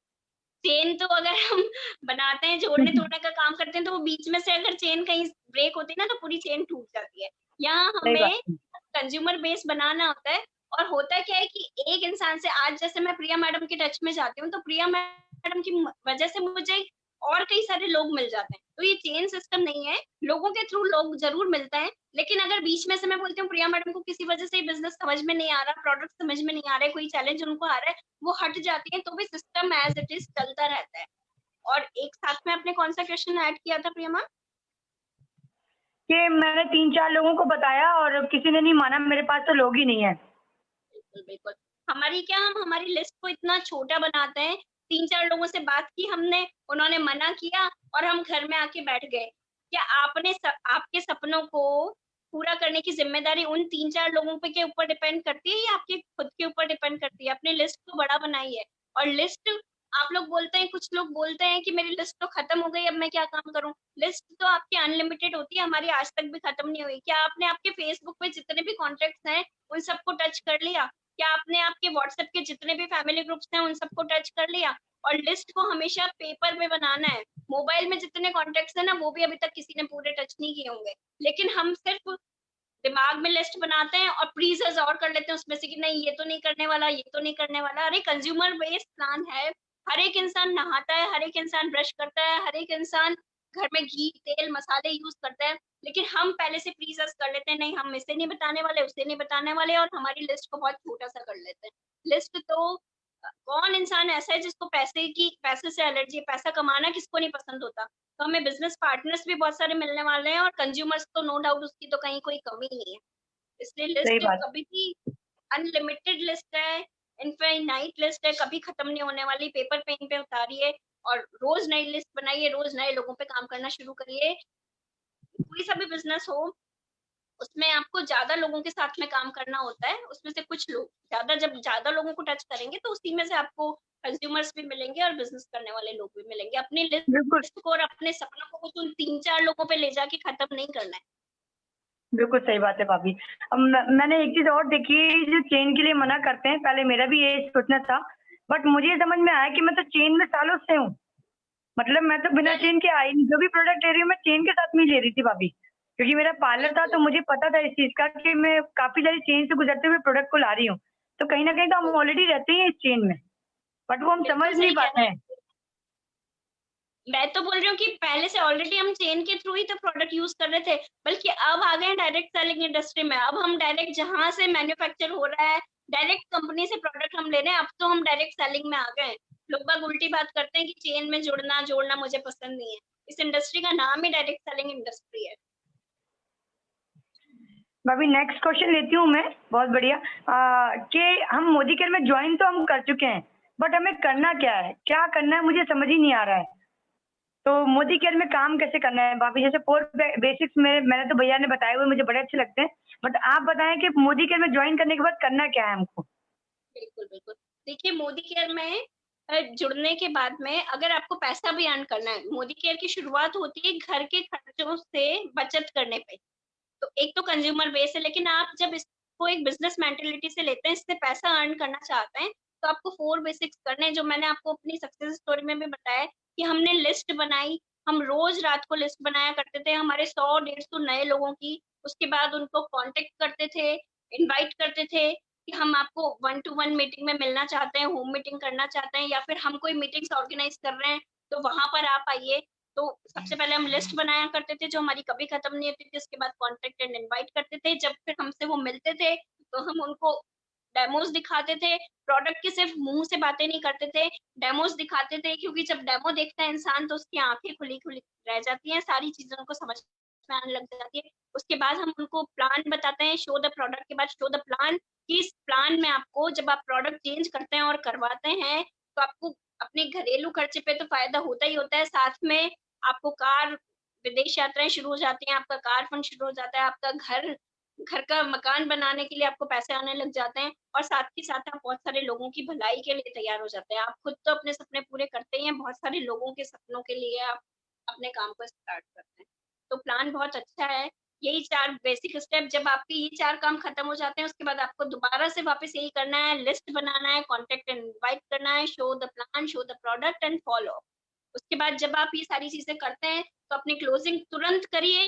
चेन तो अगर हम बनाते हैं, जोड़ने-तोड़ने का काम करते हैं, तो वो बीच में से अगर चेन कहीं ब्रेक होती है ना, तो पूरी चेन टूट जाती है। यहाँ सही बात हमें है। कंज्यूमर बेस बनाना होता है। और होता क्या है कि एक इंसान से, आज जैसे मैं प्रिया मैडम के टच में जाती हूँ, तो प्रिया मैडम की वजह से मुझे और कई सारे लोग मिल जाते हैं। तो ये चेन सिस्टम नहीं है, लोगों के थ्रू लोग जरूर मिलते हैं, लेकिन अगर बीच में से मैं बोलती हूँ प्रिया मैडम को किसी वजह से बिजनेस समझ में नहीं आ रहा, प्रोडक्ट समझ में नहीं आ रहा है, कोई चैलेंज उनको आ रहा है, वो हट जाती है, तो भी सिस्टम एज इट इज चलता रहता है। और एक साथ में आपने कौन सा क्वेश्चन ऐड किया था प्रिया मैम? कि मैंने 3-4 लोगों को बताया और किसी ने नहीं माना, मेरे पास तो लोग ही नहीं है। बिल्कुल बिल्कुल। हमारी क्या, हम हमारी लिस्ट को इतना छोटा बनाते हैं, 3-4 लोगों से बात की हमने, उन्होंने मना किया और हम घर में आके बैठ गए। क्या आपके सपनों को पूरा करने की जिम्मेदारी उन 3-4 लोगों पे के ऊपर डिपेंड करती है या आपके खुद के ऊपर डिपेंड करती है? अपनी लिस्ट को बड़ा बनाइए। और लिस्ट, आप लोग बोलते हैं, कुछ लोग बोलते हैं कि मेरी लिस्ट तो खत्म हो गई, अब मैं क्या काम करूं? लिस्ट तो आपकी अनलिमिटेड होती है, हमारी आज तक भी खत्म नहीं हुई। क्या आपने आपके फेसबुक पे जितने भी कॉन्टेक्ट्स हैं उन सबको टच कर लिया? क्या आपने आपके व्हाट्सएप के जितने भी फैमिली ग्रुप्स हैं उन सबको टच कर लिया? और लिस्ट को हमेशा पेपर में बनाना है। मोबाइल में जितने कॉन्टेक्ट्स हैं ना, वो भी अभी तक किसी ने पूरे टच नहीं किए होंगे, लेकिन हम सिर्फ दिमाग में लिस्ट बनाते हैं और प्रीजर्स और कर लेते हैं उसमें से कि नहीं ये तो नहीं करने वाला, ये तो नहीं करने वाला। अरे कंज्यूमर बेस्ड प्लान है, हर एक इंसान नहाता है, हर एक इंसान ब्रश करता है, हर एक इंसान घर में घी तेल मसाले यूज करता है, लेकिन हम पहले से प्रीजर्स कर लेते हैं, नहीं हम इसे नहीं बताने वाले, उसे नहीं बताने वाले, और हमारी लिस्ट को बहुत छोटा सा कर लेते हैं। लिस्ट तो कौन इंसान ऐसा है जिसको पैसे से एलर्जी है? पैसा कमाना किसको नहीं पसंद होता? तो हमें बिजनेस पार्टनर्स भी बहुत सारे मिलने वाले हैं, और कंज्यूमर्स तो नो डाउट उसकी तो कहीं कोई कमी नहीं है। इसलिए सही लिस्ट बात। कभी भी अनलिमिटेड लिस्ट है, इनफाइनाइट लिस्ट है, कभी खत्म नहीं होने वाली। पेपर पेन पे उतारिए और रोज नई लिस्ट बनाइए, रोज नए लोगों पे काम करना शुरू करिए। कोई सा भी बिजनेस हो, उसमें आपको ज्यादा लोगों के साथ में काम करना होता है, उसमें से कुछ लोग जब ज्यादा लोगों को टच करेंगे तो उसी में से आपको कंज्यूमर्स भी मिलेंगे और बिजनेस करने वाले लोग भी मिलेंगे। अपनी बिल्कुल, लिस्ट को और अपने सपनों को कुछ उन 3-4 लोगों पे ले जाके खत्म नहीं करना है। बिल्कुल सही बात है भाभी। अब मैंने एक चीज़ और देखी है, जो चेन के लिए मना करते हैं, पहले मेरा भी यही सोचना था, बट मुझे ये समझ में आया कि मैं तो चेन में सालों से हूँ। मतलब मैं तो बिना चेन के आई नहीं, जो भी प्रोडक्ट ले रही हूँ मैं चेन के साथ में ही ले रही थी भाभी। क्योंकि मेरा पार्लर था तो मुझे पता था इस चीज़ का कि मैं काफ़ी सारी चेन से गुजरते हुए प्रोडक्ट को ला रही हूँ। तो कहीं न कहीं तो हम ऑलरेडी रहते ही हैं इस चेन में, बट वो हम समझ बिल्कुल नहीं सही कह पाते रहे हैं। हैं। मैं तो बोल रही हूँ कि पहले से ऑलरेडी हम चेन के थ्रू ही तो प्रोडक्ट यूज कर रहे थे, बल्कि अब आ गए डायरेक्ट सेलिंग इंडस्ट्री में। अब हम डायरेक्ट जहां से मैन्युफैक्चर हो रहा है, डायरेक्ट कंपनी से प्रोडक्ट हम ले रहे हैं। अब तो हम डायरेक्ट सेलिंग में आ गए। लोग बाग उल्टी बात करते हैं कि चेन में जुड़ना जोड़ना मुझे पसंद नहीं है। इस इंडस्ट्री का नाम ही डायरेक्ट सेलिंग इंडस्ट्री है। भाभी नेक्स्ट क्वेश्चन लेती हूँ मैं, बहुत बढ़िया। कि हम मोदी केयर में ज्वाइन तो हम कर चुके हैं, बट हमें करना क्या है, क्या करना है मुझे समझ ही नहीं आ रहा है। तो मोदी केयर में काम कैसे करना है भाभी? जैसे 4 बेसिक्स में मैंने तो भैया ने बताए हुए मुझे बड़े अच्छे लगते हैं, बट आप बताएं कि मोदी केयर में ज्वाइन करने के बाद करना क्या है हमको? बिल्कुल बिल्कुल। देखिए, मोदी केयर में जुड़ने के बाद में अगर आपको पैसा भी अर्न करना है, मोदी केयर की शुरुआत होती है घर के खर्चों से बचत करने पे। तो एक तो कंज्यूमर बेस है, लेकिन आप जब इसको एक बिजनेस मेंटेलिटी से लेते हैं, इससे पैसा अर्न करना चाहते हैं, तो आपको 4 बेसिक्स करने हैं, जो मैंने आपको अपनी सक्सेस स्टोरी में भी बताया कि हमने लिस्ट बनाई। हम रोज रात को लिस्ट बनाया करते थे, हमारे 100-150 नए लोगों की। उसके बाद उनको कांटेक्ट करते थे, इनवाइट करते थे कि हम आपको 1 टू 1 मीटिंग में मिलना चाहते हैं, होम मीटिंग करना चाहते हैं, या फिर हम कोई मीटिंग्स ऑर्गेनाइज कर रहे हैं, तो वहां पर आप आइए। तो सबसे पहले हम लिस्ट बनाया करते थे, जो हमारी कभी खत्म नहीं होती थी। उसके बाद कॉन्टेक्ट एंड इनवाइट करते थे। जब फिर हमसे वो मिलते थे, तो हम उनको डेमोज दिखाते थे। प्रोडक्ट की सिर्फ मुंह से बातें नहीं करते थे, डेमोज दिखाते थे, क्योंकि जब डेमो देखता है इंसान तो उसकी आंखें खुली खुली रह जाती हैं, सारी चीजें उनको समझ में आने लग जाती है। उसके बाद हम उनको प्लान बताते हैं, शो द प्रोडक्ट के बाद शो द प्लान, कि इस प्लान में आपको जब आप प्रोडक्ट चेंज करते हैं और करवाते हैं, तो आपको अपने घरेलू खर्चे पे तो फायदा होता ही होता है, साथ में आपको कार विदेश यात्राएं शुरू हो जाती हैं, आपका कार फंड शुरू हो जाता है, आपका घर घर का मकान बनाने के लिए आपको पैसे आने लग जाते हैं, और साथ ही साथ आप बहुत सारे लोगों की भलाई के लिए तैयार हो जाते हैं। आप खुद तो अपने सपने पूरे करते ही हैं, बहुत सारे लोगों के सपनों के लिए आप अपने काम को स्टार्ट करते हैं। तो प्लान बहुत अच्छा है। यही 4 बेसिक स्टेप, जब आपके ये 4 काम खत्म हो जाते हैं, उसके बाद आपको दोबारा से वापस यही करना है, लिस्ट बनाना है, कॉन्टेक्ट एंड इनवाइट करना है, show the plan, show the product and follow. उसके बाद जब आप ये सारी चीजें करते हैं, तो अपनी क्लोजिंग तुरंत करिए।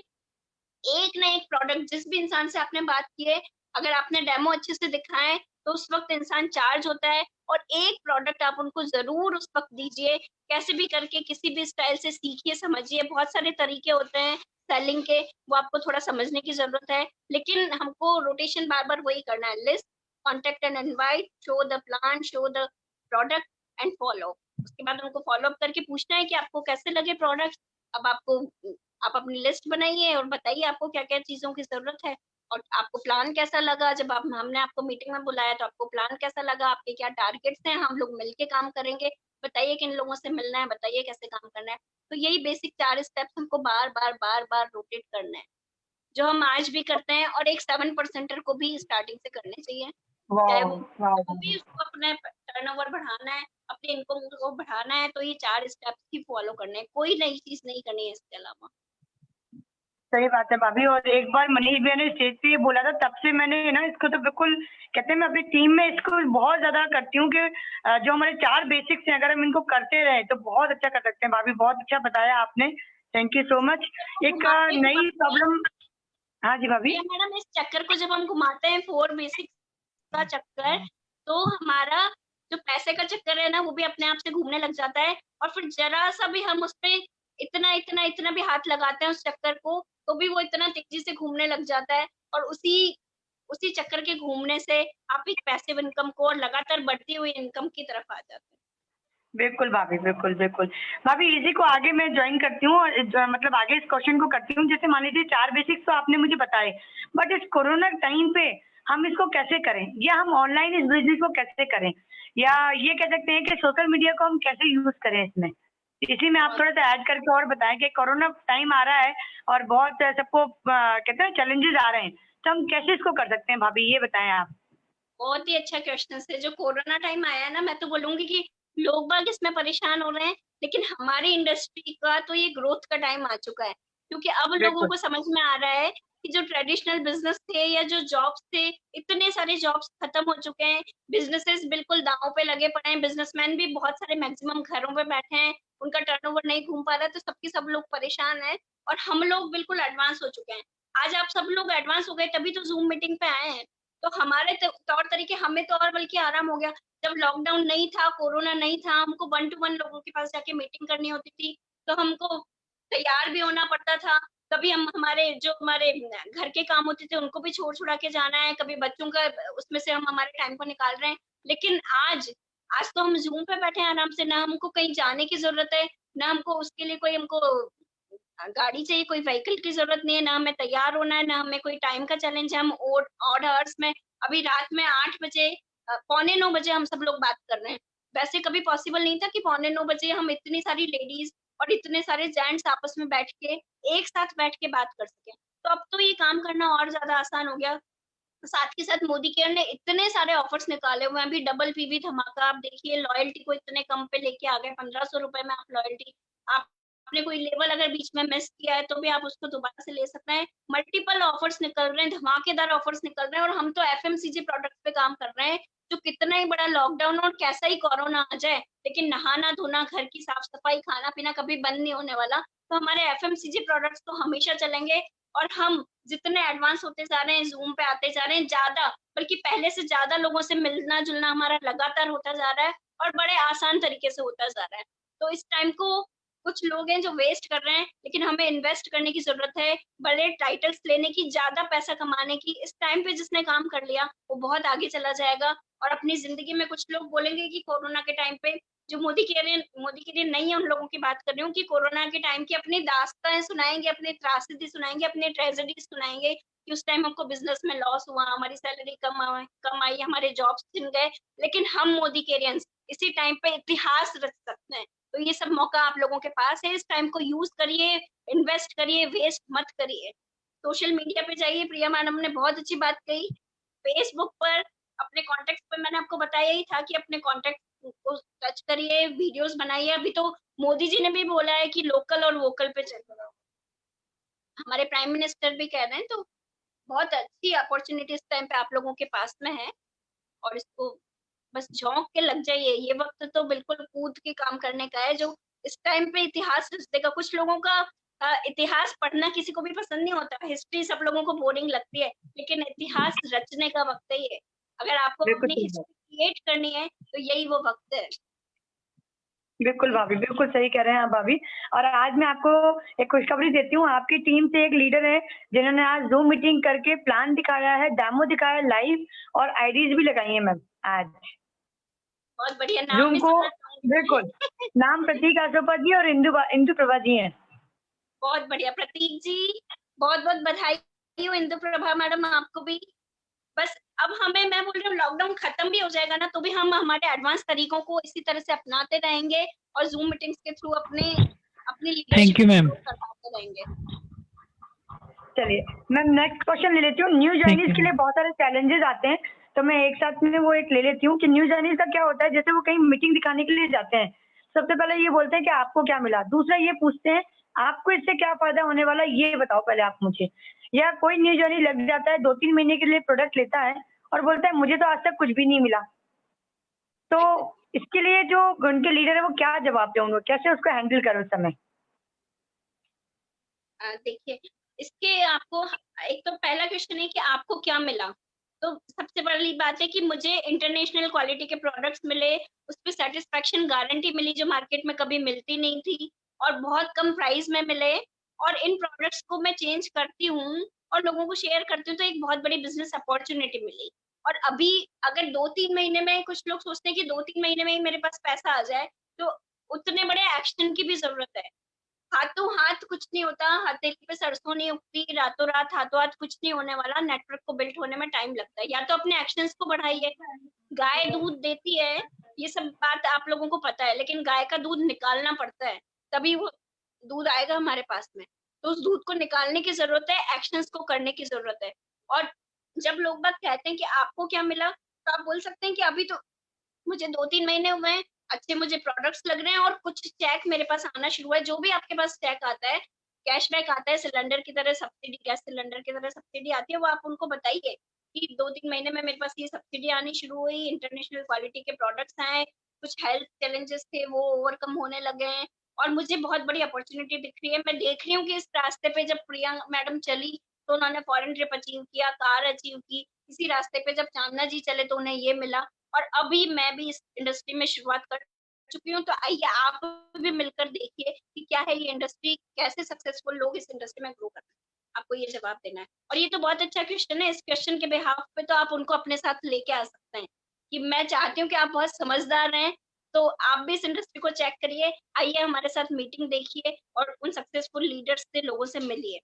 एक ना एक प्रोडक्ट, जिस भी इंसान से आपने बात की है, अगर आपने डेमो अच्छे से दिखाए तो उस वक्त इंसान चार्ज होता है, और एक प्रोडक्ट आप उनको जरूर उस वक्त दीजिए, कैसे भी करके किसी भी स्टाइल से सीखिए, समझिए। बहुत सारे तरीके होते हैं सेलिंग के, वो आपको थोड़ा समझने की जरूरत है, लेकिन हमको रोटेशन बार बार वही करना है। List, contact and invite, show the plan, show the product and follow. उसके बाद उनको फॉलो अप करके पूछना है कि आपको कैसे लगे प्रोडक्ट। अब आप अपनी लिस्ट बनाइए और बताइए आपको क्या क्या चीजों की जरूरत है, और आपको प्लान कैसा लगा। जब आप हमने आपको मीटिंग में बुलाया तो आपको प्लान कैसा लगा, आपके क्या टारगेट्स हैं, हम लोग मिलके काम करेंगे, बताइए किन लोगों से मिलना है, बताइए कैसे काम करना है। तो यही बेसिक 4 स्टेप्स हमको बार बार बार बार रोटेट करना है, जो हम आज भी करते हैं, और एक 7% को भी स्टार्टिंग से करने चाहिए। चाहे वाह, वाह। वो भी उसको अपने टर्नओवर बढ़ाना है, अपने इनकम को बढ़ाना है, तो ये 4 स्टेप्स ही फॉलो करने हैं, कोई नई चीज नहीं करनी है इसके अलावा। सही बात है भाभी। और एक बार मनीष भैया ने स्टेज पे ये बोला था, तब से मैंने ना इसको तो बिल्कुल कहते हैं, मैं अपनी टीम में इसको बहुत ज्यादा करती हूँ कि जो हमारे 4 बेसिक्स हैं अगर हम इनको करते रहे तो बहुत अच्छा कर सकते हैं। भाभी बहुत अच्छा बताया आपने, थैंक यू सो मच। एक घुमाते नई घुमाते प्रॉब्लम। हाँ जी भाभी। प्रिया मैडम, इस चक्कर को जब हम घुमाते हैं 4 बेसिक्स का चक्कर, तो हमारा जो पैसे का चक्कर है ना, वो भी अपने आप से घूमने लग जाता है, और फिर जरा सा भी हम उस पे इतना इतना इतना भी हाथ लगाते हैं उस चक्कर को, तो भी वो इतना तेजी से घूमने लग जाता है, और उसी उसी चक्कर के घूमने से आप एक पैसिव इनकम को और लगातार बढ़ती हुई इनकम की तरफ आ जाते हैं। बिल्कुल भाभी, बिल्कुल, बिल्कुल। भाभी इसी को आगे मैं जॉइन करती हूँ और मतलब आगे इस क्वेश्चन को करती हूँ। जैसे मान लीजिए 4 बेसिक्स तो आपने मुझे बताए, बट इस कोरोना टाइम पे हम इसको कैसे करें? या हम ऑनलाइन इस बिज़नेस को कैसे करें? या ये कह सकते हैं कि सोशल मीडिया को हम कैसे यूज़ करें इसमें? इसी में आप बहुत थोड़ा-सा ऐड करके और बताएँ कि कोरोना टाइम आ रहा है और बहुत सबको कहते हैं चैलेंजेस आ रहे हैं, तो हम कैसे इसको कर सकते हैं भाभी, ये बताएँ आप? बहुत ही अच्छा क्वेश्चन है। जो कोरोना टाइम आया है ना, मैं तो बोलूंगी कि लोग बाग इसमें परेशान हो रहे हैं, लेकिन हमारी इंडस्ट्री का तो ये ग्रोथ का टाइम आ चुका है, क्योंकि अब लोगों बिल्कुल, को समझ में आ रहा है कि जो ट्रेडिशनल बिजनेस थे या जो जॉब्स थे, इतने सारे जॉब्स खत्म हो चुके हैं, बिजनेसेस बिल्कुल दांव पे लगे पड़े हैं, बिजनेसमैन भी बहुत सारे मैक्सिमम घरों पे बैठे हैं, उनका टर्नओवर नहीं घूम पा रहा है, तो सबके सब लोग परेशान हैं, और हम लोग बिल्कुल एडवांस हो चुके हैं। आज आप सब लोग एडवांस हो गए तभी तो जूम मीटिंग पे आए हैं। तो हमारे तौर तरीके, हमें तो और बल्कि आराम हो गया। जब लॉकडाउन नहीं था, कोरोना नहीं था, हमको 1 to 1 लोगों के पास जाके मीटिंग करनी होती थी, तो हमको तैयार भी होना पड़ता था। कभी हम हमारे घर के काम होते थे उनको भी छोड़ छुड़ा के जाना है, कभी बच्चों का उसमें से हम हमारे टाइम को निकाल रहे हैं। लेकिन आज आज तो हम जूम पे बैठे हैं आराम से, ना हमको कहीं जाने की जरूरत है, ना हमको उसके लिए कोई हमको गाड़ी चाहिए, कोई व्हीकल की जरूरत नहीं है, ना हमें तैयार होना है, ना हमें कोई टाइम का चैलेंज है। हम ऑड आवर्स में, अभी रात में 8 बजे, पौने 9 बजे हम सब लोग बात कर रहे हैं। वैसे कभी पॉसिबल नहीं था कि पौने 9 बजे हम इतनी सारी लेडीज और इतने सारे जेंट्स आपस में बैठ के एक साथ बैठ के बात कर सकें। तो अब तो ये काम करना और ज्यादा आसान हो गया। साथ के साथ मोदी केयर ने इतने सारे ऑफर्स निकाले हुए हैं, अभी डबल पीवी धमाका, आप देखिए लॉयल्टी को इतने कम पे लेके आ गए, 1500 रुपए में आप लॉयल्टी, आपने कोई लेवल अगर बीच में मिस किया है तो भी आप उसको दोबारा से ले सकते हैं। मल्टीपल ऑफर्स निकल रहे हैं, धमाकेदार ऑफर्स निकल रहे हैं, और हम तो एफएमसीजी प्रोडक्ट पे काम कर रहे हैं। जो कितना ही बड़ा लॉकडाउन और कैसा ही कोरोना आ जाए, लेकिन नहाना धोना, घर की साफ सफाई, खाना पीना कभी बंद नहीं होने वाला। तो हमारे एफएमसीजी प्रोडक्ट्स तो हमेशा चलेंगे, और हम जितने एडवांस होते जा रहे हैं, जूम पे आते जा रहे हैं, ज्यादा बल्कि पहले से ज्यादा लोगों से मिलना जुलना हमारा लगातार होता जा रहा है, और बड़े आसान तरीके से होता जा रहा है। तो इस टाइम को कुछ लोग हैं जो वेस्ट कर रहे हैं, लेकिन हमें इन्वेस्ट करने की जरूरत है, बड़े टाइटल्स लेने की, ज्यादा पैसा कमाने की। इस टाइम पे जिसने काम कर लिया वो बहुत आगे चला जाएगा, और अपनी जिंदगी में, कुछ लोग बोलेंगे कि कोरोना के टाइम पे, जो मोदी के लिए नहीं है उन लोगों की बात कर रही हूँ, कि कोरोना के टाइम की अपनी दास्तान सुनाएंगे, अपनी त्रासदी सुनाएंगे, अपनी ट्रेजेडी सुनाएंगे, कि उस टाइम हमको बिजनेस में लॉस हुआ, हमारी सैलरी कम आई, हमारे जॉब्स छिन गए, लेकिन हम मोदी केरियंस इसी टाइम पे इतिहास रच सकते हैं। तो ये सब मौका आप लोगों के पास है, इस टाइम को यूज करिए, इन्वेस्ट करिए, वेस्ट मत करिए। सोशल मीडिया पे जाइए, प्रिया मैडम ने बहुत अच्छी बात कही। फेसबुक पर अपने कॉन्टेक्ट पे, मैंने आपको बताया ही था कि अपने कॉन्टेक्ट को टच करिए, वीडियोस बनाइए। अभी तो मोदी जी ने भी बोला है कि लोकल और वोकल पे चलो, हमारे प्राइम मिनिस्टर भी कह रहे हैं, तो बहुत अच्छी अपॉर्चुनिटी इस टाइम पे आप लोगों के पास में है, और इसको बस झोंक के लग जाइए। ये वक्त तो बिल्कुल कूद के काम करने का है, जो इस टाइम पे इतिहास रच देगा। कुछ लोगों का इतिहास पढ़ना किसी को भी पसंद नहीं होता, हिस्ट्री सब लोगों को बोरिंग लगती है, लेकिन इतिहास रचने का वक्त है ये। अगर आपको बिल्कुल अपनी सही बात। हिस्ट्री क्रिएट करनी है तो यही वो वक्त है। बिल्कुल भाभी, बिल्कुल सही कह रहे हैं आप भाभी। और आज मैं आपको एक खुशखबरी देती हूँ, आपकी टीम से एक लीडर है जिन्होंने आज ज़ूम मीटिंग करके प्लान दिखाया है, डेमो दिखाया है लाइव, और आईडीज़ भी लगाई हैं मैम आज। बहुत बढ़िया, नाम ज़ूम भी को सुनना चाहूंगी बिल्कुल, मैं। नाम प्रतीक आसोपा जी और इंदु प्रभा जी हैं। बहुत बढ़िया प्रतीक जी, बहुत बहुत बधाई हो इंदु प्रभा मैडम आपको भी। बस अब मैं बोल रही हूँ लॉकडाउन खत्म भी हो जाएगा ना तो भी हम हमारे एडवांस तरीकों को इसी तरह से अपनाते रहेंगे और जूम मीटिंग्स के थ्रू अपनी leadership thank you ma'am. Grow करवाते रहेंगे। चलिए मैम नेक्स्ट क्वेश्चन ले लेती हूँ। न्यू जॉइनीज के लिए बहुत सारे चैलेंजेस आते हैं, तो मैं एक साथ में वो एक ले लेती हूँ कि न्यू जॉइनीज का क्या होता है। जैसे वो कहीं मीटिंग दिखाने के लिए जाते हैं, सबसे पहले ये बोलते हैं कि आपको क्या मिला, दूसरा ये पूछते हैं आपको इससे क्या फायदा होने वाला, ये बताओ पहले आप मुझे। या कोई न्यू जॉइनी लग जाता है, 2-3 महीने के लिए प्रोडक्ट लेता है और बोलता है मुझे तो आज तक कुछ भी नहीं मिला। तो इसके लिए जो उनके लीडर है वो क्या जवाब दें उनको, कैसे उसको हैंडल करो उस समय? देखिए इसके आपको एक तो पहला क्वेश्चन है कि आपको क्या मिला। तो सबसे बड़ी बात है कि मुझे इंटरनेशनल क्वालिटी के प्रोडक्ट्स मिले, उस पर सेटिस्फेक्शन गारंटी मिली जो मार्केट में कभी मिलती नहीं थी और बहुत कम प्राइस में मिले, और इन प्रोडक्ट्स को मैं चेंज करती हूँ और लोगों को शेयर करती हूँ तो एक बहुत बड़ी बिजनेस अपॉर्चुनिटी मिली। और अभी अगर 2-3 महीने में, कुछ लोग सोचते हैं कि 2-3 महीने में ही मेरे पास पैसा आ जाए, तो उतने बड़े एक्शन की भी जरूरत है। हाथों हाथ कुछ नहीं होता, हथेली पे सरसों नहीं उगती, रातों रात हाथों हाथ कुछ नहीं होने वाला। नेटवर्क को बिल्ड होने में टाइम लगता है। या तो अपने एक्शंस को बढ़ाइए। गाय दूध देती है, ये सब बात आप लोगों को पता है, लेकिन गाय का दूध निकालना पड़ता है, तभी वो दूध आएगा हमारे पास में। तो उस दूध को निकालने की जरूरत है, एक्शंस को करने की जरूरत है। और जब लोग बात कहते हैं कि आपको क्या मिला, तो आप बोल सकते हैं कि अभी तो मुझे 2-3 महीने हुए हैं, अच्छे मुझे प्रोडक्ट्स लग रहे हैं और कुछ चेक मेरे पास आना शुरू हुआ है। जो भी आपके पास चेक आता है, कैशबैक आता है, सिलेंडर की तरह सब्सिडी, गैस सिलेंडर की तरह सब्सिडी आती है, वो आप उनको बताइए कि 2-3 महीने में मेरे पास ये सब्सिडी आनी शुरू हुई, इंटरनेशनल क्वालिटी के प्रोडक्ट्स आए, कुछ हेल्थ चैलेंजेस थे वो ओवरकम होने लगे हैं और मुझे बहुत बड़ी अपॉर्चुनिटी दिख रही है। मैं देख रही हूँ कि इस रास्ते पे जब प्रिया मैडम चली तो उन्होंने फॉरेन ट्रिप अचीव किया, कार अचीव की। इसी रास्ते पे जब चांदना जी चले तो उन्हें ये मिला। और अभी मैं भी इस इंडस्ट्री में शुरुआत कर चुकी हूँ, तो आइए आप भी मिलकर देखिए कि क्या है ये इंडस्ट्री, कैसे सक्सेसफुल लोग इस इंडस्ट्री में ग्रो करते हैं। आपको ये जवाब देना है। और ये तो बहुत अच्छा क्वेश्चन है। इस क्वेश्चन के बिहाफ पे तो आप उनको अपने साथ लेके आ सकते हैं कि मैं चाहती हूँ कि आप बहुत समझदार हैं, तो आप भी इस इंडस्ट्री को चेक करिए, आइए हमारे साथ मीटिंग देखिए और उन सक्सेसफुल लीडर्स से, लोगों से मिलिए।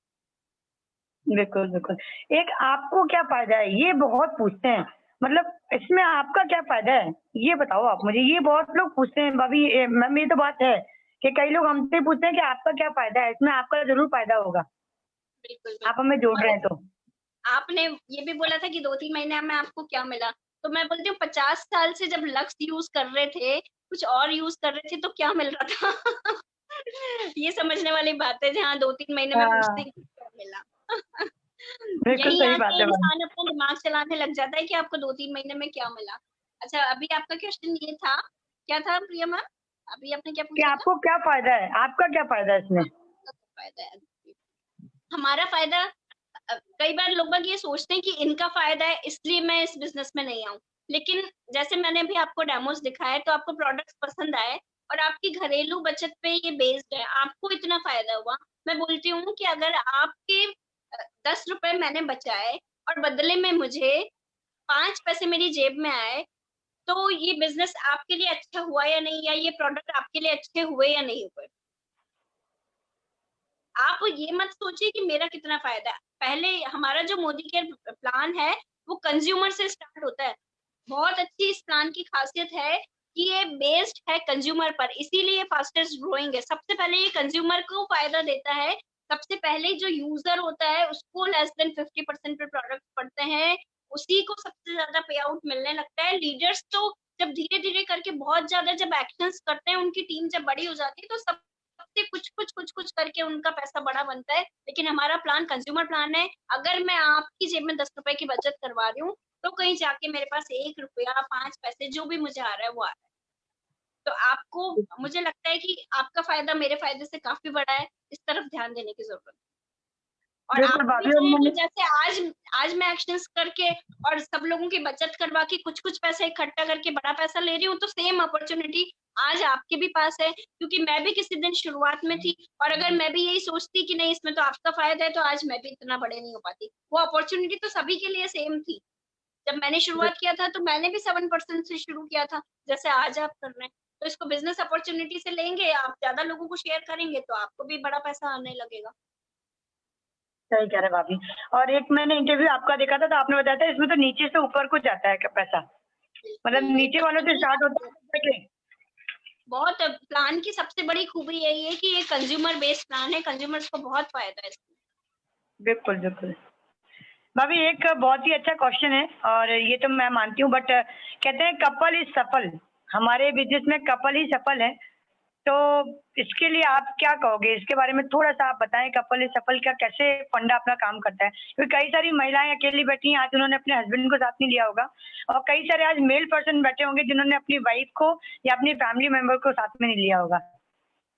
बिल्कुल, बिल्कुल। एक आपको क्या फ़ायदा है, ये बहुत पूछते हैं। मतलब इसमें आपका क्या फ़ायदा है, ये बताओ आप मुझे। ये बहुत लोग पूछते हैं भाभी। मैम ये तो बात है कि कई लोग हमसे पूछते हैं कि आपका क्या फ़ायदा है, इसमें आपका ज़रूर फ़ायदा होगा। बिल्कुल, आप हमें जोड़ और रहे हैं तो। आपने ये भी बोला था कि 2-3 महीने में आपको क्या मिला, तो मैं बोलती हूँ 50 साल से जब लक्स यूज़ कर रहे थे, कुछ और यूज़ कर रहे थे तो क्या मिल रहा था? ये समझने वाली बात है जहाँ 2-3 महीने में पूछते हाँ, हैं कि क्या मिला? बिल्कुल यहीं सही बात आके है मैम। इंसान अपना दिमाग चलाने लग जाता है कि आपको 2-3 महीने में क्या मिला? अच्छा, अभी आपका क्वेश्चन ये था, क्या था प्रिया मैम? अभी आपने क्या कि पूछा था? आपको क्या फ़ायदा है, आपका क्या फ़ायदा है इसमें? आपका क्या फ़ायदा है? हमारा फ़ायदा, कई बार लोग बाग ये सोचते हैं कि इनका फ़ायदा है इसलिए मैं इस बिज़नेस में नहीं आऊँ। लेकिन जैसे मैंने अभी आपको डेमोज़ दिखाए तो आपको प्रोडक्ट्स पसंद आए और आपकी घरेलू बचत पे ये बेस्ड है, आपको इतना फ़ायदा हुआ। मैं बोलती हूँ कि अगर आपके ₹10 मैंने बचाए और बदले में मुझे 5 पैसे मेरी जेब में आए, तो ये बिज़नेस आपके लिए अच्छा हुआ या नहीं, या ये प्रोडक्ट आपके लिए अच्छे हुए या नहीं हुए? आप ये मत सोचिए कि मेरा कितना फ़ायदा है। पहले हमारा जो मोदी केयर प्लान है, वो कंज़्यूमर से स्टार्ट होता है। बहुत अच्छी इस प्लान की ख़ासियत है कि ये बेस्ड है कंज़्यूमर पर, इसीलिए फास्टेस्ट ग्रोइंग है। सबसे पहले ये कंज़्यूमर को फ़ायदा देता है। सबसे पहले जो यूज़र होता है, उसको लेस देन 50% पे प्रोडक्ट पड़ते हैं, उसी को सबसे ज़्यादा पे आउट मिलने लगता है। लीडर्स तो जब धीरे-धीरे करके बहुत ज़्यादा जब एक्शंस करते हैं, उनकी टीम जब बड़ी हो जाती है, तो सब से कुछ करके उनका पैसा बड़ा बनता है। लेकिन हमारा प्लान कंज्यूमर प्लान है। अगर मैं आपकी जेब में ₹10 की बचत करवा रही हूँ, तो कहीं जाके मेरे पास ₹1, 5 पैसे जो भी मुझे आ रहा है वो आ रहा है। तो आपको, मुझे लगता है कि आपका फायदा मेरे फायदे से काफी बड़ा है, इस तरफ ध्यान देने की जरूरत है। और आप बिल्कुल भी भाभी, और चाहें तो मैंने जैसे आज मैं एक्शंस करके और सब लोगों की बचत करवा के कुछ पैसा इकट्ठा करके बड़ा पैसा ले रही हूँ, तो सेम अपॉर्चुनिटी आज आपके भी पास है, क्योंकि मैं भी किसी दिन शुरुआत में थी, और अगर मैं भी यही सोचती कि नहीं इसमें तो आपका फायदा है, तो आज मैं भी इतना बड़े नहीं हो पाती। वो अपॉर्चुनिटी तो सभी के लिए सेम थी। जब मैंने शुरुआत किया था तो मैंने भी 7% से शुरू किया था, जैसे आज आप कर रहे हैं। तो इसको बिजनेस अपॉर्चुनिटी से लेंगे, आप ज्यादा लोगों को शेयर करेंगे तो आपको भी बड़ा पैसा आने लगेगा। सही कह रहे हैं भाभी। और एक मैंने इंटरव्यू आपका देखा था, तो आपने बताया था इसमें तो नीचे से ऊपर को जाता है पैसा, बिल्कुल, मतलब ये नीचे तो वालों से सभी स्टार्ट होता आपको है। बहुत प्लान की सबसे बड़ी खूबी यही है कि ये कंज्यूमर बेस्ड प्लान है, कंज्यूमर्स को बहुत फायदा है इसमें। बिल्कुल बिल्कुल भाभी, एक बहुत ही अच्छा क्वेश्चन है और ये तो मैं मानती हूँ, बट कहते हैं कपल इज सफल, हमारे बिजनेस में कपल ही सफल है। तो इसके लिए आप क्या कहोगे, इसके बारे में थोड़ा सा आप बताएं, कपल इज सफल का कैसे फंडा अपना काम करता है? क्योंकि कई सारी महिलाएं अकेली बैठी हैं, आज उन्होंने अपने हस्बैंड को साथ नहीं लिया होगा, और कई सारे आज मेल पर्सन बैठे होंगे जिन्होंने अपनी वाइफ को या अपनी फैमिली मेंबर को साथ में नहीं लिया होगा।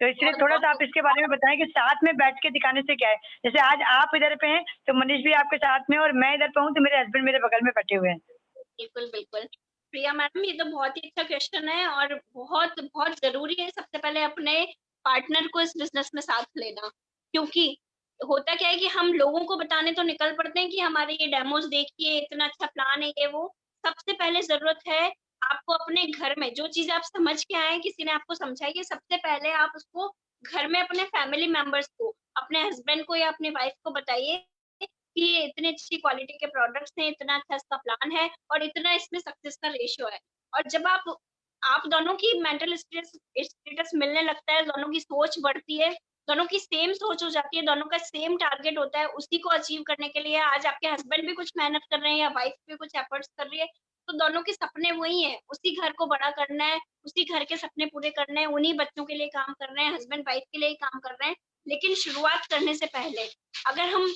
तो इसलिए बहुत थोड़ा सा आप बहुत इसके बारे में बताएं कि साथ में बैठ के दिखाने से क्या है। जैसे आज आप इधर पे हैं तो मनीष भी आपके साथ में, और मैं इधर पे हूँ तो मेरे हस्बैंड मेरे बगल में बैठे हुए हैं। बिल्कुल, बिल्कुल। प्रिया मैडम, ये तो बहुत ही अच्छा क्वेश्चन है और बहुत बहुत जरूरी है सबसे पहले अपने पार्टनर को इस बिजनेस में साथ लेना, क्योंकि होता क्या है कि हम लोगों को बताने तो निकल पड़ते हैं कि हमारे ये डेमोज देखिए, इतना अच्छा प्लान है ये वो। सबसे पहले जरूरत है आपको अपने घर में जो चीज आप समझ के आए, किसी ने आपको समझाई, कि सबसे पहले आप उसको घर में अपने फैमिली मेंबर्स को, अपने हस्बैंड को या अपनी वाइफ को बताइए कि ये इतनी अच्छी क्वालिटी के प्रोडक्ट्स हैं, इतना अच्छा इसका प्लान है और इतना इसमें सक्सेस का रेशियो है। और जब आप दोनों की मेंटल स्टेटस मिलने लगता है, दोनों की सोच बढ़ती है, दोनों की सेम सोच हो जाती है, दोनों का सेम टारगेट होता है, उसी को अचीव करने के लिए आज आपके हस्बैंड भी कुछ मेहनत कर रहे हैं या वाइफ भी कुछ एफर्ट्स कर रही है, तो दोनों के सपने वही हैं, उसी घर को बड़ा करना है, उसी घर के सपने पूरे करने हैं, उन्हीं बच्चों के लिए काम कर रहे हैं, हस्बैंड वाइफ के लिए ही काम कर रहे हैं। लेकिन शुरुआत करने से पहले अगर हम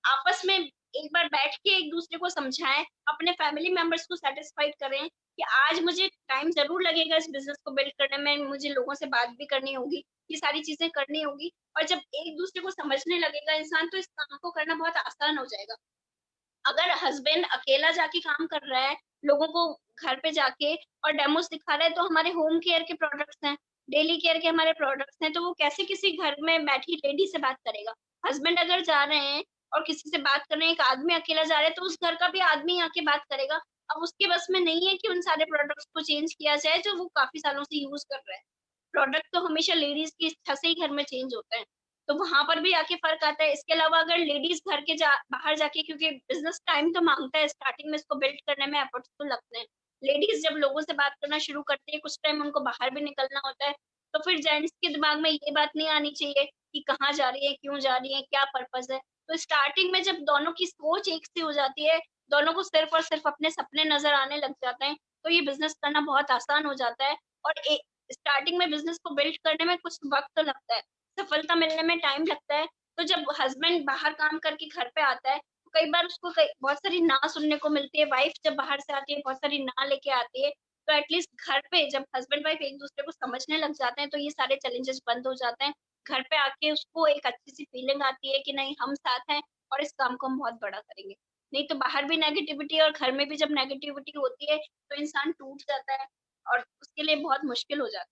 आपस में एक बार बैठ के एक दूसरे को समझाएं, अपने फैमिली मेंबर्स को सेटिस्फाइड करें कि आज मुझे टाइम जरूर लगेगा इस बिजनेस को बिल्ड करने में, मुझे लोगों से बात भी करनी होगी, ये सारी चीजें करनी होगी। और जब एक दूसरे को समझने लगेगा इंसान, तो इस काम को करना बहुत आसान हो जाएगा। अगर हस्बैंड अकेला जाके काम कर रहा है, लोगों को घर पे जाके और डेमोस दिखा रहा है, तो हमारे होम केयर के प्रोडक्ट्स हैं, डेली केयर के हमारे प्रोडक्ट्स हैं, तो वो कैसे किसी घर में बैठी लेडी से बात करेगा? हस्बैंड अगर जा रहे हैं और किसी से बात कर रहे हैं, एक आदमी अकेला जा रहा है, तो उस घर का भी आदमी आके बात करेगा। अब उसके बस में नहीं है कि उन सारे प्रोडक्ट्स को चेंज किया जाए जो वो काफी सालों से यूज कर रहे हैं। प्रोडक्ट तो हमेशा लेडीज की इच्छा से ही घर में चेंज होता है, तो वहां पर भी आके फर्क आता है। इसके अलावा अगर लेडीज घर के बाहर जाके, क्योंकि बिजनेस टाइम तो मांगता है, स्टार्टिंग में इसको बिल्ड करने में एफर्ट्स तो लगते हैं। लेडीज जब लोगों से बात करना शुरू करती है, कुछ टाइम उनको बाहर भी निकलना होता है, तो फिर जेंट्स के दिमाग में ये बात नहीं आनी चाहिए कि कहाँ जा रही है, क्यों जा रही है, क्या पर्पज है। तो स्टार्टिंग में जब दोनों की सोच एक सी हो जाती है, दोनों को सिर्फ और सिर्फ अपने सपने नजर आने लग जाते हैं, तो ये बिजनेस करना बहुत आसान हो जाता है। और स्टार्टिंग में बिजनेस को बिल्ड करने में कुछ वक्त तो लगता है, सफलता मिलने में टाइम लगता है। तो जब हस्बैंड बाहर काम करके घर पे आता है, तो कई बार उसको बहुत सारी ना सुनने को मिलती है, वाइफ जब बाहर से आती है बहुत सारी ना लेके आती है। तो एटलीस्ट घर पे जब हस्बैंड वाइफ एक दूसरे को समझने लग जाते हैं, तो ये सारे चैलेंजेस बंद हो जाते हैं। घर पे आके उसको एक अच्छी सी फीलिंग आती है कि नहीं, हम साथ हैं और इस काम को हम बहुत बड़ा करेंगे। नहीं तो बाहर भी नेगेटिविटी और घर में भी जब नेगेटिविटी होती है, तो इंसान टूट जाता है और उसके लिए बहुत मुश्किल हो जाता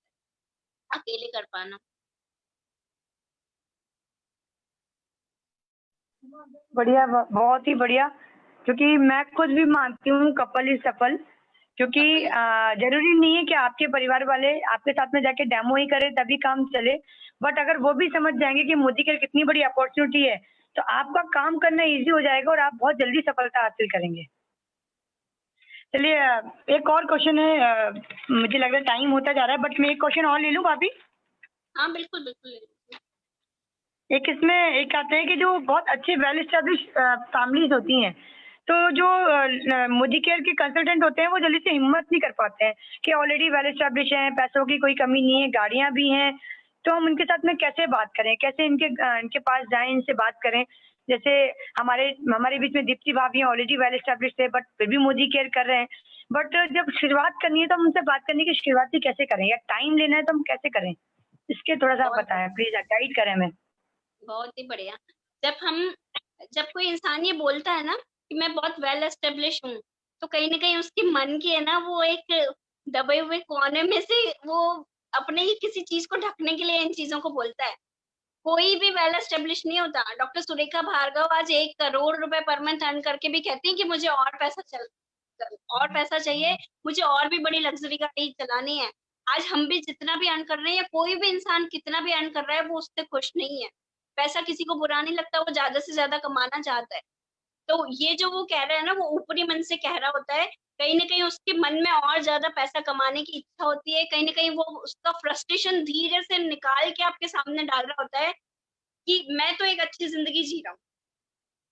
है अकेले कर पाना। बढ़िया, बहुत ही बढ़िया। क्योंकि मैं खुद भी मानती हूँ कपल ही सफल, क्योंकि सफल जरूरी नहीं है कि आपके परिवार वाले आपके साथ में जाके डेमो ही करें तभी काम चले, बट अगर वो भी समझ जाएंगे कि मोदी की कितनी बड़ी अपॉर्चुनिटी है, तो आपका काम करना इजी हो जाएगा और आप बहुत जल्दी सफलता हासिल करेंगे। चलिए, एक और क्वेश्चन है, मुझे लग रहा है टाइम होता जा रहा है, बट मैं एक क्वेश्चन और ले लूँ भाभी। हाँ, बिल्कुल, बिल्कुल। एक इसमें एक आता है कि जो बहुत अच्छे वेल एस्टेब्लिश फैमिलीज होती हैं, तो जो मोदी केयर के कंसल्टेंट होते हैं, वो जल्दी से हिम्मत नहीं कर पाते हैं कि ऑलरेडी वेल एस्टेब्लिश हैं, पैसों की कोई कमी नहीं है, गाड़ियां भी हैं, तो हम उनके साथ में कैसे बात करें, कैसे इनके पास जाएं, इनसे बात करें? जैसे हमारे हमारे बीच में दीप्ति भाभी ऑलरेडी वेल एस्टेब्लिश थे, बट फिर भी मोदी केयर कर रहे हैं। बट जब शुरुआत करनी है तो हम उनसे बात करने की शुरुआत ही कैसे करें, या टाइम लेना है तो हम कैसे करें? इसके थोड़ा सा आप बहुत बताएं प्लीज, गाइड करें हमें। बहुत ही बढ़िया। जब कोई इंसान ये बोलता है ना कि मैं बहुत वेल एस्टेब्लिश हूँ, तो कहीं ना कहीं उसके मन की है ना वो एक दबे हुए कोने में से वो अपने ही किसी चीज को ढकने के लिए इन चीजों को बोलता है। कोई भी वेल एस्टेब्लिश नहीं होता। डॉक्टर सुरेखा भार्गव आज 1 करोड़ रुपए पर मंथ अर्न करके भी कहती हैं कि मुझे और पैसा चाहिए, मुझे और भी बड़ी लग्जरी गाड़ी चलानी है। आज हम भी जितना भी अर्न कर रहे हैं, या कोई भी इंसान कितना भी अर्न कर रहा है, वो उससे खुश नहीं है। पैसा किसी को बुरा नहीं लगता, वो ज्यादा से ज्यादा कमाना चाहता है। तो ये जो वो कह रहा है ना, वो ऊपरी मन से कह रहा होता है। कहीं ना कहीं उसके मन में और ज्यादा पैसा कमाने की इच्छा होती है। कहीं ना कहीं वो उसका फ्रस्ट्रेशन धीरे से निकाल के आपके सामने डाल रहा होता है कि मैं तो एक अच्छी जिंदगी जी रहा हूँ।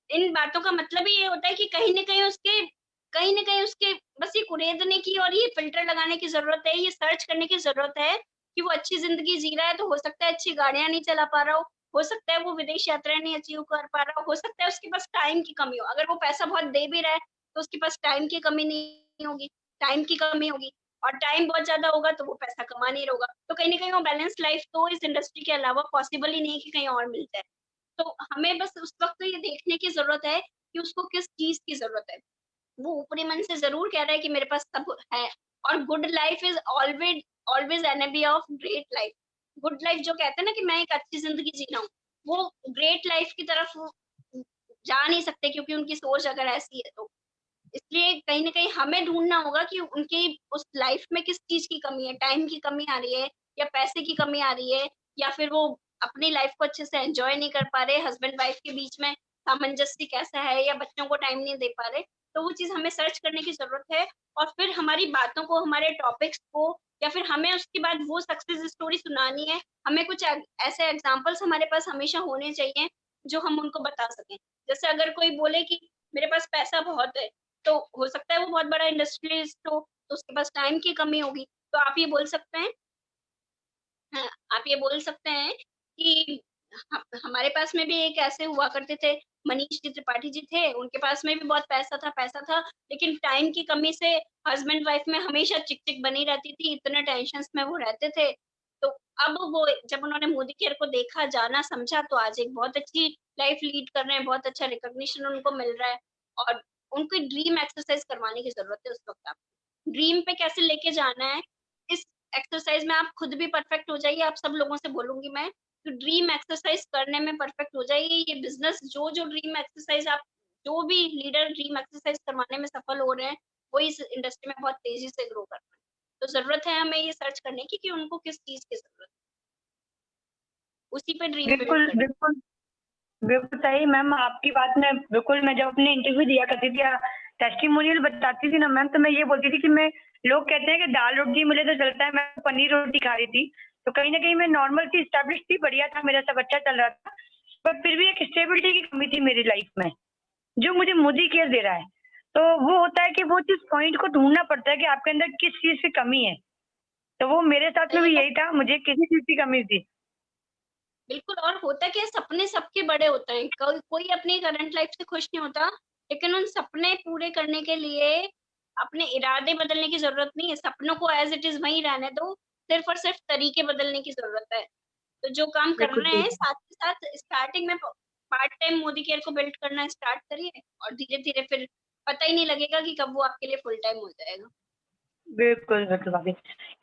इन बातों का मतलब ही ये होता है कि कहीं ना कहीं उसके बस ये कुरेदने की और ये फिल्टर लगाने की जरूरत है, ये सर्च करने की जरूरत है कि वो अच्छी जिंदगी जी रहा है। तो हो सकता है अच्छी गाड़ियां नहीं चला पा रहा हो सकता है वो विदेश यात्राएं नहीं अचीव कर पा रहा हो सकता है उसके पास टाइम की कमी हो। अगर वो पैसा बहुत दे भी रहा है तो उसके पास टाइम की कमी नहीं होगी, टाइम की कमी होगी। और टाइम बहुत ज्यादा होगा तो वो पैसा कमा नहीं रहा होगा। तो कहीं ना कहीं वो बैलेंस लाइफ तो इस इंडस्ट्री के अलावा पॉसिबल ही नहीं है कि कहीं और मिल जाए। तो हमें बस उस वक्त तो ये देखने की जरूरत है कि उसको किस चीज की जरूरत है। वो ऊपरी मन से जरूर कह रहा है कि मेरे पास सब है। और good life is always always एनेबी of great life. Good life जो कहते हैं ना कि मैं एक अच्छी जिंदगी जी रहा हूँ, वो ग्रेट लाइफ की तरफ वो जा नहीं सकते, क्योंकि उनकी सोच अगर ऐसी है तो। इसलिए कहीं ना कहीं हमें ढूंढना होगा कि उनकी उस लाइफ में किस चीज की कमी है। टाइम की कमी आ रही है, या पैसे की कमी आ रही है, या फिर वो अपनी लाइफ को अच्छे से एंजॉय नहीं कर पा रहे, हस्बैंड वाइफ के बीच में सामंजस्य कैसा है, या बच्चों को टाइम नहीं दे पा रहे। तो वो चीज हमें सर्च करने की जरूरत है। और फिर हमारी बातों को, हमारे टॉपिक्स को, या फिर हमें उसके बाद वो सक्सेस स्टोरी सुनानी है। हमें कुछ ऐसे एग्जाम्पल्स हमारे पास हमेशा होने चाहिए जो हम उनको बता सकें। जैसे अगर कोई बोले कि मेरे पास पैसा बहुत है, तो हो सकता है वो बहुत बड़ा इंडस्ट्रियलिस्ट हो, तो उसके पास टाइम की कमी होगी। तो आप ये बोल सकते हैं, हाँ, आप ये बोल सकते हैं कि हमारे पास में भी एक ऐसे हुआ करते थे, मनीष जी त्रिपाठी जी थे, उनके पास में भी बहुत पैसा था, लेकिन टाइम की कमी से हस्बैंड वाइफ में हमेशा चिक चिक बनी रहती थी, इतने टेंशन में वो रहते थे। तो अब वो जब उन्होंने मोदी केयर को देखा, जाना, समझा, तो आज एक बहुत अच्छी लाइफ लीड कर रहे हैं, बहुत अच्छा रिकॉग्निशन उनको मिल रहा है। और उनको ड्रीम एक्सरसाइज करवाने की जरूरत है उस वक्त। आप ड्रीम पे कैसे लेके जाना है, इस एक्सरसाइज में आप खुद भी परफेक्ट हो जाइए। आप सब लोगों से बोलूंगी मैं, तो ड्रीम एक्सरसाइज करने में परफेक्ट हो जाइए। ये बिजनेस जो जो ड्रीम एक्सरसाइज आप, जो भी लीडर ड्रीम एक्सरसाइज करवाने में सफल हो रहे हैं, वो इस इंडस्ट्री में बहुत तेजी से ग्रो कर रहे हैं। तो जरूरत है हमें ये सर्च करने की कि उनको किस चीज की जरूरत है, उसी पे ड्रीम बिल्ड बिल्कुल, करना। बिल्कुल, बिल्कुल सही मैम आपकी बात में। बिल्कुल, मैं जब अपने इंटरव्यू दिया करती थी या टेस्टिमोनियल बताती थी ना मैम, तो मैं ये बोलती थी कि मैं, लोग कहते हैं कि दाल रोटी मिले तो चलता है, मैं पनीर रोटी खा रही थी। तो कहीं न कहीं मैं नॉर्मल थी, एस्टेब्लिश थी, बढ़िया था, मेरा सब अच्छा चल रहा था। पर फिर भी एक स्टेबिलिटी की कमी थी मेरी लाइफ में, जो मुझे मोदी केयर दे रहा है। तो वो होता है कि वो चीज़ पॉइंट को ढूँढना पड़ता है कि आपके अंदर किस चीज़ की कमी है। तो वो मेरे साथ में सही भी है। यही था, मुझे किसी चीज़ की कमी थी। बिल्कुल। और होता क्या है, सपने सबके बड़े होते हैं। कोई अपनी करंट लाइफ से खुश नहीं होता, लेकिन उन सपने पूरे करने के लिए अपने इरादे बदलने की जरूरत नहीं है। सपनों को एज इट इज वहीं रहने दो, सिर्फ और सिर्फ तरीके बदलने की जरूरत है। तो जो काम कर बिल्कुल रहे सही हैं, कहा। साथ के साथ स्टार्टिंग में पार्ट टाइम मोदी केयर को बिल्ड करना स्टार्ट करिए, और धीरे धीरे फिर पता ही नहीं लगेगा कि कब वो आपके लिए फुल टाइम हो जाएगा। बिल्कुल, बिल्कुल भाभी।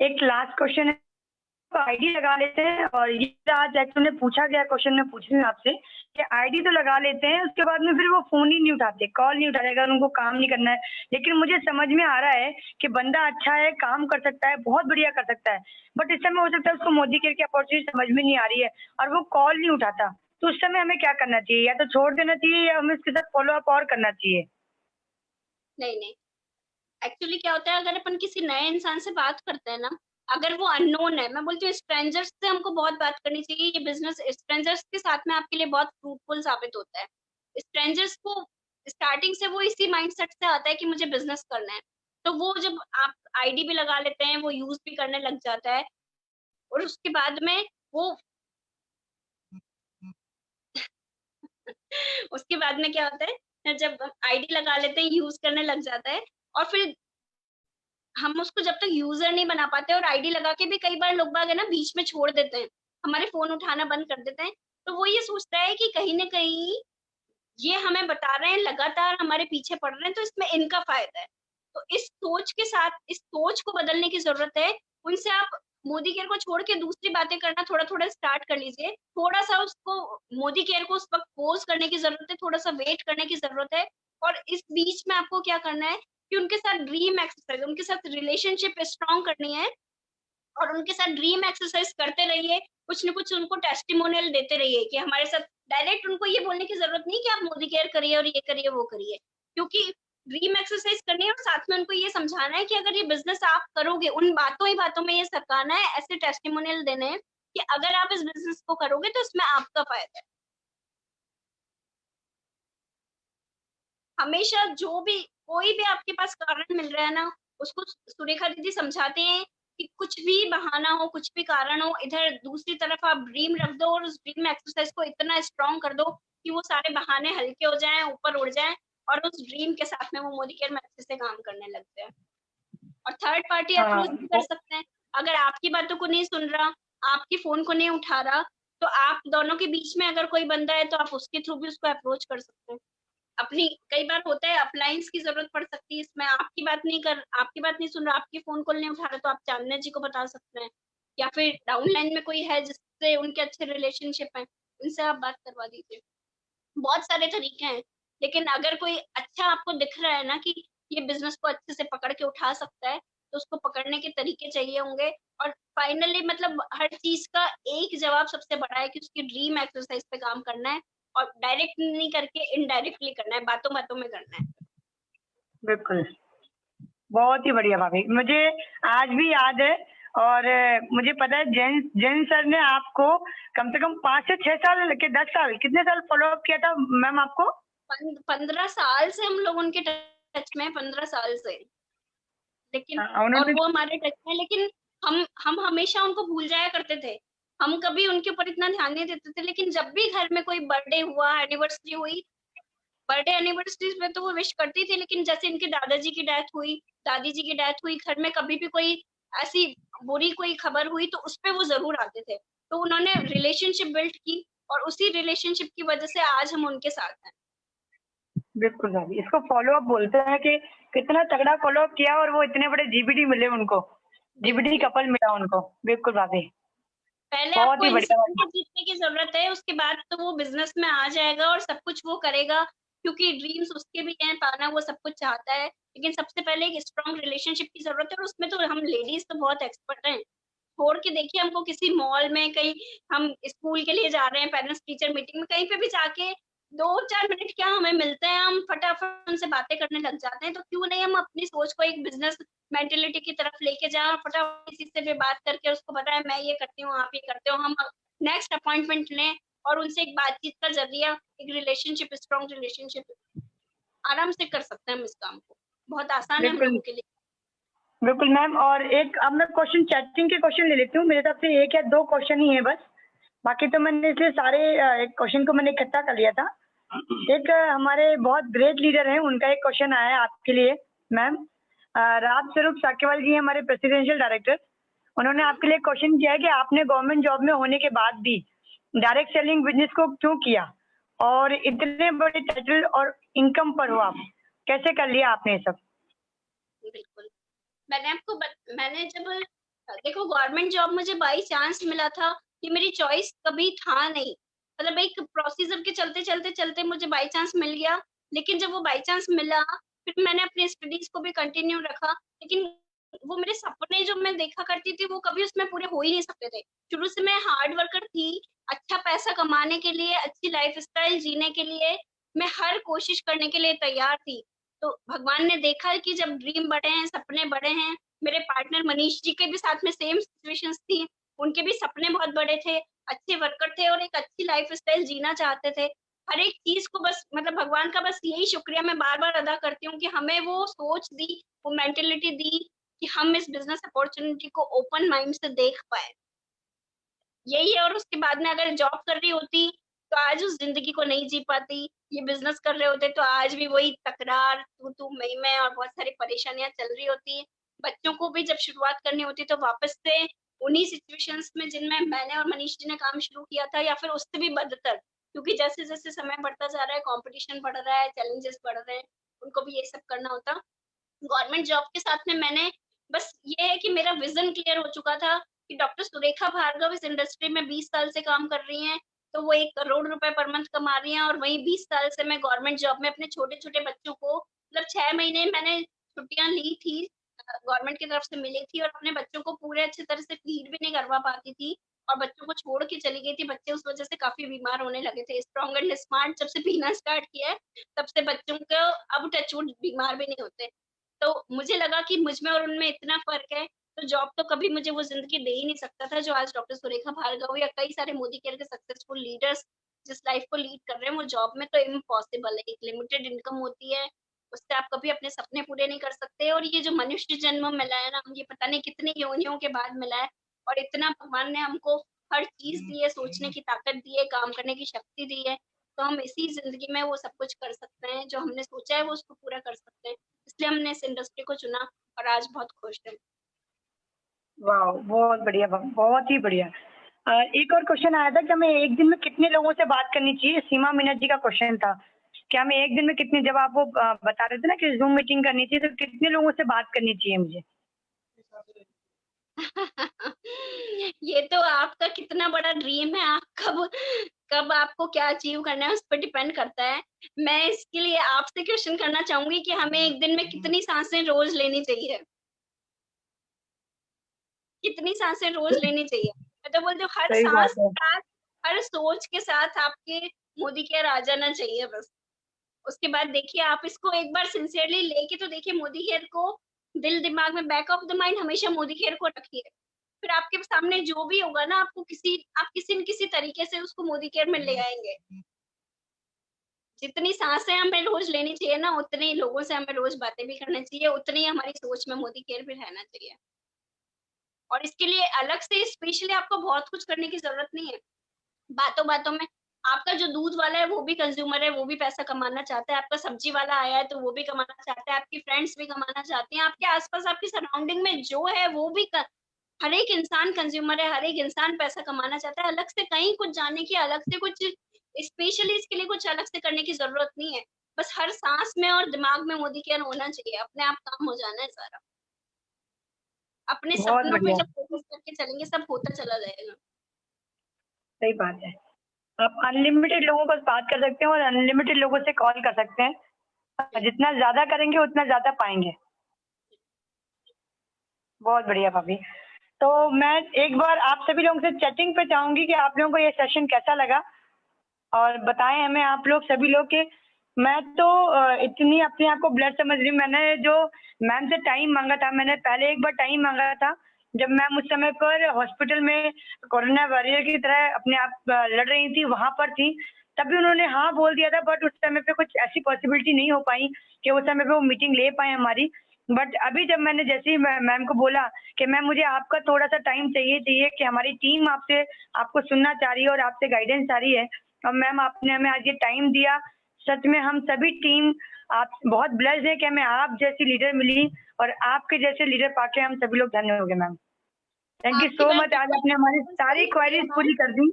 एक लास्ट क्वेश्चन है, तो आईडी लगा लेते हैं, और ये आज एक्चुअली पूछा गया क्वेश्चन, मैं पूछ रही हूँ आपसे कि आईडी तो लगा लेते हैं, उसके बाद में फिर वो फ़ोन ही नहीं उठाते, कॉल नहीं उठाते अगर उनको काम नहीं करना है। लेकिन मुझे समझ में आ रहा है कि बंदा अच्छा है, काम कर सकता है, बहुत बढ़िया कर सकता है, बट इस समय हो सकता है उसको मोदी केयर की अपॉर्च्युनिटी समझ में नहीं आ रही है और वो कॉल नहीं उठाता। तो उस समय हमें क्या करना चाहिए? या तो छोड़ देना चाहिए या हमें उसके साथ फ़ॉलो अप और करना चाहिए? नहीं नहीं, एक्चुअली क्या होता है, अगर अपन किसी नए इंसान से बात करते हैं ना, अगर वो अननोन है, मैं बोलती हूँ स्ट्रेंजर्स से हमको बहुत बात करनी चाहिए। ये बिजनेस स्ट्रेंजर्स के साथ में आपके लिए बहुत फ्रूटफुल साबित होता है। स्ट्रेंजर्स को स्टार्टिंग से वो इसी माइंडसेट से आता है कि मुझे बिजनेस करना है। तो वो जब आप आईडी भी लगा लेते हैं, वो यूज भी करने लग जाता है। और उसके बाद में वो उसके बाद में क्या होता है, जब आईडी लगा लेते हैं, यूज करने लग जाता है, और फिर हम उसको जब तक यूजर नहीं बना पाते, और आईडी लगा के भी कई बार लोग बाग है ना बीच में छोड़ देते हैं, हमारे फोन उठाना बंद कर देते हैं। तो वो ये सोचता है कि कहीं ना कहीं ये हमें बता रहे हैं, लगातार हमारे पीछे पड़ रहे हैं, तो इसमें इनका फायदा है। तो इस सोच के साथ, इस सोच को बदलने की जरूरत है। उनसे आप मोदी केयर को छोड़ के दूसरी बातें करना थोड़ा थोड़ा स्टार्ट कर लीजिए। थोड़ा सा उसको, मोदी केयर को उस वक्त पोज करने की जरूरत है, थोड़ा सा वेट करने की जरूरत है। और इस बीच में आपको क्या करना है कि उनके साथ ड्रीम एक्सरसाइज, उनके साथ रिलेशनशिप स्ट्रॉन्ग करनी है, और उनके साथ ड्रीम एक्सरसाइज करते रहिए। कुछ न कुछ उनको टेस्टिमोनियल देते रहिए कि हमारे साथ, डायरेक्ट उनको ये बोलने की जरूरत नहीं कि आप मोदी केयर करिए और ये करिए वो करिए, क्योंकि ड्रीम एक्सरसाइज करनी है। और साथ में उनको ये समझाना है कि अगर ये बिजनेस आप करोगे, उन बातों ही बातों में ये सरकाना है, ऐसे टेस्टिमोनियल देने हैं कि अगर आप इस बिजनेस को करोगे तो इसमें आपका फायदा है। हमेशा जो भी, कोई भी आपके पास कारण मिल रहा है ना, उसको सुरेखा दीदी समझाते हैं कि कुछ भी बहाना हो, कुछ भी कारण हो, इधर दूसरी तरफ आप ड्रीम रख दो और उस ड्रीम एक्सरसाइज को इतना स्ट्रॉन्ग कर दो कि वो सारे बहाने हल्के हो जाएं, ऊपर उड़ जाएं, और उस ड्रीम के साथ में वो मोदी केयर में अच्छे से काम करने लगते हैं। और थर्ड पार्टी हाँ, अप्रोच भी कर सकते हैं। अगर आपकी बातों को नहीं सुन रहा, आपके फोन को नहीं उठा रहा, तो आप दोनों के बीच में अगर कोई बंदा है तो आप उसके थ्रू भी उसको अप्रोच कर सकते हैं। अपनी, कई बार होता है अप्लायंस की जरूरत पड़ सकती है इसमें, आपकी बात नहीं सुन रहा, आपकी फोन कॉल नहीं उठा रहा, तो आप चांदना जी को बता सकते हैं। या फिर डाउनलाइन में कोई है जिससे उनके अच्छे रिलेशनशिप है, उनसे आप बात करवा दीजिए। बहुत सारे तरीके हैं, लेकिन अगर कोई अच्छा आपको दिख रहा है ना कि ये बिजनेस को अच्छे से पकड़ के उठा सकता है, तो उसको पकड़ने के तरीके चाहिए होंगे। और फाइनली मतलब हर चीज का एक जवाब सबसे बड़ा है कि उसकी ड्रीम एक्सरसाइज पे काम करना है, और डायरेक्ट नहीं करके इनडायरेक्टली करना है, बातों बातों में करना है। बिल्कुल। बहुत ही बढ़िया भाभी, मुझे आज भी याद है। और मुझे पता है जैन जैन सर ने आपको कम से कम 5 से 6 साल के 10 साल, कितने साल फॉलो अप किया था मैम आपको? 15 साल से हम लोग उनके टच में, 15 साल से। लेकिन, और उन्होंने। वो हमारे टच में, लेकिन हम हमेशा उनको भूल जाया करते थे। हम कभी उनके ऊपर इतना ध्यान नहीं देते थे, लेकिन जब भी घर में कोई बर्थडे हुआ, एनिवर्सरी हुई, बर्थडे एनिवर्सरीज में तो वो विश करती थी, लेकिन जैसे इनके दादाजी की डेथ हुई, दादी जी की डेथ हुई, घर में कभी भी कोई ऐसी बुरी कोई खबर हुई तो उस पे वो जरूर आते थे। तो उन्होंने रिलेशनशिप बिल्ड की, और उसी रिलेशनशिप की वजह से आज हम उनके साथ हैं। बिल्कुल भाभी, इसको फॉलो अप बोलते हैं कि कितना तगड़ा फॉलो अप किया और वो इतने बड़े जीबीडी मिले उनको, जीबीडी बिल्कुल, कपल मिला उनको। बिल्कुल भाभी, पहले बहुत आपको ही बढ़िया इंसान भाभी। को जीतने की जरूरत है, उसके बाद तो वो बिजनेस में आ जाएगा और सब कुछ वो करेगा, क्योंकि ड्रीम्स उसके भी हैं, पाना वो सब कुछ चाहता है। लेकिन सबसे पहले एक स्ट्रॉन्ग रिलेशनशिप की जरूरत है, और उसमें तो हम लेडीज तो बहुत एक्सपर्ट हैं। छोड़ के देखिए, हमको किसी मॉल में, कहीं हम स्कूल के लिए जा रहे हैं, पेरेंट्स टीचर मीटिंग में, कहीं पे भी जाके 2-4 मिनट क्या हमें मिलते हैं, हम फटाफट उनसे बातें करने लग जाते हैं। तो क्यों नहीं हम अपनी सोच को एक बिजनेस मेंटेलिटी की तरफ लेके जाए, और फटाफट किसी से भी बात करके उसको बताएं मैं ये करती हूँ, आप ये करते हो, हम नेक्स्ट अपॉइंटमेंट लें, और उनसे एक बातचीत का जरिया, एक रिलेशनशिप, स्ट्रॉन्ग रिलेशनशिप आराम से कर सकते हैं हम इस काम को। बहुत आसान है हम बिल्कुल लोगों के लिए। बिल्कुल मैम। और एक अब मैं क्वेश्चन, चैटिंग के क्वेश्चन ले लेती हूँ, मेरे तरफ से 1 या 2 क्वेश्चन ही है बस। बाकी तो मैंने इसलिए सारे क्वेश्चन को मैंने इकट्ठा कर लिया था। एक हमारे बहुत ग्रेट लीडर हैं, उनका एक क्वेश्चन आया है आपके लिए मैम। राज स्वरूप साकेवाल जी हमारे प्रेसिडेंशियल डायरेक्टर, उन्होंने आपके लिए क्वेश्चन किया है कि आपने गवर्नमेंट जॉब में होने के बाद भी डायरेक्ट सेलिंग बिजनेस को क्यों किया, और इतने बड़े टाइटल और इनकम पर हो आप, कैसे कर लिया आपने ये सब? बिल्कुल, मैंने जब, देखो गवर्नमेंट जॉब मुझे बाई चांस मिला था, ये मेरी चॉइस कभी था नहीं। मतलब एक प्रोसीजर के चलते चलते चलते मुझे बाई चांस मिल गया, लेकिन जब वो बाई चांस मिला, फिर मैंने अपनी स्टडीज को भी कंटिन्यू रखा, लेकिन वो मेरे सपने जो मैं देखा करती थी वो कभी उसमें पूरे हो ही नहीं सकते थे। शुरू से मैं हार्ड वर्कर थी, अच्छा पैसा कमाने के लिए, अच्छी लाइफ स्टाइल जीने के लिए मैं हर कोशिश करने के लिए तैयार थी। तो भगवान ने देखा कि जब ड्रीम बड़े हैं, सपने बड़े हैं, मेरे पार्टनर मनीष जी के भी साथ में सेम सिचुएशंस थी, उनके भी सपने बहुत बड़े थे, अच्छे वर्कर थे और एक अच्छी लाइफ स्टाइल जीना चाहते थे। हर एक चीज को बस, मतलब भगवान का बस यही शुक्रिया मैं बार बार अदा करती हूँ कि हमें वो सोच दी, वो मेंटेलिटी दी कि हम इस बिजनेस अपॉर्चुनिटी को ओपन माइंड से देख पाए। यही है। और उसके बाद में अगर जॉब कर रही होती तो आज उस जिंदगी को नहीं जी पाती, ये बिजनेस कर रहे होते तो आज भी वही तकरार, तू तू मैं और बहुत सारी परेशानियां चल रही होती। बच्चों को भी जब शुरुआत करनी होती है तो वापस से उन्हीं सिचुएशंस में जिनमें मैंने और मनीष जी ने काम शुरू किया था या फिर उससे भी बदतर, क्योंकि जैसे-जैसे समय बढ़ता जा रहा है, कॉम्पिटिशन बढ़ रहा है, चैलेंजेस बढ़ रहे हैं, उनको भी ये सब करना होता। गवर्नमेंट जॉब के साथ में मैंने बस ये है कि मेरा विज़न क्लियर हो चुका था कि डॉक्टर सुरेखा भार्गव इस इंडस्ट्री में 20 साल से काम कर रही हैं, तो वो 1 करोड़ रुपए पर मंथ कमा रही हैं और वहीं 20 साल से मैं गवर्नमेंट जॉब में अपने छोटे-छोटे बच्चों को मतलब 6 महीने मैंने छुट्टियाँ ली थी गवर्नमेंट की तरफ से मिली थी और अपने बच्चों को पूरे अच्छी तरह से फीड भी नहीं करवा पाती थी और बच्चों को छोड़ के चली गई थी। बच्चे उस वज़ह से काफ़ी बीमार होने लगे थे। स्ट्रॉन्ग एंड स्मार्ट जब से पीना स्टार्ट किया है, तब से बच्चों को अब टच वुड बीमार भी नहीं होते। तो मुझे लगा कि मुझ में और उनमें इतना फ़र्क है, तो जॉब तो कभी मुझे वो ज़िंदगी दे ही नहीं सकता था, जो आज डॉक्टर सुरेखा भार्गव या कई सारे मोदी केयर के सक्सेसफुल लीडर्स जिस लाइफ़ को लीड कर रहे हैं, वो जॉब में तो इम्पॉसिबल है। एक लिमिटेड इनकम होती है, उससे आप कभी अपने सपने पूरे नहीं कर सकते और ये जो मनुष्य जन्म मिला है ना, ये पता नहीं कितनी योनियों के बाद मिला है और इतना भगवान ने हमको हर चीज़ दी है, सोचने की ताकत दी है, काम करने की शक्ति दी है, तो हम इसी ज़िंदगी में वो सब कुछ कर सकते हैं, जो हमने सोचा है वो उसको पूरा कर सकते हैं। इसलिए हमने इस इंडस्ट्री को चुना और आज बहुत खुश हैं। वाओ! बहुत बढ़िया, बहुत ही बढ़िया। एक और क्वेश्चन आया था कि हमें एक दिन में कितने लोगों से बात करनी चाहिए? सीमा मीना जी का क्वेश्चन था कि हमें एक दिन में कितने, जब आप वो बता रहे थे ना कि ज़ूम मीटिंग करनी चाहिए, तो कितने लोगों से बात करनी चाहिए मुझे? ये तो आपका कितना बड़ा ड्रीम है, आप कब कब आपको क्या अचीव करना है उस पे डिपेंड करता है। मैं इसके लिए आपसे क्वेश्चन करना चाहूँगी कि हमें एक दिन में कितनी सांसें रोज़ लेनी चाहिए? कितनी सांसें रोज़ लेनी चाहिए? मैं तो बोलती हूँ हर सही बात साँस है। के साथ, हर सोच के साथ आपके मोदी केयर आ जाना चाहिए बस। उसके बाद देखिए आप इसको एक बार सिंसियरली लेके तो देखिए मोदी केयर को दिल दिमाग में बैक ऑफ द माइंड हमेशा मोदी केयर को रखिए। फिर आपके सामने जो भी होगा ना आपको आप किसी न किसी तरीके से उसको मोदी केयर में ले आएँगे। जितनी सांसें हमें रोज़ लेनी चाहिए ना, उतने ही लोगों से हमें रोज़ बातें भी करनी चाहिए, उतनी ही हमारी सोच में मोदी केयर भी रहना चाहिए। और इसके लिए अलग से स्पेशली आपको बहुत कुछ करने की ज़रूरत नहीं है। बातों-बातों में आपका जो दूध वाला है वो भी कंज़्यूमर है, वो भी पैसा कमाना चाहता है, आपका सब्ज़ी वाला आया है तो वो भी कमाना चाहता है, आपकी फ्रेंड्स भी कमाना चाहती हैं, आपके आस-पास आपकी सराउंडिंग में जो है वो भी हर एक इंसान कंज़्यूमर है, हर एक इंसान पैसा कमाना चाहता है, अलग से कहीं कुछ जाने की, अलग से कुछ स्पेशली इसके लिए कुछ अलग से करने की ज़रूरत नहीं है। बस हर साँस में और दिमाग में मोदी केयर होना चाहिए, अपने आप काम हो जाना है सारा। अपने बहुत सपनों पे बढ़िया, जब फ़ोकस करके चलेंगे सब होता चला जाएगा। सही बात है। आप अनलिमिटेड लोगों को बात कर सकते हैं और अनलिमिटेड लोगों से कॉल कर सकते हैं। जितना ज़्यादा करेंगे उतना ज़्यादा पाएँगे। बहुत बढ़िया भाभी। तो मैं एक बार आप सभी लोगों से चैटिंग पे चाहूँगी कि आप लोगों को ये सेशन कैसा लगा? और बताएँ हमें आप लोग सभी लोग कि मैं तो इतनी अपने आप को ब्लेस्ड समझ रही हूँ। मैंने जो मैम से टाइम माँगा था, मैंने पहले एक बार टाइम माँगा था, जब मैम उस समय पर हॉस्पिटल में कोरोना वॉरियर की तरह अपने आप लड़ रही थी, वहाँ पर थी। तब भी उन्होंने हाँ बोल दिया था, बट उस समय पे कुछ ऐसी पॉसिबिलिटी नहीं हो पाई कि उस समय पे वो मीटिंग ले पाएँ हमारी। बट अभी जब मैंने जैसे ही मैम को बोला कि मैम मुझे आपका थोड़ा-सा टाइम चाहिए कि हमारी टीम आपसे आपको सुनना चाह रही है और आपसे गाइडेंस चाह रही है। और मैम आपने हमें आज ये टाइम दिया। सच में हम सभी टीम आप बहुत ब्लेस्ड है कि हमें आप जैसी लीडर मिली और आपके जैसे लीडर पाके हम सभी लोग धन्य हो गए मैम। थैंक यू आपकी सो बात मच, आज आपने हमारी बिल्कुल सारी सही है प्रिया क्वेरीज़ मैम। पूरी कर दी।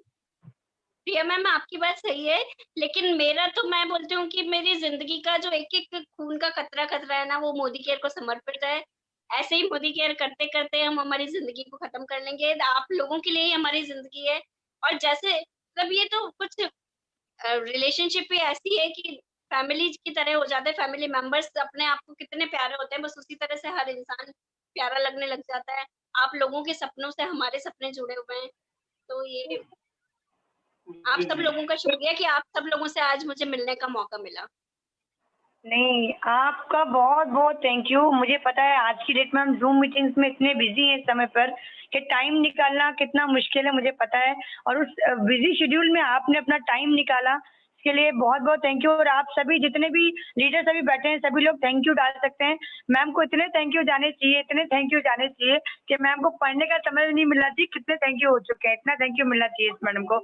प्रिया मैम आपकी बात सही है, लेकिन मेरा तो मैं बोलती हूँ कि मेरी ज़िंदगी का जो एक-एक खून का कतरा-कतरा है ना, वो मोदी केयर को समर्पित है। ऐसे ही मोदी केयर करते-करते हम हमारी ज़िंदगी को खत्म कर लेंगे। आप लोगों के लिए ही हमारी ज़िंदगी है और जैसे मतलब ये तो कुछ रिलेशनशिप भी ऐसी है कि फैमिली की तरह हो जाते हैं, फैमिली मेंबर्स अपने आप को कितने प्यारे होते हैं, बस उसी तरह से हर इंसान प्यारा लगने लग जाता है। आप लोगों के सपनों से हमारे सपने जुड़े हुए हैं, तो ये आप सब लोगों का शुक्रिया कि आप सब लोगों से आज मुझे मिलने का मौका मिला। नहीं, आपका बहुत-बहुत थैंक यू। मुझे पता है आज की डेट में हम ज़ूम मीटिंग्स में इतने बिज़ी हैं इस समय पर कि टाइम निकालना कितना मुश्किल है, मुझे पता है। और उस बिज़ी शेड्यूल में आपने अपना टाइम निकाला, इसके लिए बहुत-बहुत थैंक यू। और आप सभी जितने भी लीडर्स अभी बैठे हैं, सभी लोग थैंक यू डाल सकते हैं। मैम को इतने थैंक यू जाने चाहिए, इतने थैंक यू जाने चाहिए कि मैम को पढ़ने का समय नहीं मिलना चाहिए, कितने थैंक यू हो चुके हैं। इतना थैंक यू मिलना चाहिए इस मैडम को।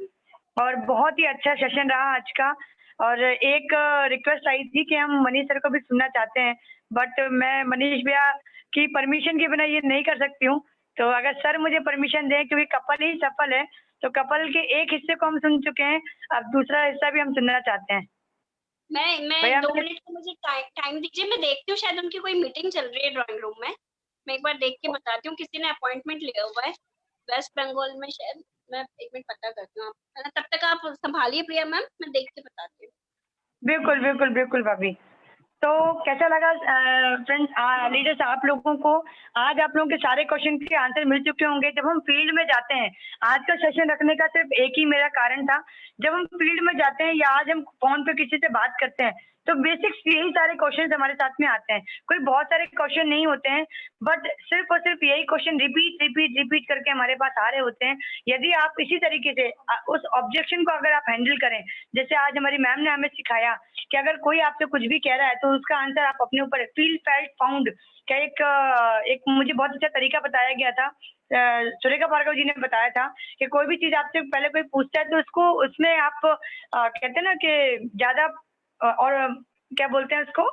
और बहुत ही अच्छा सेशन रहा आज का। और एक रिक्वेस्ट आई थी कि हम मनीष सर को भी सुनना चाहते हैं, बट मैं मनीष भैया की परमिशन के बिना ये नहीं कर सकती हूँ। तो अगर सर मुझे परमिशन दें, क्योंकि कपल ही सफल है, तो कपल के एक हिस्से को हम सुन चुके हैं, अब दूसरा हिस्सा भी हम सुनना चाहते हैं। मैं भैया 2 मिनट का मुझे टाइम दीजिए, मैं देखती हूँ, शायद उनकी कोई मीटिंग चल रही है ड्राइंग रूम में। मैं एक बार देख के बताती हूँ, किसी ने अपॉइंटमेंट लिया हुआ है वेस्ट बंगाल में शायद। मैं 1 मिनट पता करती हूँ, आप तब तक आप संभालिए प्रिया मैम, मैं देख के बताती हूँ। बिल्कुल बिल्कुल बिल्कुल भाभी। तो कैसा लगा फ्रेंड्स, लीडर्स, आप लोगों को आज आप लोगों के सारे क्वेश्चन के आंसर मिल चुके होंगे। जब हम फील्ड में जाते हैं, आज का सेशन रखने का सिर्फ एक ही मेरा कारण था, जब हम फील्ड में जाते हैं या आज हम फोन पे किसी से बात करते हैं, तो बेसिक्स यही सारे क्वेश्चन हमारे साथ में आते हैं। कोई बहुत सारे क्वेश्चन नहीं होते हैं, बट सिर्फ और सिर्फ यही क्वेश्चन रिपीट रिपीट रिपीट करके हमारे पास आ रहे होते हैं। यदि आप इसी तरीके से उस ऑब्जेक्शन को अगर आप हैंडल करें, जैसे आज हमारी मैम ने हमें सिखाया कि अगर कोई आपसे कुछ भी कह रहा है तो उसका आंसर आप अपने ऊपर फील फेल्ट फाउंड का एक मुझे बहुत अच्छा तरीका बताया गया था। सुरेखा भार्गव जी ने बताया था कि कोई भी चीज आपसे पहले कोई पूछता है तो उसको उसमें आप कहते हैं ना कि ज्यादा और क्या बोलते हैं उसको,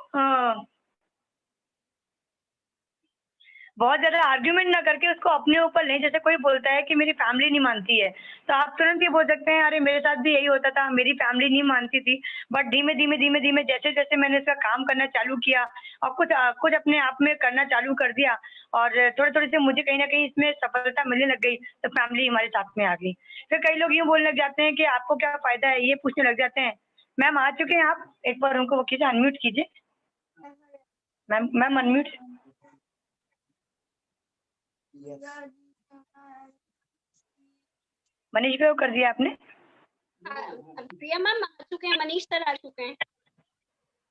बहुत ज्यादा आर्ग्यूमेंट ना करके उसको अपने ऊपर लें। जैसे कोई बोलता है कि मेरी फैमिली नहीं मानती है, तो आप तुरंत ये बोल सकते हैं, अरे मेरे साथ भी यही होता था, मेरी फैमिली नहीं मानती थी, बट धीमे धीमे धीमे धीमे जैसे जैसे मैंने इसका काम करना चालू किया और कुछ कुछ अपने आप में करना चालू कर दिया, और थोड़े थोड़े से मुझे कहीं ना कहीं इसमें सफलता मिलने लग गई, तो फैमिली हमारे साथ में आ गई। फिर कई लोग यूँ बोलने लग जाते हैं कि आपको क्या फायदा है, ये पूछने लग जाते हैं। मैम आ चुके हैं आप, एक बार उनको वो कीजिए, अनम्यूट कीजिए मैम। Ma'am unmute. मनीष भाई, वो कर दिया आपने? प्रिया मैम आ चुके हैं, मनीष सर आ चुके हैं।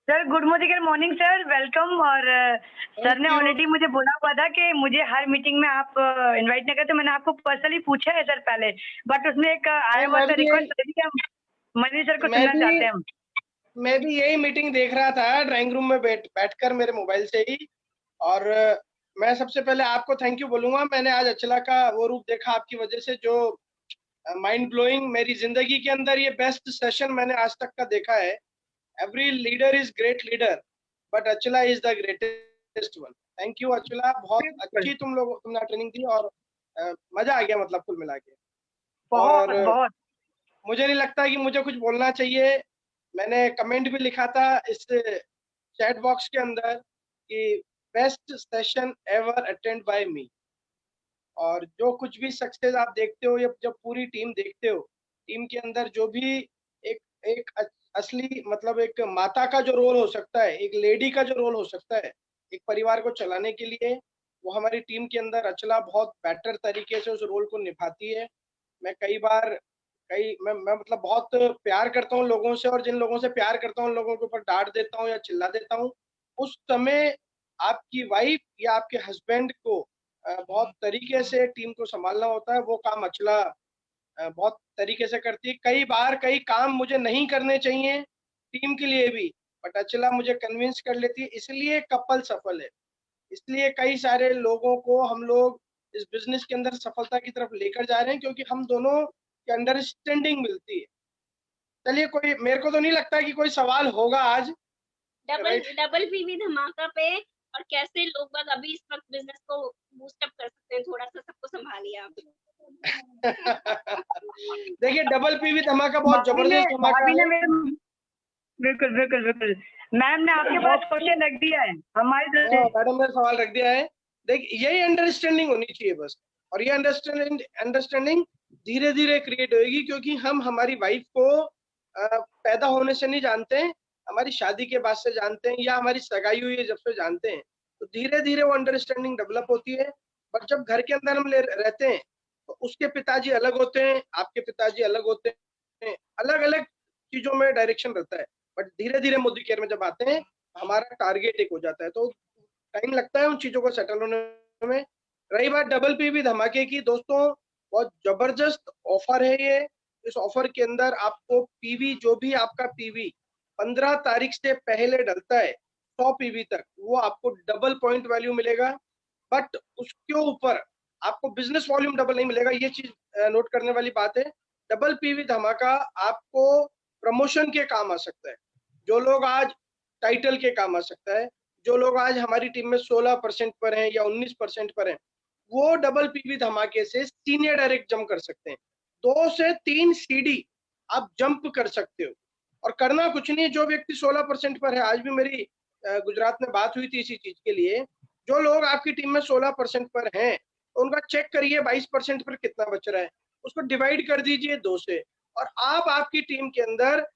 Sir good morning sir, welcome. और सर ने ऑलरेडी मुझे बोला हुआ था कि मुझे हर मीटिंग में आप इनवाइट नहीं करते। मैंने आपको पर्सनली पूछा है सर पहले, बट उसमें एक आया हुआ था रिक्वेस्ट कि हम मनीष सर को सुनना चाहते हैं हम। मैं भी यही मीटिंग देख रहा था ड्राइंग रूम में बैठकर मेरे मोबाइल से ही। और मैं सबसे पहले आपको थैंक यू बोलूंगा। मैंने आज अचला का वो रूप देखा आपकी वजह से, जो माइंड ब्लोइंग। मेरी जिंदगी के अंदर ये बेस्ट सेशन मैंने आज तक का देखा है। Every leader is great leader, but Achala is the greatest one. Thank you Achala, बहुत अच्छी तुमने ट्रेनिंग दी और मजा आ गया, मतलब कुल मिला के। और बहुत मुझे नहीं लगता कि मुझे कुछ बोलना चाहिए। मैंने कमेंट भी लिखा था इस चैट बॉक्स के अंदर कि best session ever attend by me. और जो कुछ भी सक्सेस आप देखते हो, या जब पूरी टीम देखते हो, टीम के अंदर जो भी एक एक असली, मतलब एक माता का जो रोल हो सकता है, एक लेडी का जो रोल हो सकता है एक परिवार को चलाने के लिए, वो हमारी टीम के अंदर अचला बहुत बेटर तरीके से उस रोल को निभाती है। मैं मैं मतलब बहुत प्यार करता हूँ लोगों से, और जिन लोगों से प्यार करता हूँ लोगों के ऊपर डांट देता हूँ या चिल्ला देता हूँ। उस समय आपकी वाइफ या आपके हस्बैंड को बहुत तरीके से टीम को संभालना होता है। वो काम अचला बहुत तरीके से करती है। कई बार कई काम मुझे नहीं करने चाहिए टीम के लिए भी, बट अचला मुझे कन्विंस कर लेती है। इसलिए कपल सफल है, इसलिए कई सारे लोगों को हम लोग इस बिजनेस के अंदर सफलता की तरफ लेकर जा रहे हैं, क्योंकि हम दोनों की अंडरस्टैंडिंग मिलती है। चलिए, कोई, मेरे को तो नहीं लगता कि कोई सवाल होगा आज। डबल पीवी धमाका पे, और कैसे लोग बाग अभी इस वक्त बिजनेस को बूस्ट अप कर सकते हैं, थोड़ा सा सबको संभालिए आप। देखिए, डबल पीवी धमाका बहुत जबरदस्त धमाका है। बिल्कुल बिल्कुल बिल्कुल। मैम ने आपके पास क्वेश्चन रख दिया है हमारी तरफ से। मैडम ने सवाल रख दिया है। देखिए, यही अंडरस्टैंडिंग होनी चाहिए बस, और ये अंडरस्टैंडिंग धीरे धीरे क्रिएट होगी, क्योंकि हम हमारी वाइफ को पैदा होने से नहीं जानते हैं, हमारी शादी के बाद से जानते हैं, या हमारी सगाई हुई है जब से जानते हैं। तो धीरे धीरे वो अंडरस्टैंडिंग डेवलप होती है। पर जब घर के अंदर हम रहते हैं, तो उसके पिताजी अलग होते हैं, आपके पिताजी अलग होते हैं, अलग अलग चीजों में डायरेक्शन रहता है। बट धीरे धीरे मोदी केयर में जब आते हैं, हमारा टारगेट एक हो जाता है, तो टाइम लगता है उन चीजों को सेटल होने में। रही बात डबल पीवी धमाके की, दोस्तों बहुत जबरदस्त ऑफर है ये। इस ऑफर के अंदर आपको पीवी, जो भी आपका पीवी 15 तारीख से पहले डलता है 100 पीवी तक, वो आपको डबल पॉइंट वैल्यू मिलेगा। बट उसके ऊपर आपको बिजनेस वॉल्यूम डबल नहीं मिलेगा, ये चीज नोट करने वाली बात है। डबल पीवी धमाका आपको प्रमोशन के काम आ सकता है, जो लोग आज टाइटल के काम आ सकता है, जो लोग आज हमारी टीम में 16% पर हैं या 19% पर हैं, वो डबल पीवी धमाके से सीनियर डायरेक्ट जंप कर सकते हैं। 2 से 3 सीढ़ी आप जंप कर सकते हो और करना कुछ नहीं। जो व्यक्ति 16% पर है, आज भी मेरी गुजरात में बात हुई थी इसी चीज के लिए, जो लोग आपकी टीम में 16% पर हैं, तो उनका चेक करिए 22% पर कितना बच रहा है, उसको डिवाइड कर दीजिए 2 से, और आप आपकी टीम के अंदर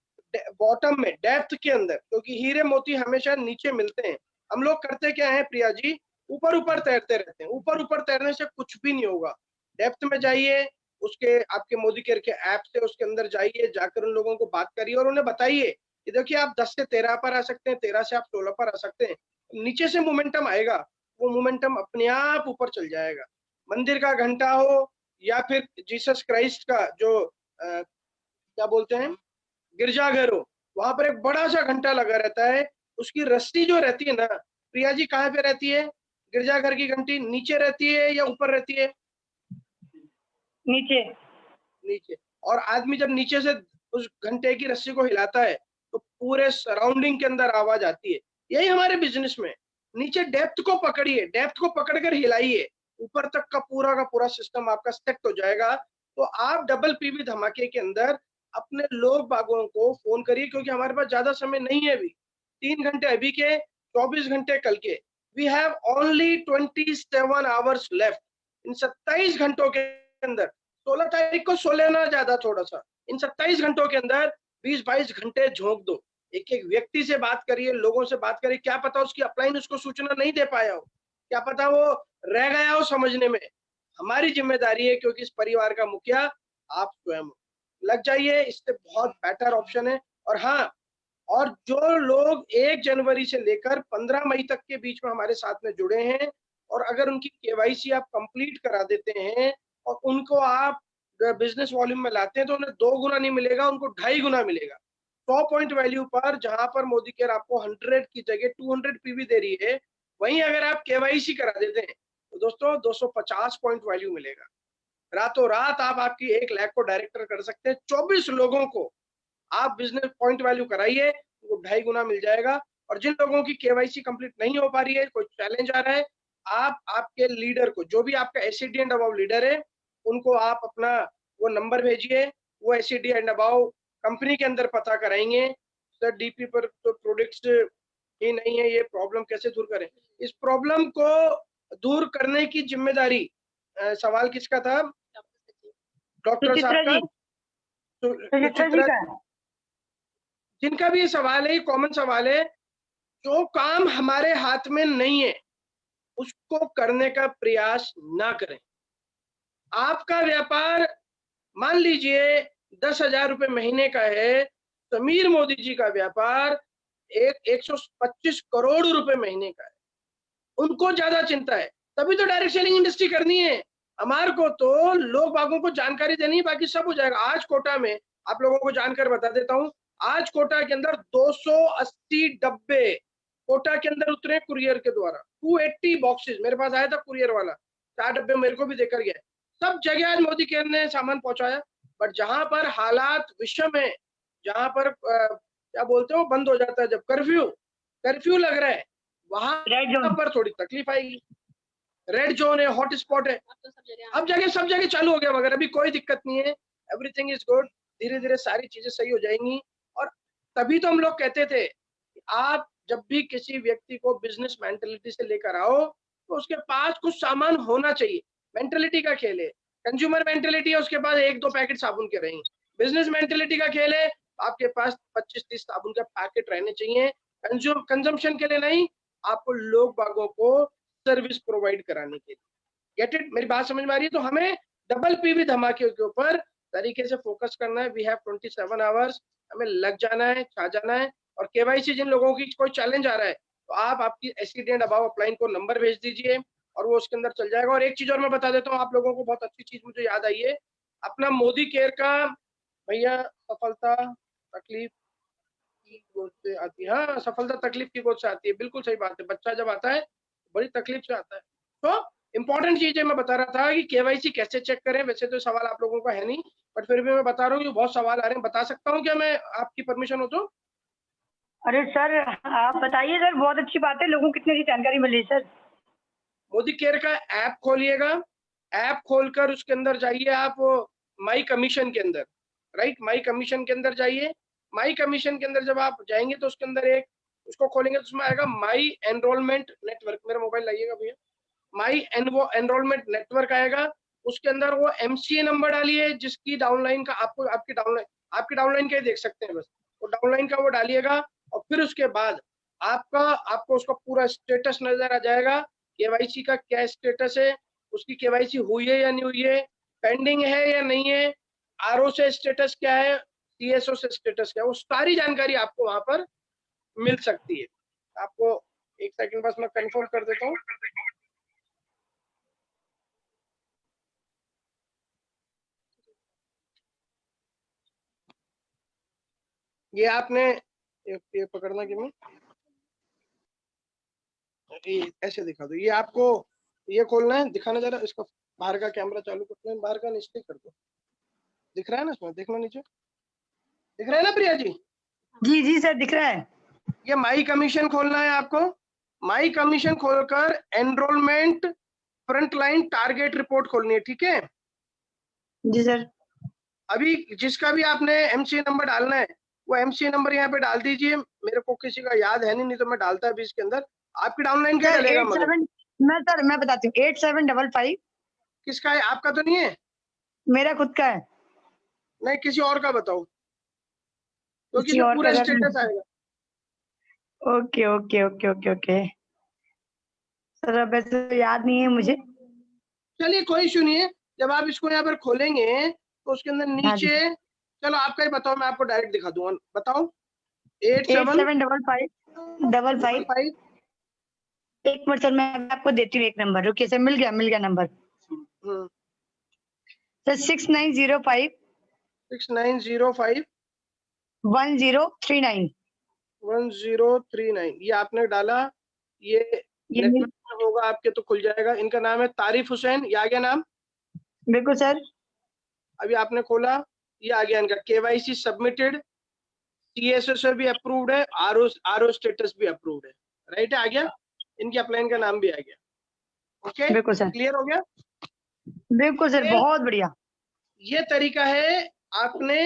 बॉटम में, डेप्थ के अंदर, क्योंकि हीरे मोती हमेशा नीचे मिलते हैं। हम लोग करते क्या है प्रिया जी, ऊपर ऊपर तैरते रहते हैं। ऊपर ऊपर तैरने से कुछ भी नहीं होगा। डेप्थ में जाइए, उसके आपके मोदी केयर के ऐप से उसके अंदर जाइए, जाकर उन लोगों को बात करिए और उन्हें बताइए कि देखिए आप 10 से 13 पर आ सकते हैं, 13 से आप 16 पर आ सकते हैं। नीचे से मोमेंटम आएगा, वो मोमेंटम अपने आप ऊपर चल जाएगा। मंदिर का घंटा हो या फिर जीसस क्राइस्ट का जो क्या बोलते हैं गिरजाघर हो, वहां पर एक बड़ा सा घंटा लगा रहता है। उसकी रस्सी जो रहती है ना प्रिया जी, कहाँ पे रहती है? गिरजाघर की घंटी नीचे रहती है या ऊपर रहती है? नीचे। नीचे। और आदमी जब नीचे से उस घंटे की रस्सी को हिलाता है तो पूरे सराउंडिंग के अंदर आवाज आती है। यही हमारे बिजनेस में, नीचे डेप्थ को पकड़िए, डेप्थ को पकड़कर हिलाइए, ऊपर तक का पूरा सिस्टम आपका सेट हो जाएगा। तो आप डबल पीवी धमाके के अंदर अपने लोग बागों को फोन करिए, क्योंकि हमारे पास ज्यादा समय नहीं है अभी। 3 घंटे अभी के, 24 घंटे कल के। We have only 27 hours left. इन 27 घंटों के अंदर, 16 तारीख को सो लेना ज्यादा थोड़ा सा, इन 27 घंटों के अंदर 20-22 घंटे झोंक दो। एक एक व्यक्ति से बात करिए, लोगों से बात करिए। क्या पता उसकी अपलाइन उसको सूचना नहीं दे पाया हो, क्या पता वो रह गया हो समझने में। हमारी जिम्मेदारी है, क्योंकि इस परिवार का मुखिया आप स्वयं हो। लग जाइए, इससे बहुत बेटर ऑप्शन है। और हाँ, और जो लोग 1 जनवरी से लेकर 15 मई तक के बीच में हमारे साथ में जुड़े हैं, और अगर उनकी केवाईसी आप कंप्लीट करा देते हैं और उनको आप बिजनेस वॉल्यूम में लाते हैं, तो उन्हें 2 गुना नहीं मिलेगा, उनको 2.5 गुना मिलेगा। 100 पॉइंट वैल्यू पर, जहां पर मोदी केयर आपको 100 की जगह 200 पीवी दे रही है, वहीं अगर आप केवाईसी करा देते हैं तो दोस्तों 250 पॉइंट वैल्यू मिलेगा। रातों रात आप आपकी 1 लाख को डायरेक्टर कर सकते हैं। 24 लोगों को आप बिजनेस पॉइंट वैल्यू कराइए, वो 2.5 गुना मिल जाएगा। और जिन लोगों की केवाईसी कंप्लीट नहीं हो पा रही है, कोई चैलेंज आ रहा है, आप आपके लीडर को, जो भी आपका एससीडी एंड अबव लीडर है, उनको आप अपना वो नंबर भेजिए। वो एससीडी एंड अबव कंपनी के अंदर पता कराएंगे, सर डीपी पर तो प्रोडक्ट्स ही नहीं है, ये प्रॉब्लम कैसे दूर करें। इस प्रॉब्लम को दूर करने की जिम्मेदारी, सवाल किसका था? डॉक्टर साहब का, सुचित्रा जी का है। जिनका भी ये सवाल है, ये कॉमन सवाल है। जो काम हमारे हाथ में नहीं है उसको करने का प्रयास ना करें। आपका व्यापार मान लीजिए 10,000 रुपए महीने का है, समीर मोदी जी का व्यापार 125 करोड़ रुपए महीने का है। उनको ज्यादा चिंता है, तभी तो डायरेक्ट सेलिंग इंडस्ट्री करनी है। हमारे को तो लोग बागों को जानकारी देनी है, बाकी सब हो जाएगा। आज कोटा में आप लोगों को जानकर बता देता हूँ, आज कोटा के अंदर 280 डब्बे कोटा के अंदर उतरे कुरियर के द्वारा। 280 बॉक्सेस मेरे पास आया था कुरियर वाला, 4 डब्बे मेरे को भी देकर गया। सब जगह आज मोदी केयर ने सामान पहुंचाया। बट जहां पर हालात विषम है, जहां पर क्या बोलते हो, बंद हो जाता है, जब कर्फ्यू लग रहा है, वहां पर थोड़ी तकलीफ आएगी। रेड जोन है, हॉट स्पॉट है, अब सब जगह चालू हो गया, मगर अभी कोई दिक्कत नहीं है। Everything is good. धीरे धीरे सारी चीजें सही हो जाएंगी। और तभी तो हम लोग कहते थे कि आप जब भी किसी व्यक्ति को बिजनेस मेंटेलिटी से लेकर आओ, तो उसके पास कुछ सामान होना चाहिए। मेंटेलिटी का खेल है, कंज्यूमर मेंटेलिटी है, उसके पास 1-2 पैकेट साबुन के रहेंगे। बिजनेस मेंटेलिटी का खेल है, आपके पास 25-30 साबुन के पैकेट रहने चाहिए। कंजम्पशन के लिए नहीं, आपको लोग बागों को सर्विस प्रोवाइड कराने के लिए। Get it? मेरी बात समझ में आ रही है? तो हमें डबल पीवी धमाके के ऊपर तरीके से फोकस करना है। वी हैव 27 आवर्स, हमें लग जाना है, छा जाना है। और केवाईसी जिन लोगों की कोई चैलेंज आ रहा है, तो आप आपकी एससीडी एंड अबव अपलाइन को नंबर भेज दीजिए और वो उसके अंदर चल जाएगा। और एक चीज और मैं बता देता हूँ आप लोगों को, बहुत अच्छी चीज मुझे याद आई है। अपना मोदी केयर का भैया, सफलता तकलीफ की गोद से आती है। हाँ, सफलता तकलीफ की गोद से आती है, बिल्कुल सही बात है। बच्चा जब आता है बड़ी तकलीफ से आता है। तो इंपॉर्टेंट चीज है, मैं बता रहा था कि केवाईसी कैसे चेक करें। वैसे तो सवाल आप लोगों का है नहीं, बट फिर भी मैं बता रहा हूँ कि बहुत सवाल आ रहे हैं। बता सकता हूँ क्या मैं, आपकी परमिशन हो तो? अरे सर, आप बताइए सर, बहुत अच्छी बात है, लोगों को कितनी अच्छी जानकारी मिली सर। मोदी केयर का ऐप खोलिएगा, ऐप खोलकर उसके अंदर जाइए आप माई कमीशन के अंदर, राइट, माई कमीशन के अंदर जाइए। माई कमीशन के अंदर जब आप जाएंगे तो उसके अंदर एक उसको खोलेंगे तो उसमें आएगा माई एनरोलमेंट नेटवर्क। मेरा मोबाइल लाइएगा भैया। माई एनरोलमेंट नेटवर्क आएगा, उसके अंदर वो एमसीए नंबर डालिए जिसकी डाउनलाइन का आपको आपकी डाउनलाइन का ही देख सकते हैं बस, वो डाउनलाइन का वो डालिएगा। और फिर उसके बाद आपको उसका पूरा स्टेटस नजर आ जाएगा, केवाईसी का क्या स्टेटस है, उसकी केवाईसी हुई है या नहीं हुई है, पेंडिंग है या नहीं है, आरओ से स्टेटस क्या है, सीएसओ से स्टेटस क्या है, वो सारी जानकारी आपको वहां पर मिल सकती है। आपको एक सेकंड बस मैं कंफर्म कर देता हूँ। ये आपने ये पकड़ना कि मैं ये ऐसे दिखा दो, ये आपको ये खोलना है, दिखाना जरा इसका, बाहर का कैमरा चालू करते हैं, बाहर का नीचे कर दो, दिख रहा है ना इसमें, देखना नीचे दिख रहा है ना प्रिया जी? जी जी सर, दिख रहा है। ये माई कमीशन खोलना है आपको। माई कमीशन खोलकर एनरोलमेंट फ्रंटलाइन टारगेट रिपोर्ट खोलनी है, ठीक है? जी सर। अभी जिसका भी आपने एमसीए नंबर डालना है वो एमसीए नंबर यहाँ पे डाल दीजिए। मेरे को किसी का याद है नहीं तो मैं डालता अभी इसके अंदर। आपकी डाउनलाइन क्या सर डलेगा मगर? 87, मैं बताती हूँ, 8755। किसका है? आपका तो नहीं है? मेरा खुद का है। नहीं, किसी और का बताओ, क्योंकि किसी इसमें और का पूरा सर। स्टेटस आएगा। Okay okay okay okay okay sir, अब वैसे तो याद नहीं है मुझे। चलिए कोई इशू नहीं है। जब आप इसको यहाँ पर खोलेंगे तो उसके अंदर हाँ जी। नीचे, चलो आपका ही बताओ, मैं आपको डायरेक्ट दिखा दूंगा। बताओ। 8755 8755। एक मिनट सर, मैं आपको देती हूँ एक नंबर, रुकिए सर, मिल गया नंबर सर। 6905 6905 1039। 1039 ये आपने डाला, ये ये नेटवर्क में होगा आपके तो खुल जाएगा। इनका नाम है तारिफ हुसैन, ये आ गया नाम। बिल्कुल सर। अभी आपने खोला, ये आ गया इनका केवाईसी सबमिटेड, सीएसओ से भी अप्रूव्ड है, आरओ स्टेटस भी अप्रूव्ड है, राइट है, आ गया। इनकी अपलाइन का नाम भी आ गया। ओके, बिल्कुल सर। क्लियर हो गया? बिल्कुल सर, ये बहुत बढ़िया। ये तरीका है आपने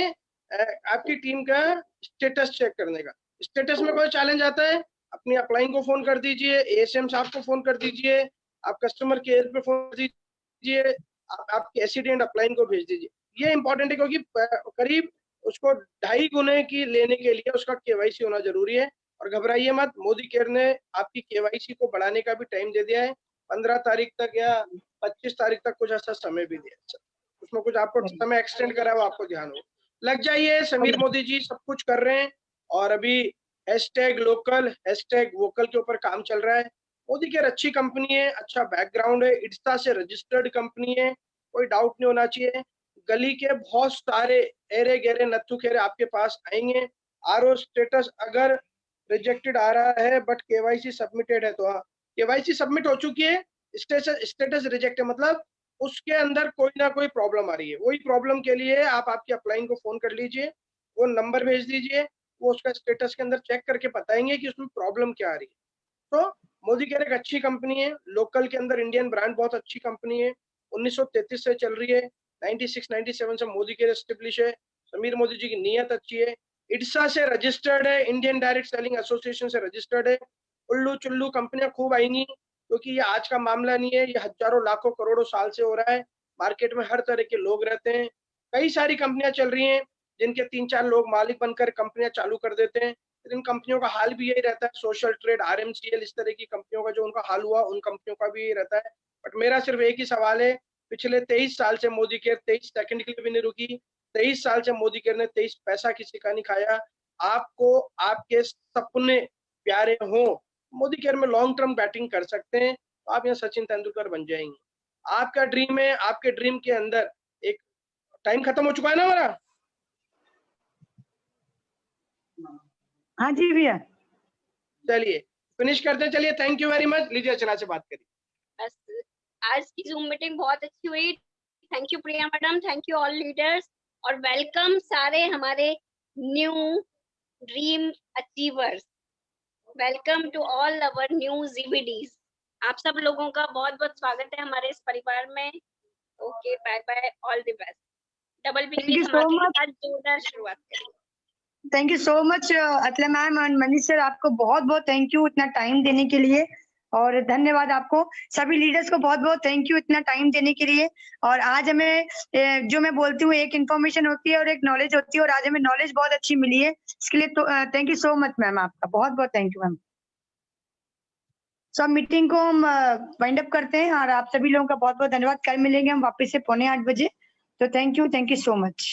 आपकी टीम का स्टेटस चेक करने का। स्टेटस में कोई चैलेंज आता है, अपनी अपलाइन को फोन कर दीजिए, एएसएम साहब को फोन कर दीजिए, आप कस्टमर केयर पे फोन कर दीजिए, आप आपके एसिडेंट अपलाइन को भेज दीजिए। ये इंपॉर्टेंट है क्योंकि करीब उसको 2.5 गुने की लेने के लिए उसका केवाईसी होना जरूरी है। और घबराइए मत, मोदी केयर ने आपकी केवाईसी को बढ़ाने का भी टाइम दे दिया है, 15 तारीख तक या 25 तारीख तक कुछ ऐसा समय भी दिया है। उसमें कुछ आपको समय एक्सटेंड करा है, वो आपको ध्यान हो। लग जाइए, समीर मोदी जी सब कुछ कर रहे हैं। और अभी हैशटैग लोकल हैशटैग वोकल के ऊपर काम चल रहा है। मोदी केयर अच्छी कंपनी है, अच्छा बैकग्राउंड है, इड्सा से रजिस्टर्ड कंपनी है, कोई डाउट नहीं होना चाहिए। गली के बहुत सारे एरे गेरे नत्थु खेरे आपके पास आएंगे। आरओ स्टेटस अगर रिजेक्टेड आ रहा है बट केवाईसी सबमिटेड है तो हाँ, केवाईसी सबमिट हो चुकी है, स्टेटस रिजेक्ट है, मतलब उसके अंदर कोई ना कोई प्रॉब्लम आ रही है। वही प्रॉब्लम के लिए आप आपकी अपलाइन को फोन कर लीजिए, वो नंबर भेज दीजिए, वो उसका स्टेटस के अंदर चेक करके बताएंगे कि उसमें प्रॉब्लम क्या आ रही है। तो मोदी केयर एक अच्छी कंपनी है, लोकल के अंदर इंडियन ब्रांड बहुत अच्छी कंपनी है, 1933 से चल रही है, 96-97 से मोदी केयर एस्टेब्लिश है। समीर मोदी जी की नीयत अच्छी है, इड्सा से रजिस्टर्ड है, इंडियन डायरेक्ट सेलिंग एसोसिएशन से रजिस्टर्ड है। उल्लू चुल्लू कंपनियां खूब आएंगी क्योंकि ये आज का मामला नहीं है, ये हजारों लाखों करोड़ों साल से हो रहा है। मार्केट में हर तरह के लोग रहते हैं, कई सारी कंपनियां चल रही हैं जिनके 3-4 लोग मालिक बनकर कंपनियां चालू कर देते हैं। इन कंपनियों का हाल भी यही रहता है, सोशल ट्रेड, आरएमसीएल, इस तरह की कंपनियों का जो उनका हाल हुआ, उन कंपनियों का भी यही रहता है। बट मेरा सिर्फ एक ही सवाल है, पिछले 23 साल से मोदी केयर 23 सेकंड के लिए भी नहीं रुकी, 23 साल से मोदी केयर ने 23 पैसा किसी का नहीं खाया। आपको आपके सपने प्यारे हो, मोदी केयर में लॉन्ग टर्म बैटिंग कर सकते हैं, तो आप यहाँ सचिन तेंदुलकर बन जाएंगे। आपका ड्रीम है, आपके ड्रीम के अंदर एक, टाइम खत्म हो चुका है ना हमारा? हाँ जी भैया। चलिए फिनिश करते हैं, चलिए थैंक यू वेरी मच। लीजिए अर्चना से बात करिए। बस आज की जूम मीटिंग बहुत अच्छी हुई। Thank you Priya madam, thank you all leaders, और वेलकम सारे हमारे new dream achievers. Welcome to all our new GBDs. आप सब लोगों का बहुत बहुत स्वागत है हमारे इस परिवार में। Okay, bye bye, all the best. Double Thank Pingali you so समाधि के much. साथ जोरदार शुरुआत करें। Thank you so much Atul ma'am and Manish sir, आपको बहुत बहुत थैंक यू इतना टाइम देने के लिए, और धन्यवाद आपको। सभी लीडर्स को बहुत बहुत थैंक यू इतना टाइम देने के लिए। और आज हमें जो मैं बोलती हूँ, एक इन्फॉर्मेशन होती है और एक नॉलेज होती है, और आज हमें नॉलेज बहुत अच्छी मिली है, इसके लिए तो thank you so much ma'am, आपका बहुत बहुत thank you ma'am. So meeting को हम वाइंड अप करते हैं, और आप सभी लोगों का बहुत बहुत धन्यवाद। कल मिलेंगे हम वापस से 7:45 बजे। तो थैंक यू सो मच।